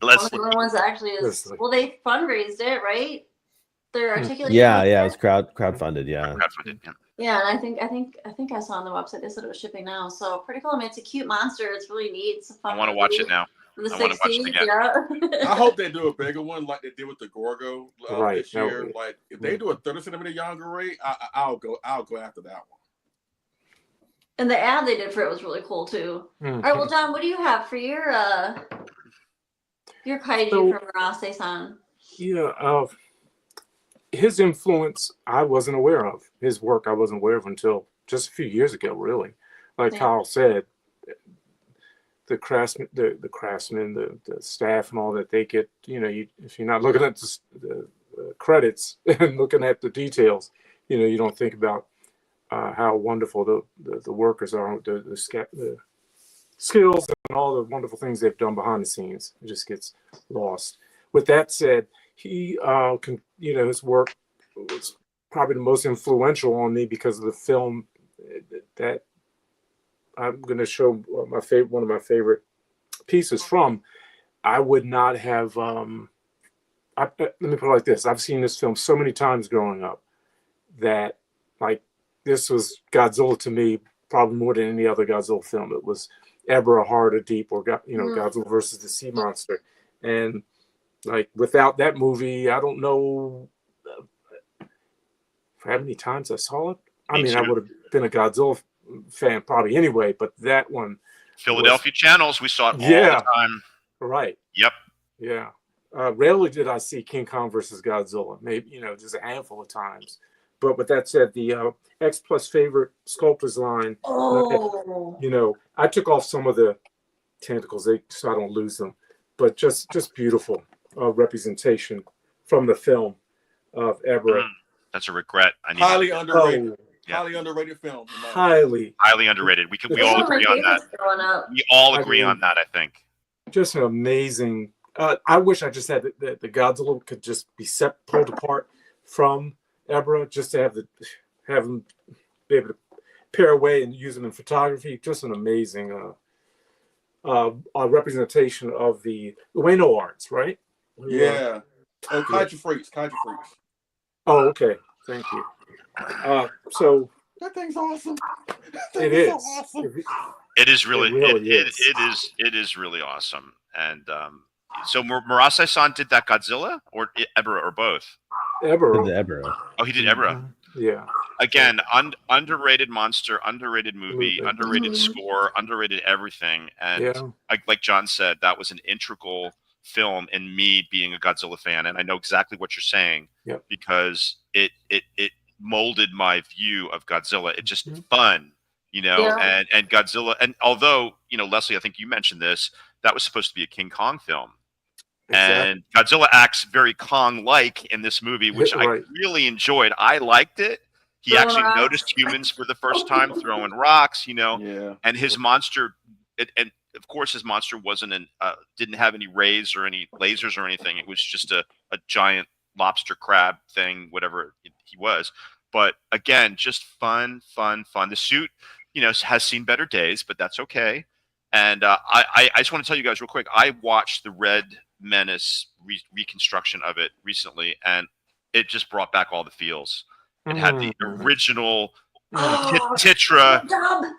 one of the only ones that actually is. Well, they fundraised it, right? They're articulated. Yeah, it was crowdfunded. Yeah. Yeah, and I think I saw on the website they said it was shipping now. So pretty cool. I mean, it's a cute monster. It's really neat. It's a fun I want to watch it now. From the I want to watch it 60s, again. yeah. I hope they do a bigger one like they did with the Gorgo Right. this year. Like if they do a 30 centimeter Yandere, I'll go after that one. And the ad they did for it was really cool too. All right, well, John, what do you have for your kaiju from Murase-san? Yeah, his influence I wasn't aware of. His work I wasn't aware of until just a few years ago, really. Like Kyle said, the craftsmen, the staff, and all that they get. If you're not looking at the credits and looking at the details, you don't think about how wonderful the workers are, the skills and all the wonderful things they've done behind the scenes. It just gets lost. With that said, he his work was probably the most influential on me because of the film that I'm going to show one of my favorite pieces from. I would not have. Let me put it like this: I've seen this film so many times growing up that, like, this was Godzilla to me probably more than any other Godzilla film. It was Ebra, Heart of Deep, or Godzilla versus the Sea Monster. And like without that movie, I don't know how many times I saw it. I mean, I would have been a Godzilla fan probably anyway, but that one. Philadelphia channels, we saw it all the time. Right. Yep. Yeah. Rarely did I see King Kong versus Godzilla. Maybe, just a handful of times. But with that said, the X Plus favorite sculptors line, I took off some of the tentacles so I don't lose them. But just beautiful representation from the film of Ebra. That's a regret. Highly underrated. Highly underrated film. Highly underrated. We all agree on that. We all agree on that, I think. Just an amazing. I wish I just had the Godzilla could just be pulled apart from Ebra, just to have them be able to pair away and use them in photography. Just an amazing representation of the Ueno arts, right? Yeah. Oh, Kaiju Freaks. Oh, okay. Thank you. So that thing's awesome. It is. Awesome. It is really. It is really awesome. And so Murase-san did that Godzilla or Ebra or both? Ebra. The Ebra. Oh, he did Ebra. Yeah. Again, underrated monster, underrated movie, underrated score, underrated everything. And like John said, that was an integral film in me being a Godzilla fan. And I know exactly what you're saying because it molded my view of Godzilla. It's just fun, and Godzilla. And although, Leslie, I think you mentioned this, that was supposed to be a King Kong film. And Godzilla acts very Kong-like in this movie, which I really enjoyed. I liked it. He actually noticed humans for the first time throwing rocks, and his monster, and of course his monster didn't have any rays or any lasers or anything. It was just a giant lobster crab thing, whatever he was. But again, just fun. The suit, has seen better days, but that's okay. And I just want to tell you guys real quick, I watched the Red Menace reconstruction of it recently, and it just brought back all the feels. It had the original Titra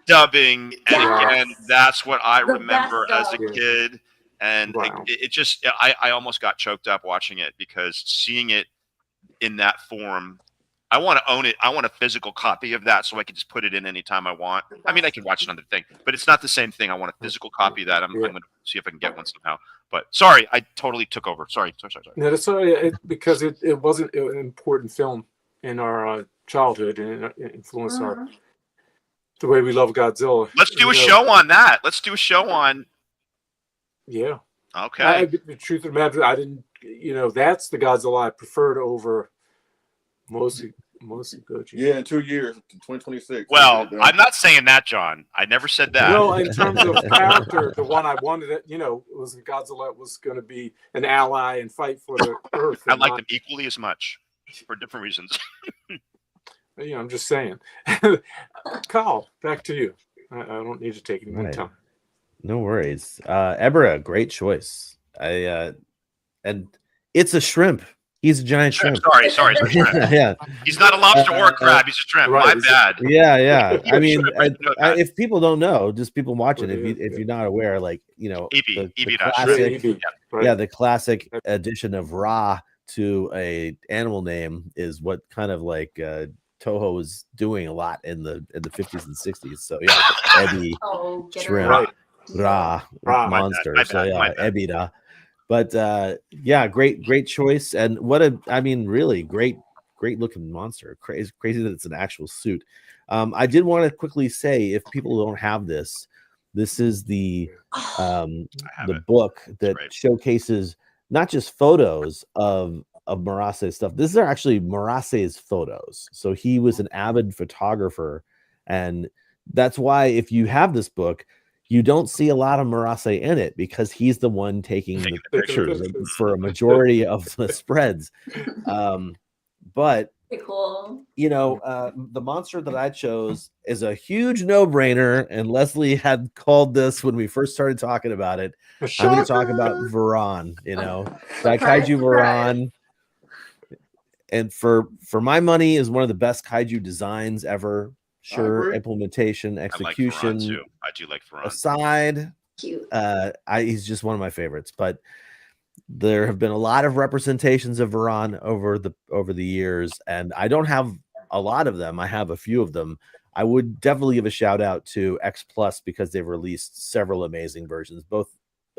dubbing, and again, that's what I remember as a kid. And it just, I almost got choked up watching it because seeing it in that form, I want to own it. I want a physical copy of that so I can just put it in anytime I want. I mean, I can watch another thing, but it's not the same thing. I want a physical copy of that. I'm going to see if I can get one somehow. But sorry, I totally took over. Sorry. No, that's sorry, because it wasn't an important film in our childhood, and it influenced the way we love Godzilla. Let's do a show on that. Let's do a show on. Yeah. Okay. The truth of the matter, I didn't. That's the Godzilla I preferred over mostly Godzilla. Yeah, in 2 years, 2026. Well, I'm not saying that, John. I never said that. No, in terms of character, the one I wanted, was Godzilla was going to be an ally and fight for the Earth. I like them equally as much for different reasons. I'm just saying. Kyle, back to you. I don't need to take any more time. No worries. Ebra, great choice. And it's a shrimp. He's a giant shrimp. Sorry. Yeah. He's not a lobster or a crab. He's a shrimp. Right. My bad. Yeah. I mean, if people don't know, just people watching, if you're not aware, like, the classic, the classic addition of Ra to a animal name is what kind of like Toho was doing a lot in the 50s and 60s. So yeah, Ebi, shrimp, Ra, monster. So yeah, Ebida. But great choice, and really great looking monster. Crazy that it's an actual suit. I did want to quickly say, if people don't have this is the book that showcases not just photos of Murase's stuff. These are actually Murase's photos. So he was an avid photographer, and that's why if you have this book, you don't see a lot of Murase in it, because he's the one taking the pictures for a majority of the spreads. But cool. The monster that I chose is a huge no-brainer, and Leslie had called this when we first started talking about it. I'm going to talk about Varan. Kaiju Varan, and for my money, is one of the best kaiju designs ever. Sure, implementation, execution. I do like Varan. Aside, cute. He's just one of my favorites. But there have been a lot of representations of Varan over the years, and I don't have a lot of them. I have a few of them. I would definitely give a shout out to X Plus, because they've released several amazing versions.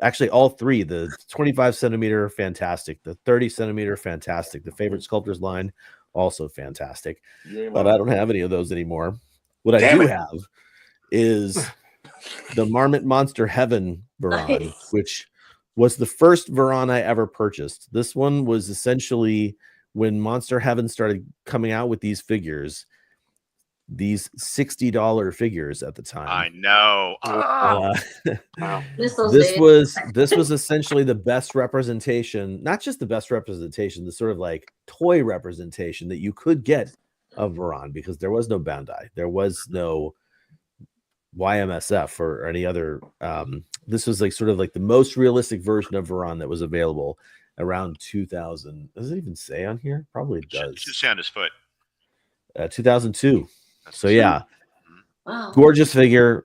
Actually, all three. The 25 centimeter, fantastic. The 30 centimeter, fantastic. The favorite sculptors line, also fantastic. But I don't have any of those anymore. What I do have is the Marmot Monster Heaven Varan, which was the first Varan I ever purchased. This one was essentially when Monster Heaven started coming out with these figures, these $60 figures at the time. I know. This was essentially the best representation, not just the best representation, the sort of like toy representation that you could get of Varan, because there was no Bandai, there was no YMSF or any other. This was like sort of like the most realistic version of Varan that was available around 2000. Does it even say on here? Probably it does. Should say on his foot. 2002. So Wow. Gorgeous figure,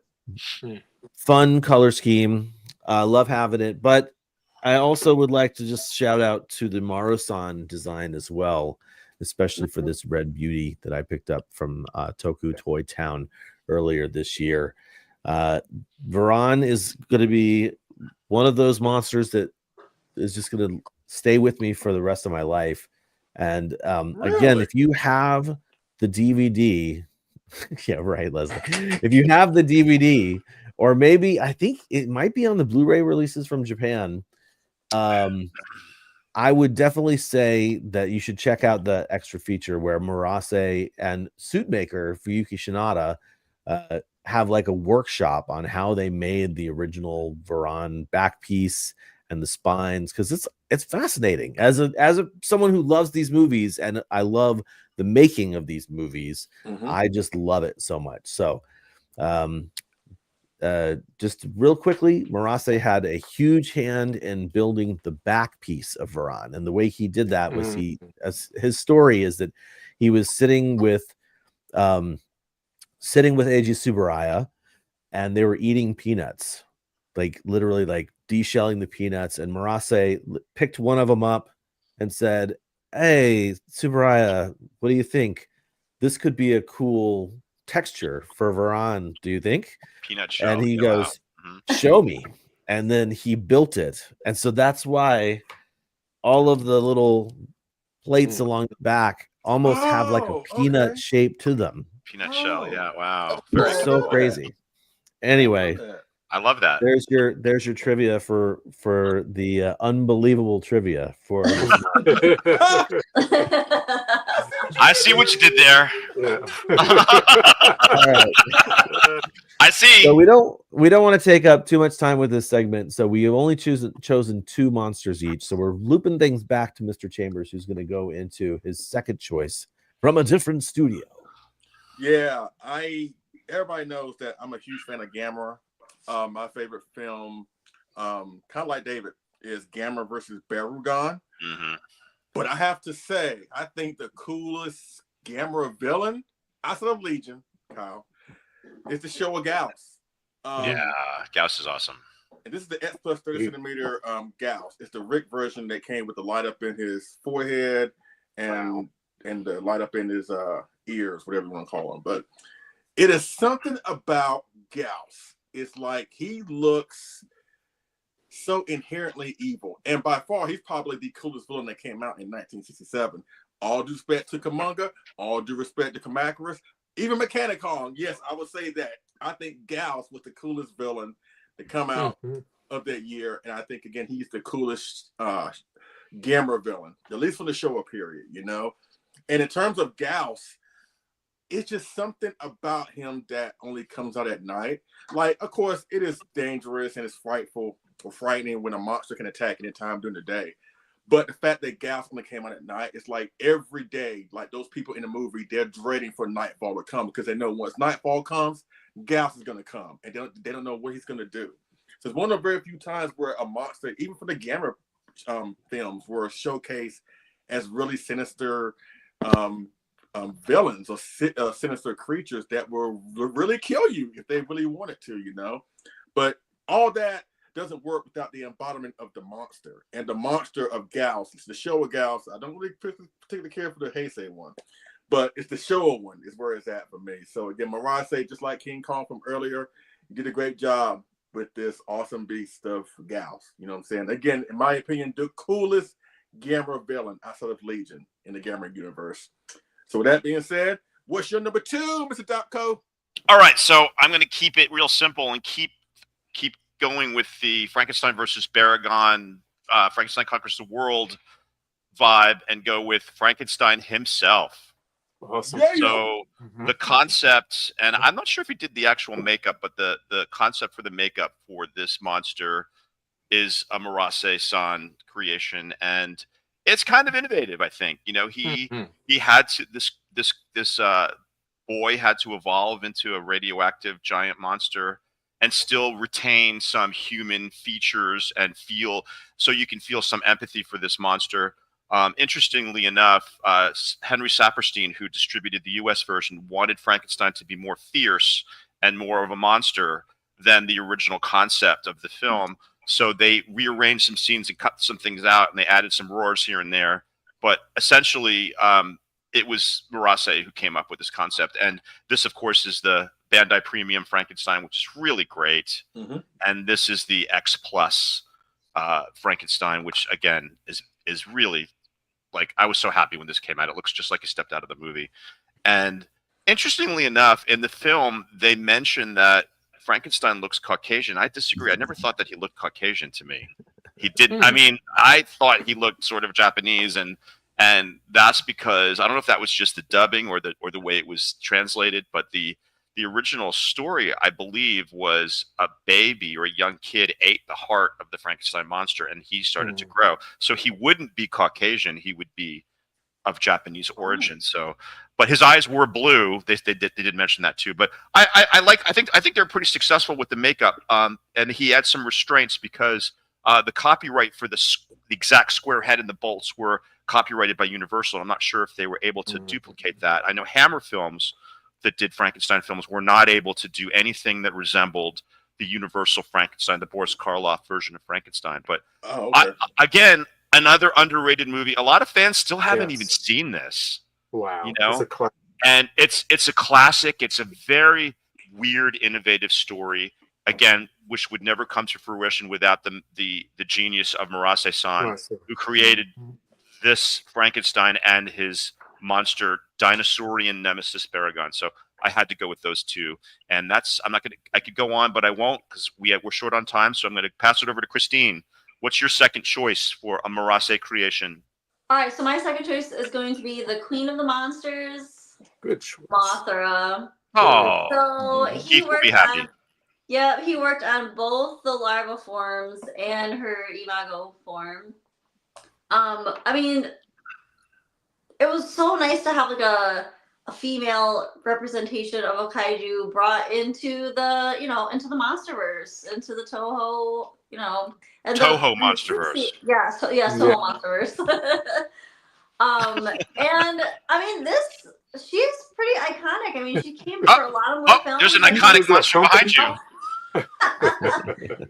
fun color scheme. Love having it. But I also would like to just shout out to the Maro-san design as well, especially for this red beauty that I picked up from Toku Toy Town earlier this year. Varan is going to be one of those monsters that is just going to stay with me for the rest of my life. And again, if you have the DVD, yeah, right, Leslie. If you have the DVD, or maybe I think it might be on the Blu-ray releases from Japan, I would definitely say that you should check out the extra feature where Murase and suit maker Fuyuki Shinada have like a workshop on how they made the original Varan back piece and the spines, because it's fascinating. As someone who loves these movies, and I love the making of these movies, I just love it so much. So just real quickly, Murase had a huge hand in building the back piece of Varan, and the way he did that was his story is that he was sitting with Eiji Tsuburaya, and they were eating peanuts, like literally like deshelling the peanuts, and Murase picked one of them up and said, "Hey, Tsuburaya, what do you think?" this could be a cool texture for Varan, do you think? Peanut shell. And he yeah, goes, wow. show me. And then he built it. And so that's why all of the little plates along the back almost have like a peanut shape to them. Peanut shell. Yeah. Wow. It's so crazy. Anyway, I love that. There's your trivia for the unbelievable trivia for. I see what you did there. All right. I see. So we don't want to take up too much time with this segment. So we have only chosen 2 monsters each. So we're looping things back to Mr. Chambers, who's going to go into his second choice from a different studio. Yeah, everybody knows that I'm a huge fan of Gamera. My favorite film, kind of like David, is Gamera versus Barugon. Mm-hmm. But I have to say, I think the coolest Gamera villain outside of Legion, Kyle, is the Showa Gauss. Gauss is awesome. And this is the X plus 30 centimeter Gauss. It's the Rick version that came with the light up in his forehead and the light up in his ears, whatever you want to call them. But it is something about Gauss. It's like he looks so inherently evil. And by far, he's probably the coolest villain that came out in 1967. All due respect to Kamunga, all due respect to Kamacuras, even Mechanicon. Yes, I would say that. I think Gauss was the coolest villain to come out of that year. And I think, again, he's the coolest Gamera villain, at least from the Showa period, you know? And in terms of Gauss, it's just something about him that only comes out at night. Like, of course, it is dangerous and it's frightful or frightening when a monster can attack any time during the day. But the fact that Gauss only came out at night, it's like every day, like those people in the movie, they're dreading for nightfall to come because they know once nightfall comes, Gauss is going to come. And they don't know what he's going to do. So it's one of the very few times where a monster, even for the Gamera films, were showcased as really sinister villains or sinister creatures that will really kill you if they really wanted to, you know. But all that doesn't work without the embodiment of the monster. And the monster of Gauss, it's the Showa Gauss. I don't really particularly care for the Heisei one, but it's the Showa one is where it's at for me. So again, Murase, just like King Kong from earlier, you did a great job with this awesome beast of Gauss. You know what I'm saying? Again, in my opinion, the coolest Gamera villain outside of Legion in the Gamera universe. So with that being said, what's your number 2, Mr. Dopko? All right, so I'm going to keep it real simple and keep going with the Frankenstein versus Baragon, Frankenstein Conquers the World vibe, and go with Frankenstein himself. Awesome. So the concept, and I'm not sure if he did the actual makeup, but the concept for the makeup for this monster is a Murase-san creation, and it's kind of innovative, I think. You know, he had to this boy had to evolve into a radioactive giant monster and still retain some human features and so you can feel some empathy for this monster. Interestingly enough, Henry Saperstein, who distributed the U.S. version, wanted Frankenstein to be more fierce and more of a monster than the original concept of the film. So they rearranged some scenes and cut some things out, and they added some roars here and there. But essentially, it was Murase who came up with this concept. And this, of course, is the Bandai Premium Frankenstein, which is really great. And this is the X Plus Frankenstein, which, again, is really, like, I was so happy when this came out. It looks just like he stepped out of the movie. And interestingly enough, in the film, they mentioned that Frankenstein looks Caucasian. I disagree. I never thought that he looked Caucasian to me. He didn't. I mean, I thought he looked sort of Japanese, and that's because I don't know if that was just the dubbing or the way it was translated, but the original story, I believe, was a baby or a young kid ate the heart of the Frankenstein monster, and he started to grow. So he wouldn't be Caucasian; he would be of Japanese origin. So, but his eyes were blue. They did mention that too. But I think they're pretty successful with the makeup. And he had some restraints because the copyright for the exact square head and the bolts were copyrighted by Universal. I'm not sure if they were able to duplicate that. I know Hammer Films that did Frankenstein films were not able to do anything that resembled the Universal Frankenstein, the Boris Karloff version of Frankenstein. But again, another underrated movie. A lot of fans still haven't even seen this. Wow. You know? And it's a classic. It's a very weird, innovative story. Again, which would never come to fruition without the genius of Murase-san, who created this Frankenstein and his monster dinosaurian nemesis Baragon. So I had to go with those two, and I could go on, but I won't because we're short on time. So I'm going to pass it over to Christine. What's your second choice for a Murase creation? All right, so my second choice is going to be the Queen of the Monsters. Good choice. Mothra. Oh, So he Keith will be happy. He worked on both the larva forms and her imago form. I mean, it was so nice to have like a female representation of a kaiju brought into the, into the MonsterVerse, into the Toho, and Toho MonsterVerse. Toho MonsterVerse. And I mean, she's pretty iconic. I mean, she came for a lot of more films. There's an iconic monster behind you.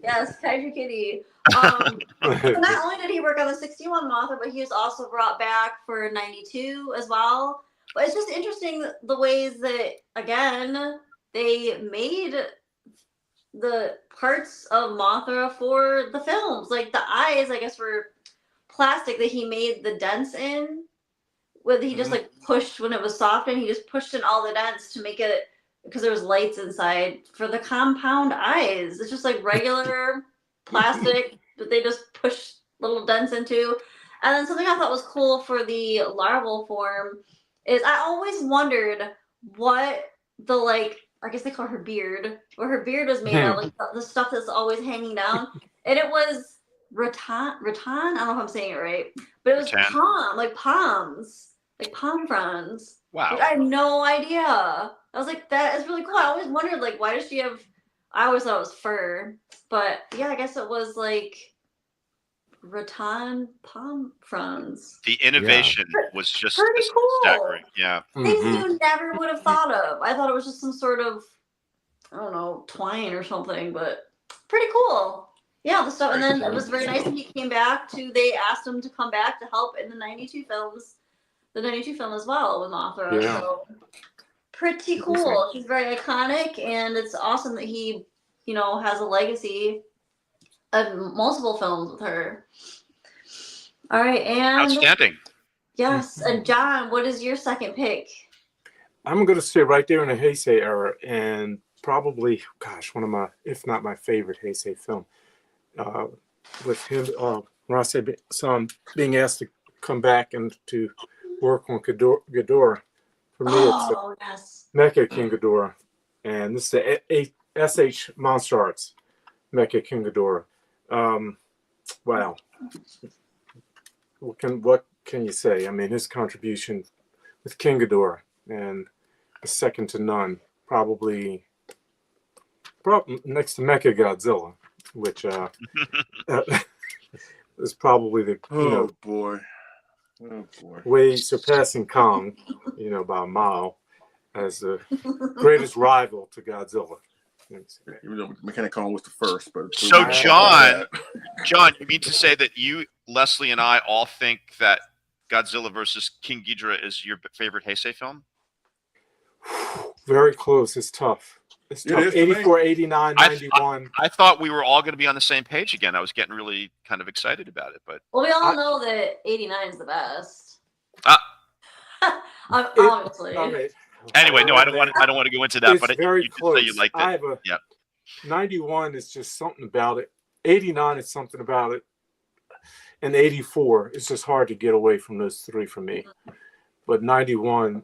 Yes, Kaiju Kitty. So not only did he work on the 61 Mothra, but he was also brought back for 92 as well. But it's just interesting the ways that, again, they made the parts of Mothra for the films. Like the eyes, I guess, were plastic that he made the dents in. Where he just like pushed when it was soft, and he just pushed in all the dents to make it, because there was lights inside for the compound eyes. It's just like regular plastic that they just push little dents into. And then something I thought was cool for the larval form is I always wondered what I guess they call her beard, what her beard was made of, like the stuff that's always hanging down. And it was rattan. I don't know if I'm saying it right, but it was palms, like palm fronds. Wow. Like, I had no idea. I was like, that is really cool. I always wondered, like, why does she have, I always thought it was fur. But yeah, I guess it was like rattan palm fronds. The innovation was just pretty cool. Staggering. Yeah. Things you never would have thought of. I thought it was just some sort of, I don't know, twine or something, but pretty cool. Yeah, the stuff. And then it was very nice that he came back they asked him to come back to help in the 92 films. The 92 film as well with Mothra. Yeah. So pretty cool. She's very iconic, and it's awesome that he, has a legacy of multiple films with her. All right, and outstanding. Yes, and John, what is your second pick? I'm going to stay right there in the Heisei era, and probably, one of my, if not my favorite Heisei film, with him, Murase-san being asked to come back and to work on Ghidorah. For me, it's Mecha King Ghidorah, and this is the SH Monster Arts Mecha King Ghidorah. Wow, what can you say? I mean, his contribution with King Ghidorah and is second to none. Probably next to Mecha Godzilla, which is probably the boy. way surpassing Kong, by a mile, as the greatest rival to Godzilla. Even though Mechanic Kong was the first, but so John, you mean to say that you, Leslie, and I all think that Godzilla versus King Ghidorah is your favorite Heisei film? Very close. It's tough. It's tough. 84, 89, 91. I thought we were all going to be on the same page again. I was getting really kind of excited about it, but we all know that 89 is the best. Obviously. Anyway, no, I don't want to go into that. It's but very you close. Say you liked it. 91 is just something about it. 89 is something about it, and 84 it's just hard to get away from those three for me. But 91,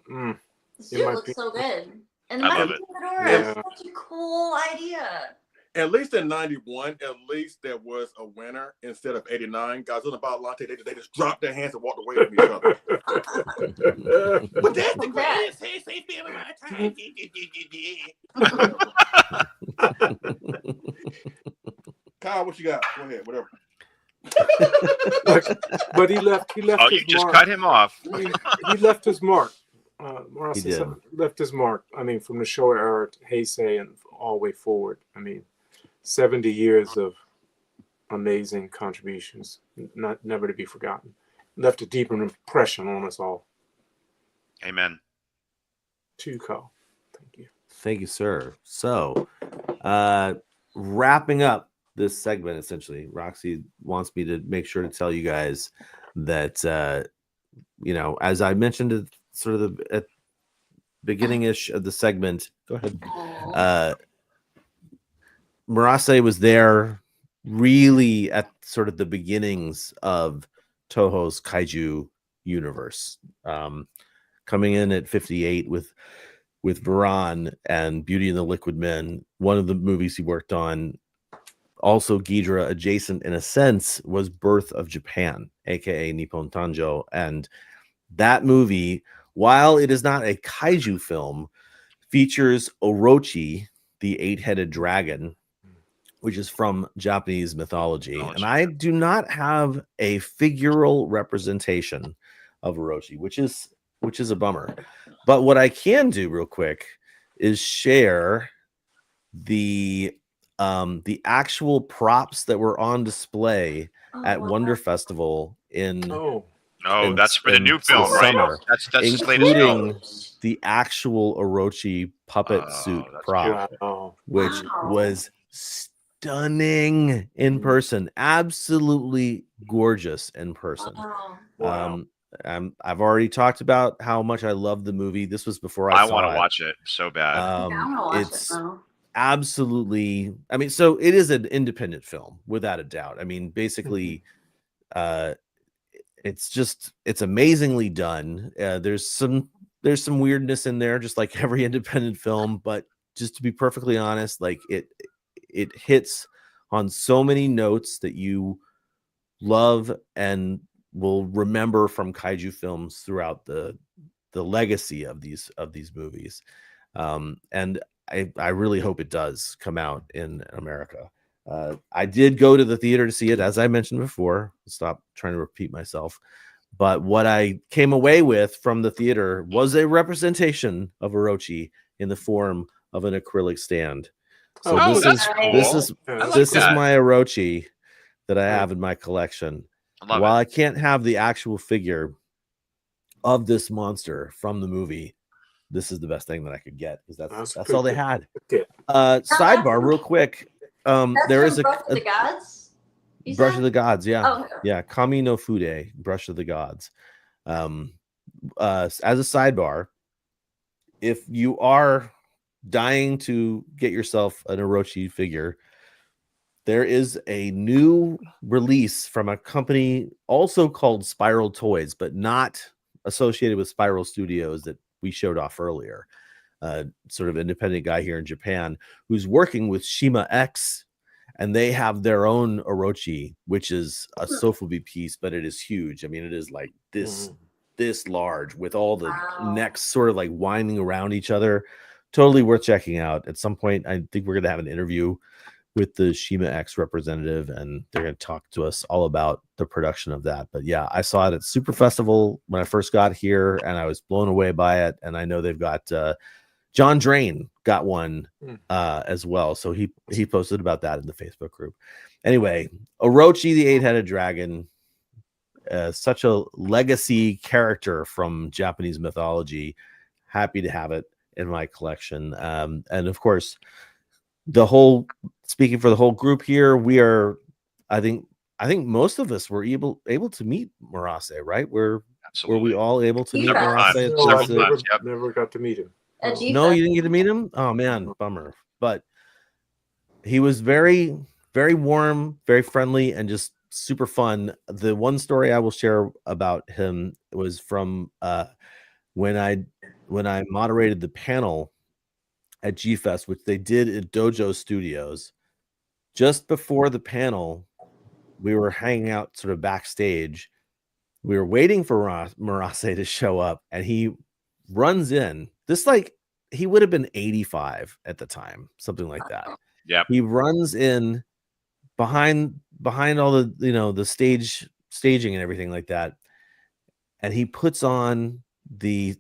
This dude looks so good. And I love Mecha it. Ghidorah is such a cool idea. At least in 91, at least there was a winner instead of 89. Godzilla and Biollante, they just dropped their hands and walked away from each other. But that's the greatest Heisei film of my time. Kyle, what you got? Go ahead, whatever. but he left. Oh, his you just mark. cut him off. He left his mark. He did. Left his mark. I mean, from the Showa era to Heisei and all the way forward. I mean, 70 years of amazing contributions, never to be forgotten. Left a deep impression on us all. Amen. to Kyle. Thank you. Thank you, sir. So, wrapping up this segment, essentially, Roxy wants me to make sure to tell you guys that, as I mentioned at sort of at beginning-ish of the segment, go ahead. Murase was there really at sort of the beginnings of Toho's kaiju universe, coming in at 58 with Varan and Beauty and the Liquid Men. One of the movies he worked on, also Ghidorah adjacent in a sense, was Birth of Japan, aka Nippon Tanjo. And that movie, while it is not a kaiju film, features Orochi, the 8-headed dragon, which is from Japanese mythology. And I do not have a figural representation of Orochi, which is a bummer. But what I can do real quick is share the actual props that were on display at Wonder Festival in that's for the new film, right? Summer, That's his latest film. including the actual Orochi puppet suit prop, which was stunning in person, absolutely gorgeous in person. I've already talked about how much I love the movie. This was before I saw it. want to watch it so bad. It's absolutely, I mean, so it is an independent film without a doubt. I mean, basically, it's amazingly done. There's some weirdness in there, just like every independent film, but just to be perfectly honest, like it hits on so many notes that you love and will remember from kaiju films throughout the legacy of these movies. And I really hope it does come out in America. I did go to the theater to see it, as I mentioned before. Stop trying to repeat myself. But what I came away with from the theater was a representation of Orochi in the form of an acrylic stand. So this is my Orochi that I have in my collection. While I can't have the actual figure of this monster from the movie, this is the best thing that I could get, because that's all they had. Sidebar, real quick. There is Brush of the Gods. Brush of the Gods, yeah. Oh. Yeah, Kami no Fude, Brush of the Gods. As a sidebar, if you are dying to get yourself an Orochi figure, there is a new release from a company also called Spiral Toys, but not associated with Spiral Studios that we showed off earlier. Sort of independent guy here in Japan who's working with Shima X, and they have their own Orochi, which is a Sofubi piece, but it is huge. I mean, it is like this large with all the necks sort of like winding around each other. Totally worth checking out. At some point, I think we're going to have an interview with the Shima X representative, and they're going to talk to us all about the production of that. But yeah, I saw it at Super Festival when I first got here, and I was blown away by it. And I know they've got John Drain got one as well, so he posted about that in the Facebook group. Anyway, Orochi, the 8-headed dragon, such a legacy character from Japanese mythology. Happy to have it in my collection, and of course, speaking for the whole group here, we are, I think most of us were able to meet Murase, right? Were we all able to meet Murase? Never got to meet him. No, you didn't get to meet him? Oh man, bummer. But he was very, very warm, very friendly, and just super fun. The one story I will share about him was from when I moderated the panel at G-Fest, which they did at Dojo Studios. Just before the panel, we were hanging out sort of backstage. We were waiting for Murase to show up, and he runs in. This, like, he would have been 85 at the time, something like that. Yeah. He runs in behind all the, the staging and everything like that, and he puts on a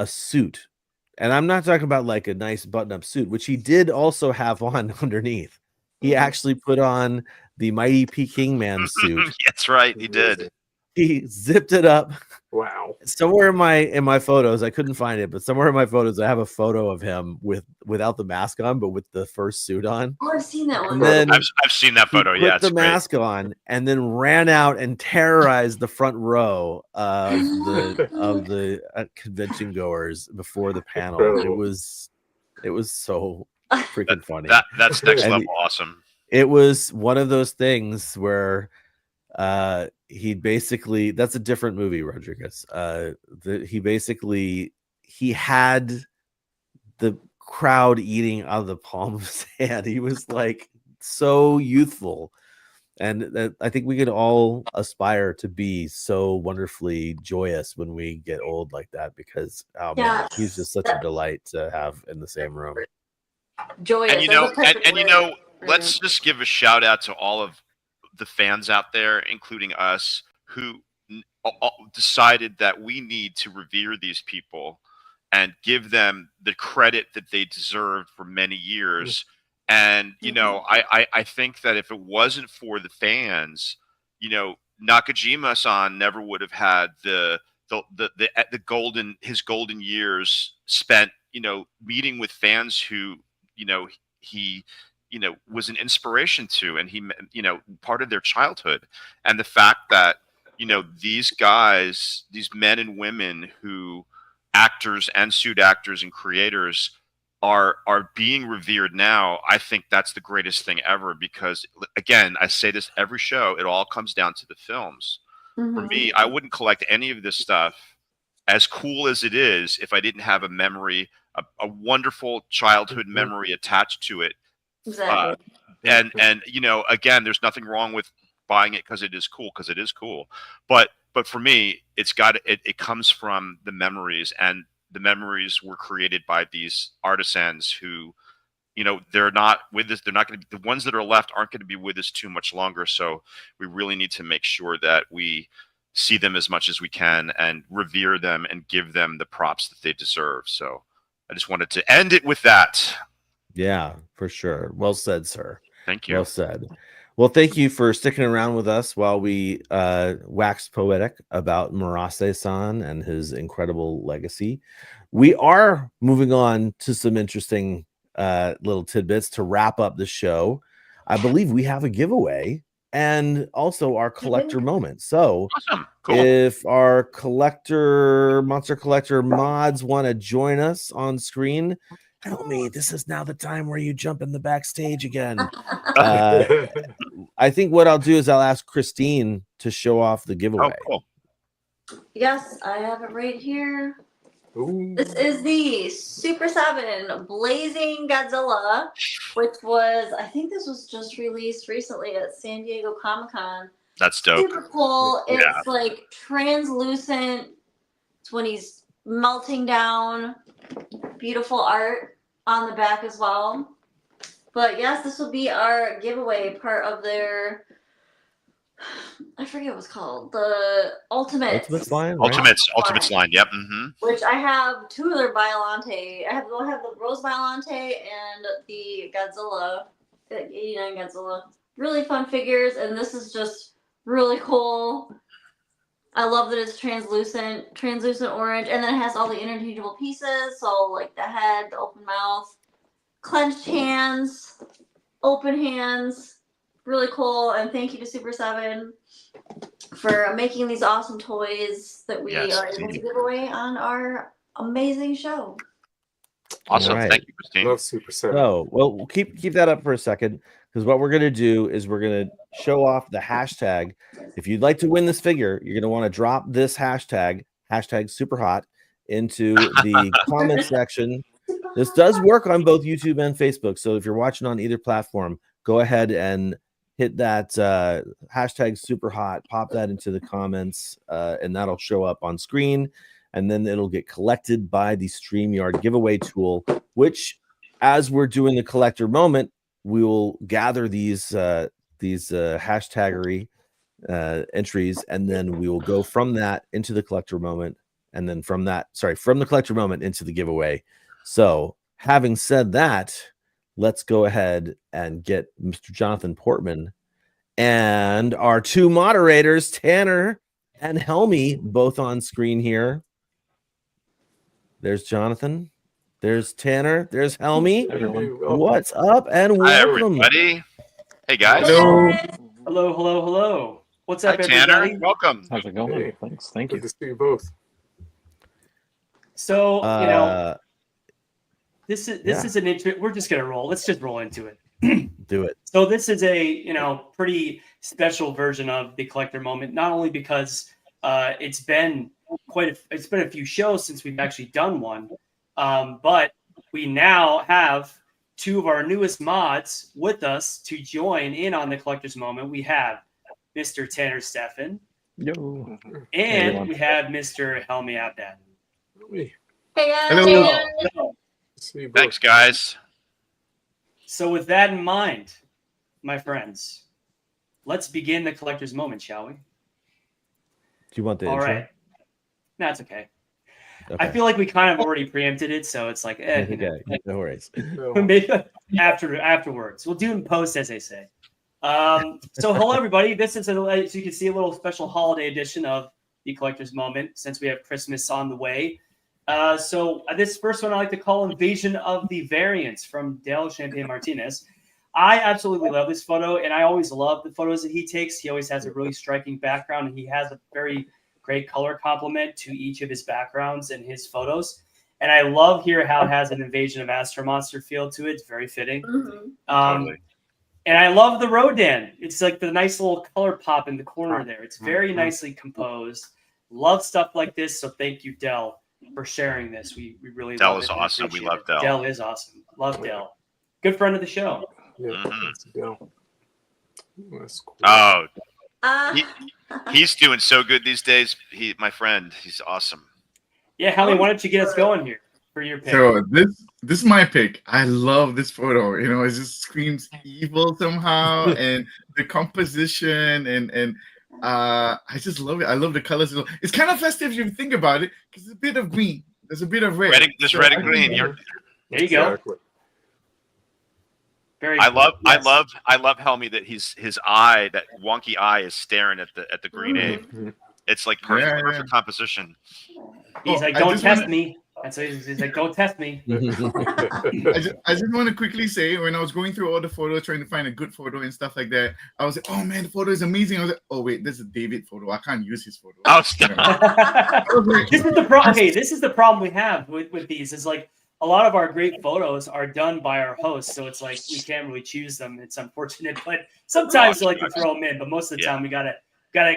suit. And I'm not talking about like a nice button-up suit, which he did also have on underneath. He actually put on the Mighty Peking Man suit. That's right, he did. he zipped it up. Wow. Somewhere in my photos, I couldn't find it, but somewhere in my photos, I have a photo of him without the mask on, but with the first suit on. Oh, I've seen that one. And then I've seen that photo. he Yeah, put it's the great. mask on and then ran out and terrorized the front row of the convention goers before the panel. Incredible. It was so freaking funny. That's next And level awesome. It was one of those things where he basically, that's a different movie, Rodriguez. He had the crowd eating out of the palm of his hand. He was like so youthful, and I think we could all aspire to be so wonderfully joyous when we get old like that, because man, he's just such a delight to have in the same room. Joyous. And let's just give a shout out to all of the fans out there, including us, who decided that we need to revere these people and give them the credit that they deserved for many years. And I think that if it wasn't for the fans, Nakajima-san never would have had the golden years spent meeting with fans who he was an inspiration to, and he part of their childhood. And the fact that these guys, these men and women who actors and suit actors and creators are being revered now, I think that's the greatest thing ever, because again, I say this every show, it all comes down to the films. For me, I wouldn't collect any of this stuff, as cool as it is, if I didn't have a memory, a wonderful childhood memory attached to it. Exactly. And again, there's nothing wrong with buying it because it is cool, but for me, it comes from the memories, and the memories were created by these artisans who, they're not with us. They're not going to be, the ones that are left aren't going to be with us too much longer. So we really need to make sure that we see them as much as we can and revere them and give them the props that they deserve. So I just wanted to end it with that. Yeah, for sure. Well said, sir. Thank you. Well said. Well, thank you for sticking around with us while we waxed poetic about Murase-san and his incredible legacy. We are moving on to some interesting little tidbits to wrap up the show. I believe we have a giveaway and also our collector moment. So awesome. Cool. If our monster collector mods want to join us on screen, help me. This is now the time where you jump in the backstage again. I think what I'll do is I'll ask Christine to show off the giveaway. Oh, cool. Yes, I have it right here. Ooh. This is the Super 7 Blazing Godzilla, which I think this was just released recently at San Diego Comic-Con. That's dope. Super cool. It's like translucent. It's when he's melting down. Beautiful art on the back as well. But yes, this will be our giveaway, part of their, I forget what's called, the Ultimates line, right? Ultimates line. Yep. Mm-hmm. Which I have two of their Biollante. I have the Rose Biollante and the Godzilla, the 89 Godzilla. Really fun figures, and this is just really cool. I love that it's translucent orange, and then it has all the interchangeable pieces. So like the head, the open mouth, clenched hands, open hands, really cool. And thank you to Super 7 for making these awesome toys that we are able to give away on our amazing show. Awesome. Right. Thank you, Christine. Love Super 7. So, well, we'll keep that up for a second, because what we're going to do is we're going to show off the hashtag. If you'd like to win this figure, you're going to want to drop this hashtag superhot, into the comment section. This does work on both YouTube and Facebook. So if you're watching on either platform, go ahead and hit that hashtag superhot, pop that into the comments, and that'll show up on screen. And then it'll get collected by the StreamYard giveaway tool, which, as we're doing the collector moment, we will gather these hashtaggery entries, and then we will go from that into the collector moment, and then from the collector moment into the giveaway. So having said that, let's go ahead and get Mr. Jonathan Portman and our two moderators, Tanner and Helmy both on screen here. There's Jonathan. There's Tanner. There's Helmy. What's up? And Hi, welcome. everybody. Hey, guys. Hello. What's Hi, up, everybody? Tanner. Welcome. How's it going? Hey. Thanks. Thank you. Good to see you both. So, this is an intro. We're just gonna roll. Let's just roll into it. Do it. So this is a pretty special version of the collector moment. Not only because it's been a few shows since we've actually done one, but we now have two of our newest mods with us to join in on the collector's moment. We have Mr. Tanner Steffen. Yo. And we have Mr. Helmy Abdad. Hey guys. Hello. Thanks, guys. So with that in mind, my friends, let's begin the collector's moment, shall we? Do you want the All intro? right. No, it's okay. I feel like we kind of already preempted it, so it's like, Okay, no worries. Maybe afterwards. We'll do it in post, as they say. So hello, everybody. This is, as you can see, a little special holiday edition of the collector's moment since we have Christmas on the way. So this first one I like to call Invasion of the Variants from Dale Champagne Martinez. I absolutely love this photo, and I always love the photos that he takes. He always has a really striking background, and he has a very great color complement to each of his backgrounds and his photos. And I love here how it has an Invasion of Astro Monster feel to it. It's very fitting. Totally. And I love the Rodan. It's like the nice little color pop in the corner there. It's very nicely composed. Love stuff like this. So thank you, Del, for sharing this. We really Del love is it. awesome. We love Del. Del is awesome. Love Del. Good friend of the show. Yeah, that's cool. Oh, he's doing so good these days. My friend, he's awesome. Yeah, Helmy, why don't you get us going here for your pick? So this is my pick. I love this photo. It just screams evil somehow, and the composition, and I just love it. I love the colors. It's kind of festive if you think about it, because there's a bit of green, there's a bit of red. There's red and green. There you go. Very I cool. love Helmy that his eye, that wonky eye, is staring at the green ape. It's like perfect composition. He's like, don't test me. And so he's like, don't test me. I just want to quickly say, when I was going through all the photos, trying to find a good photo and stuff like that, I was like, oh man, the photo is amazing. I was like, oh wait, this is a David photo. I can't use his photo. Oh, stop. This is the problem. Okay, this is the problem we have with these. Is like a lot of our great photos are done by our hosts, so it's like we can't really choose them. It's unfortunate, but sometimes we like to throw them in. But most of the time, we gotta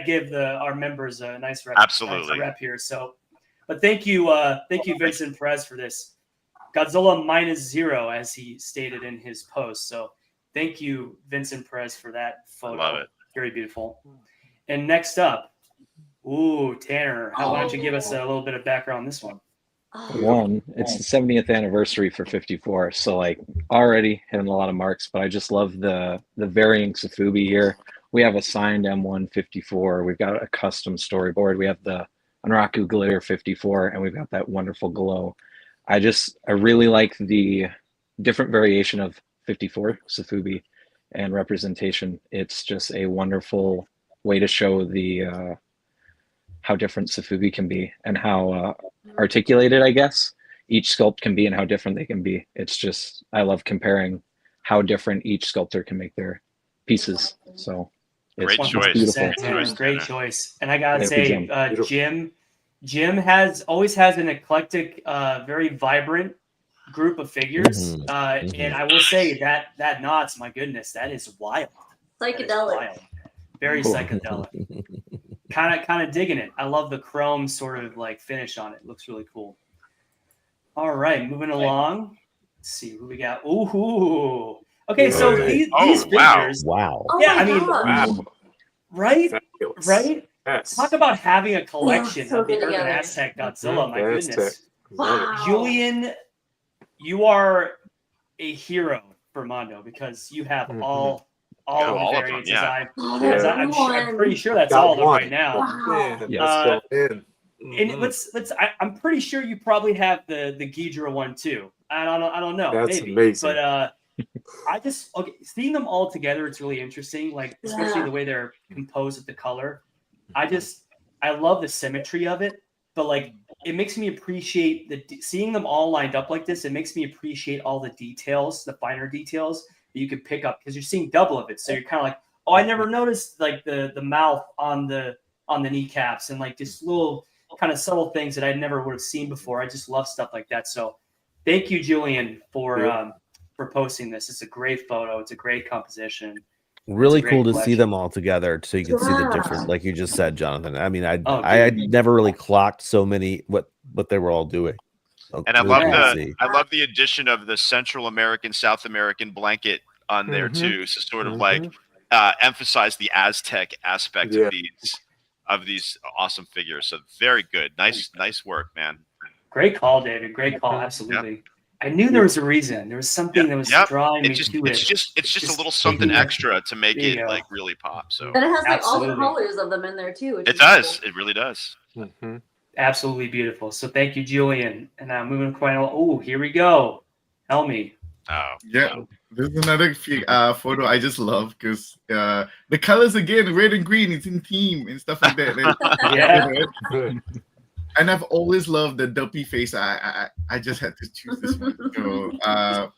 give our members a nice rep. Absolutely. Nice rep here. So, but thank you, Vincent Perez, for this. Godzilla -0, as he stated in his post. So, thank you, Vincent Perez, for that photo. I love it. Very beautiful. And next up, Tanner, why don't you give us a little bit of background on this one? One, it's the 70th anniversary for 54, so like already hitting a lot of marks, but I just love the varying Safubi here. We have a signed M154, we've got a custom storyboard, we have the Anraku Glitter 54, and we've got that wonderful glow. I really like the different variation of 54 Safubi and representation. It's just a wonderful way to show the how different Safubi can be and how articulated, I guess, each sculpt can be and how different they can be. It's just, I love comparing how different each sculptor can make their pieces. So great choice. Beautiful. Great choice. And I gotta say, Jim always has an eclectic, very vibrant group of figures. And I will say that knots, my goodness, that is wild. Psychedelic. Very psychedelic. Kind of digging it. I love the chrome sort of like finish on it. Looks really cool. All right, moving along. Let's see who we got. Ooh. Okay, so these figures. Wow. Yeah, I mean, right? Yes. Talk about having a collection so of the good Urban together. Aztec Godzilla. My Aztec. goodness. Wow. Julian, you are a hero for Mondo because you have all of the variants. I'm pretty sure that's all of them right now. Wow. And I'm pretty sure you probably have the Ghidra one too. I don't know. That's maybe. amazing. But seeing them all together, it's really interesting. Like especially the way they're composed with the color. I love the symmetry of it, but like it makes me appreciate seeing them all lined up like this. It makes me appreciate all the details, the finer details that you can pick up because you're seeing double of it. So you're kind of like, oh, I never noticed like the mouth on the kneecaps and like just little kind of subtle things that I never would have seen before. I just love stuff like that. So thank you, Julian, for posting this. It's a great photo. It's a great composition. Really cool to see them all together so you can see the different, like you just said, Jonathan. I mean, I never really clocked so many what they were all doing. So And I really love cool to see. I love the addition of the Central American, South American blanket on there too, to sort of like emphasize the Aztec aspect of these awesome figures. So very good, nice work, man. Great call, David. Great call. Absolutely. Yep. I knew there was a reason. There was something that was drawing me to it. It's just a little something extra to make it like really pop. So And it has like all the colors of them in there too. It does. Cool. It really does. Absolutely beautiful. So thank you, Julian. And now moving quite on. Oh, here we go. Helmy. Oh yeah. There's another photo I just love because the colors again, red and green, it's in theme and stuff like that. And I've always loved the Duppy face. I just had to choose this one. So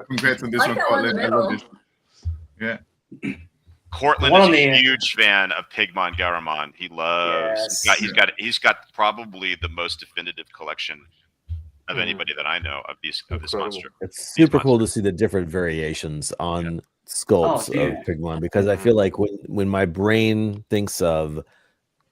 congrats on this one, Cortland. I love this. Yeah. Cortland is a huge fan of Pigmon Garamon. He loves. He's got probably the most definitive collection of anybody that I know of this monster. It's super cool to see the different variations on sculpts of Pigmon because I feel like when my brain thinks of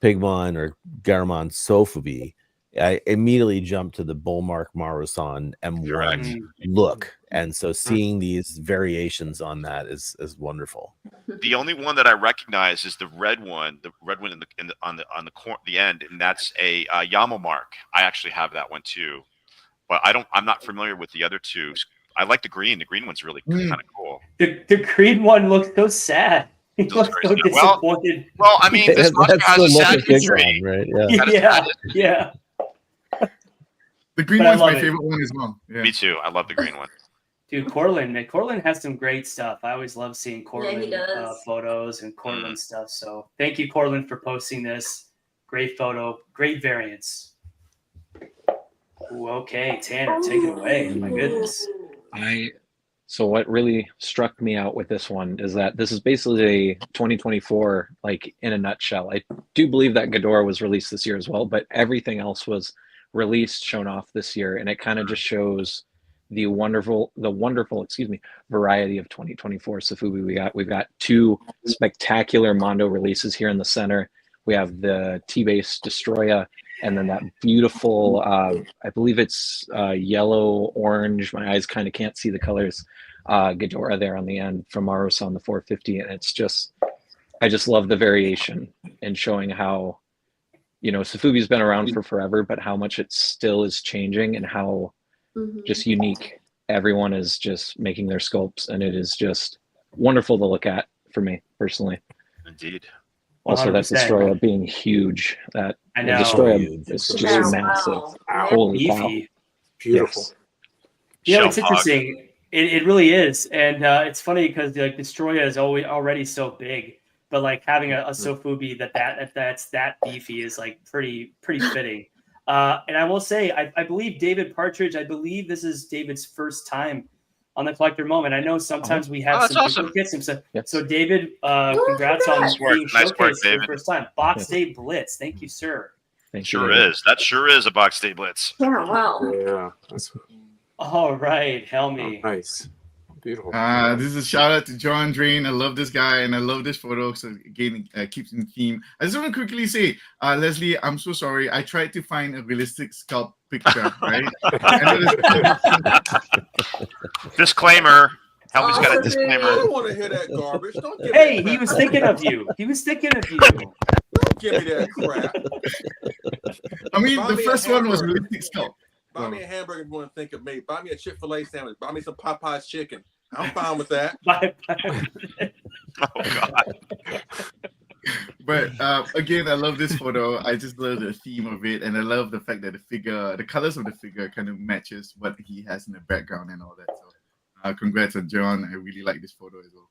Pigmon or Garamon Sofubi, I immediately jump to the Bullmark Marusan M1 look, and so seeing these variations on that is wonderful. The only one that I recognize is the red one on the end, and that's a Yamamark. I actually have that one too, but I'm not familiar with the other two. I like the green. The green one's really kind of cool. The green one looks so sad. He looks so disappointed. Well, I mean, this monster has a sad history, right? Yeah. The green one's my favorite one as well. Yeah. Me too. I love the green one. Dude, Cortland has some great stuff. I always love seeing Cortland photos and Cortland stuff. So thank you, Cortland, for posting this. Great photo, great variants. Ooh, okay, Tanner, take it away. My goodness. So what really struck me out with this one is that this is basically a 2024, like in a nutshell. I do believe that Ghidorah was released this year as well, but everything else was released, shown off this year, and it kind of just shows the wonderful, variety of 2024 Sofubi. We've got two spectacular Mondo releases here in the center. We have the T-base Destroya, and then that beautiful, I believe it's yellow, orange. My eyes kind of can't see the colors. Ghidorah there on the end from Marusan the 450, and it's just, I just love the variation and showing how, Sofubi's been around for forever, but how much it still is changing and how just unique everyone is just making their sculpts, and it is just wonderful to look at for me personally. Indeed. Also, that Destroya being huge. That Destroya is just massive. Holy cow! Beautiful. Yes. It's interesting. It really is, and it's funny because like Destroya is already so big, but like having a Sofubi that's that beefy is like pretty fitting. And I will say, I believe David Partridge. I believe this is David's first time on the Collector Moment. I know sometimes we have some duplicates and stuff. So David, congrats on being showcased for the first time. Box Day Blitz. Thank you, sir. That sure is a Box Day Blitz. Yeah, wow. Yeah. All right, Helmy. Nice. Beautiful. This is a shout out to John Drain. I love this guy and I love this photo. So again, keeps in theme. I just want to quickly say, Leslie, I'm so sorry. I tried to find a realistic sculpt picture, right? Disclaimer. Helmy's got a disclaimer. I don't want to hear that garbage. Don't give Hey, he was thinking of you. He was thinking of you. Don't give me that crap. I mean, the first one was realistic sculpt. Buy me a hamburger if you want to think of me. Buy me a Chick-fil-A sandwich. Buy me some Popeye's chicken. I'm fine with that. Oh, God. But again, I love this photo. I just love the theme of it. And I love the fact that the colors of the figure kind of matches what he has in the background and all that. So congrats on John. I really like this photo as well.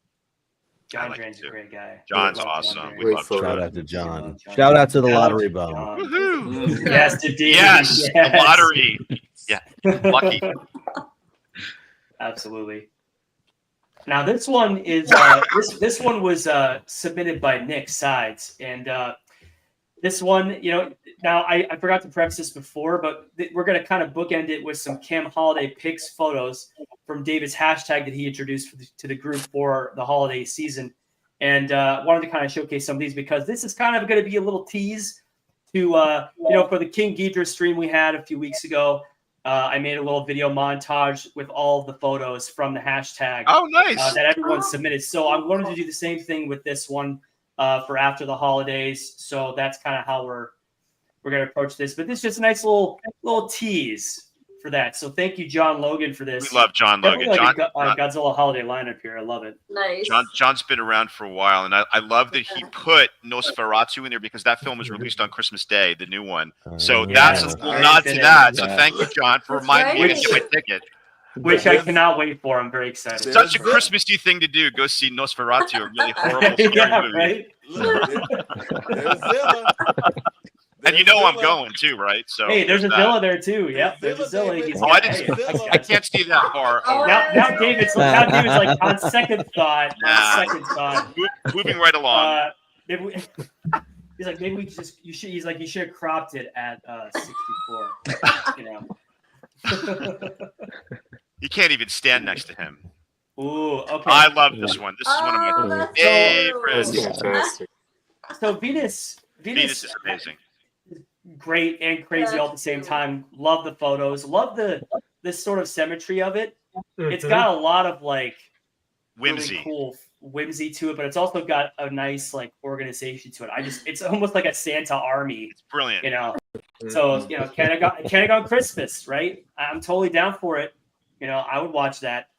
John Drain's a great guy. John's Love awesome. John We Drain. love Shout John. out to John. Shout out to the lottery bum. Woohoo! Yes, indeed. Yes, the lottery. Yeah, lucky. Absolutely. Now this one is this one was submitted by Nick Sides, and this one, now I forgot to preface this before, but we're going to kind of bookend it with some Cam Holiday Picks photos from David's hashtag that he introduced to the group for the holiday season, and wanted to kind of showcase some of these because this is kind of going to be a little tease to for the King Ghidorah stream we had a few weeks ago. I made a little video montage with all of the photos from the hashtag. Oh, nice. That everyone submitted. So I'm going to do the same thing with this one for after the holidays. So that's kind of how we're going to approach this. But this is just a nice little tease for that. So thank you, John Logan, for this. We love John Logan. Like Godzilla holiday lineup here. I love it. Nice. John's been around for a while, and I love that he put Nosferatu in there because that film was released on Christmas Day, the new one. So that's a little nod to that. So thank you, John, for reminding me to get my ticket. Which I cannot wait for. I'm very excited. Such a Christmassy thing to do. Go see Nosferatu, a really horrible, scary movie. Right? And I'm going too, right? So hey, there's a Zilla there too. Yep, there's a Zilla. I can't see that far. Now David's like on second thought. Moving right along. He's like, maybe we just you should have cropped it at 64. You can't even stand next to him. Ooh, okay. I love this one. This is one of my favorites. So Venus is amazing. Great and crazy all at the same time. Love the photos. Love this sort of symmetry of it. Mm-hmm. It's got a lot of whimsy, really cool whimsy to it, but it's also got a nice organization to it. It's almost like a Santa army. It's brilliant. So Canada Christmas, right? I'm totally down for it. I would watch that.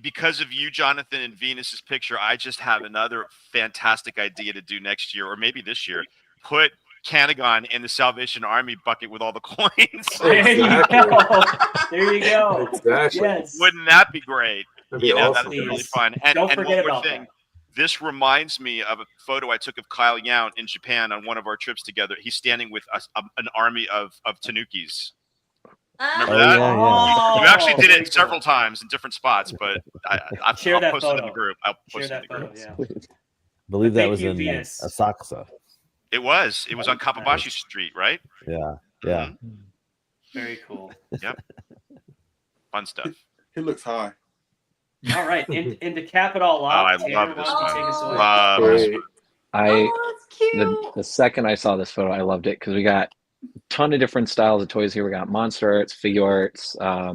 Because of you, Jonathan, and Venus's picture, I just have another fantastic idea to do next year, or maybe this year. Put Canagon in the Salvation Army bucket with all the coins. There you go. Exactly. Yes. Wouldn't that be great? Awesome. That'd be really fun. And Don't forget one more about thing. that. This reminds me of a photo I took of Kyle Yount in Japan on one of our trips together. He's standing with an army of tanukis. Remember that? Yeah. We actually did it several times in different spots, but I'll Share that post photo. it in the group. I'll Share post it in that the group. photo, yeah. I believe that was you, in Venus. Asakusa. It was on Kapabashi Street, right? Yeah. Yeah. Very cool. Yep. Fun stuff. He looks high. All right, and to cap it all off, I Tanner, love this why don't you one. take us away? Love this one. That's cute. The second I saw this photo, I loved it because we got a ton of different styles of toys here. We got monster arts, figure arts. I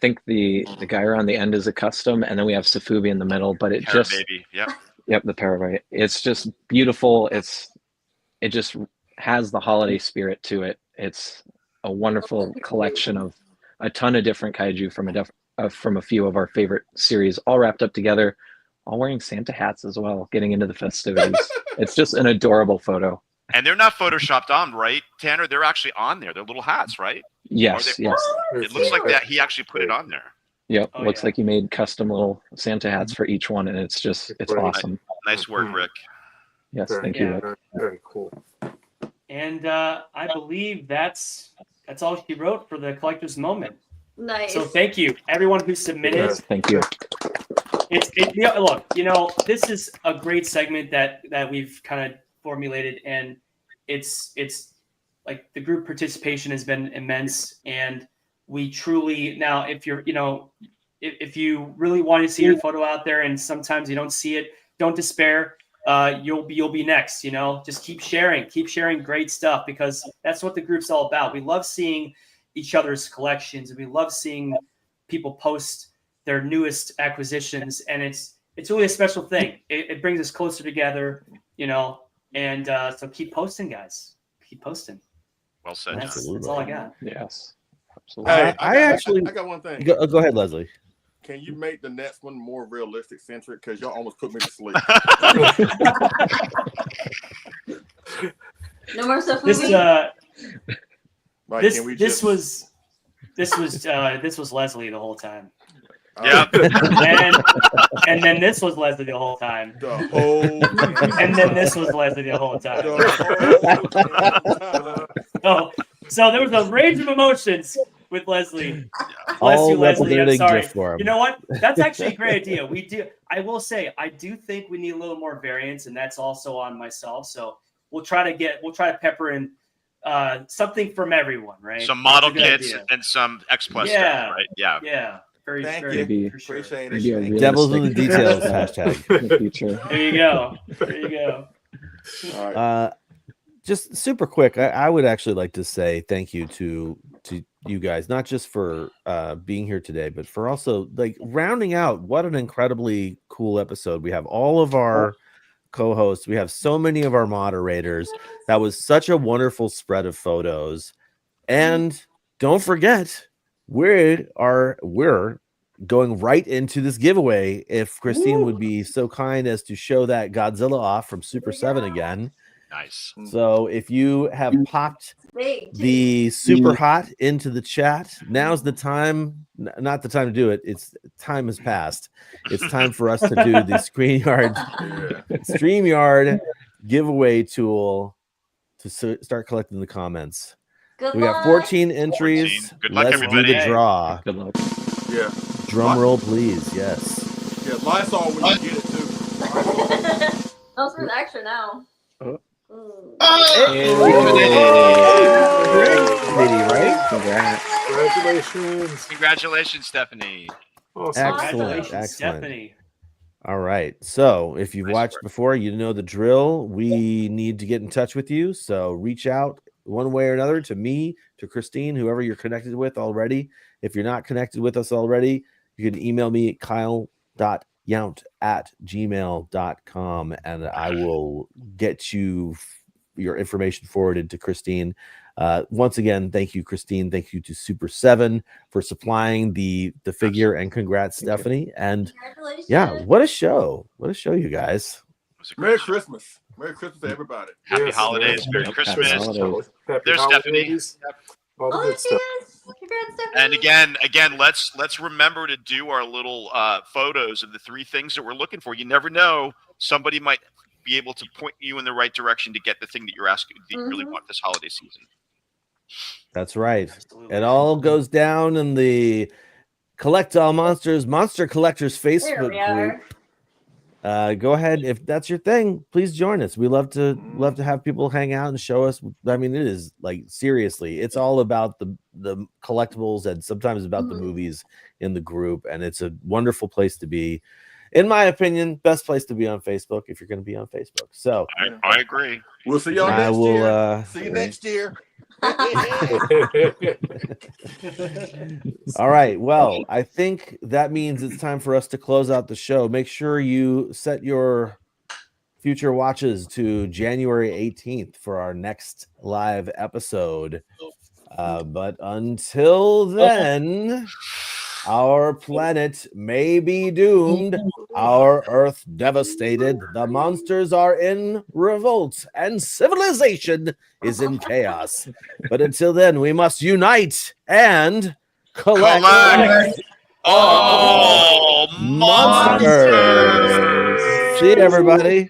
think the guy around the end is a custom, and then we have Safubi in the middle. But it just Baby. Yep. Yep, the Parabai. It's just beautiful. It just has the holiday spirit to it. It's a wonderful collection of a ton of different kaiju from a few of our favorite series, all wrapped up together, all wearing Santa hats as well, getting into the festivities. It's just an adorable photo. And they're not photoshopped on, right, Tanner? They're actually on there. They're little hats, right? Yes, yes. It looks like that. He actually put it on there. Yep, looks like he made custom little Santa hats for each one, and it's awesome. Nice work, Rick. Yes, thank you, Rick. Very cool. And I believe that's all she wrote for the collector's moment. Nice. So thank you, everyone who submitted. Yes, thank you. Look, this is a great segment that we've kind of formulated, and it's like the group participation has been immense, and we truly now, if you really want to see your photo out there, and sometimes you don't see it, don't despair. You'll be next. Just keep sharing great stuff, because that's what the group's all about. We love seeing each other's collections, and we love seeing people post their newest acquisitions, and it's really a special thing. It brings us closer together, and so keep posting, guys. Keep posting. Well said. That's all I got. Yes, absolutely. Hey, I got one thing. Go ahead, Leslie. Can you make the next one more realistic centric? Because y'all almost put me to sleep. No more stuff. This Like, this was Leslie the whole time. Yep. And then this was Leslie the whole time. The whole And then this was Leslie the whole time. So there was a range of emotions with Leslie. Bless All you, Leslie. I'm representing sorry. GIF form. You know what? That's actually a great idea. I will say, I do think we need a little more variance, and that's also on myself. So we'll try to pepper in something from everyone, right? Some model That's a good kits idea. and some X Plus Yeah. stuff, right? Yeah. Yeah. Thank very, you. for sure. Appreciate Maybe a it. Devils in the realistic details in the future. There you go. There you go. All right. Just super quick, I would actually like to say thank you to you guys, not just for being here today, but for also like rounding out what an incredibly cool episode. We have all of our co-hosts, we have so many of our moderators. That was such a wonderful spread of photos. And don't forget, we're going right into this giveaway. If Christine would be so kind as to show that Godzilla off from Super 7 again. Nice. So if you have popped the super hot into the chat, now's the time. Not the time to do it. Time has passed. It's time for us to do the StreamYard giveaway tool to start collecting the comments. We got 14 entries. 14. Good luck, Let's everybody. do the draw. Good luck. Yeah. Drum roll, please. Yes. Yeah, Lysol when you get it too. Oh, so it's extra now. Right? Congrats. Congratulations, Stephanie. Excellent. Excellent. Stephanie. All right. So if you've watched before, you know the drill. We need to get in touch with you. So reach out one way or another to me, to Christine, whoever you're connected with already. If you're not connected with us already, you can email me at kyle.yount@gmail.com and I will get your information forwarded to Christine. Once again, thank you, Christine. Thank you to Super 7 for supplying the figure, and congrats, Stephanie. And yeah, what a show. What a show, you guys. Merry Christmas. Merry Christmas to everybody. Happy holidays. Merry Christmas. Happy There's Stephanie. All the good stuff. Congrats, Stephanie. And again, let's remember to do our little photos of the 3 things that we're looking for. You never know, somebody might be able to point you in the right direction to get the thing that you're asking that you really want this holiday season. That's right. It all goes down in the Collect All Monsters Monster Collectors Facebook group. Go ahead, if that's your thing, please join us. We love to have people hang out and show us. I mean, it is like, seriously, it's all about the collectibles and sometimes about the movies in the group, and it's a wonderful place to be. In my opinion, best place to be on Facebook if you're going to be on Facebook. So I agree. We'll see y'all next year. See you next year. All right. Well, I think that means it's time for us to close out the show. Make sure you set your future watches to January 18th for our next live episode. But until then, our planet may be doomed, our Earth devastated, the monsters are in revolt, and civilization is in chaos. But until then, we must unite and collect all monsters. See you, everybody.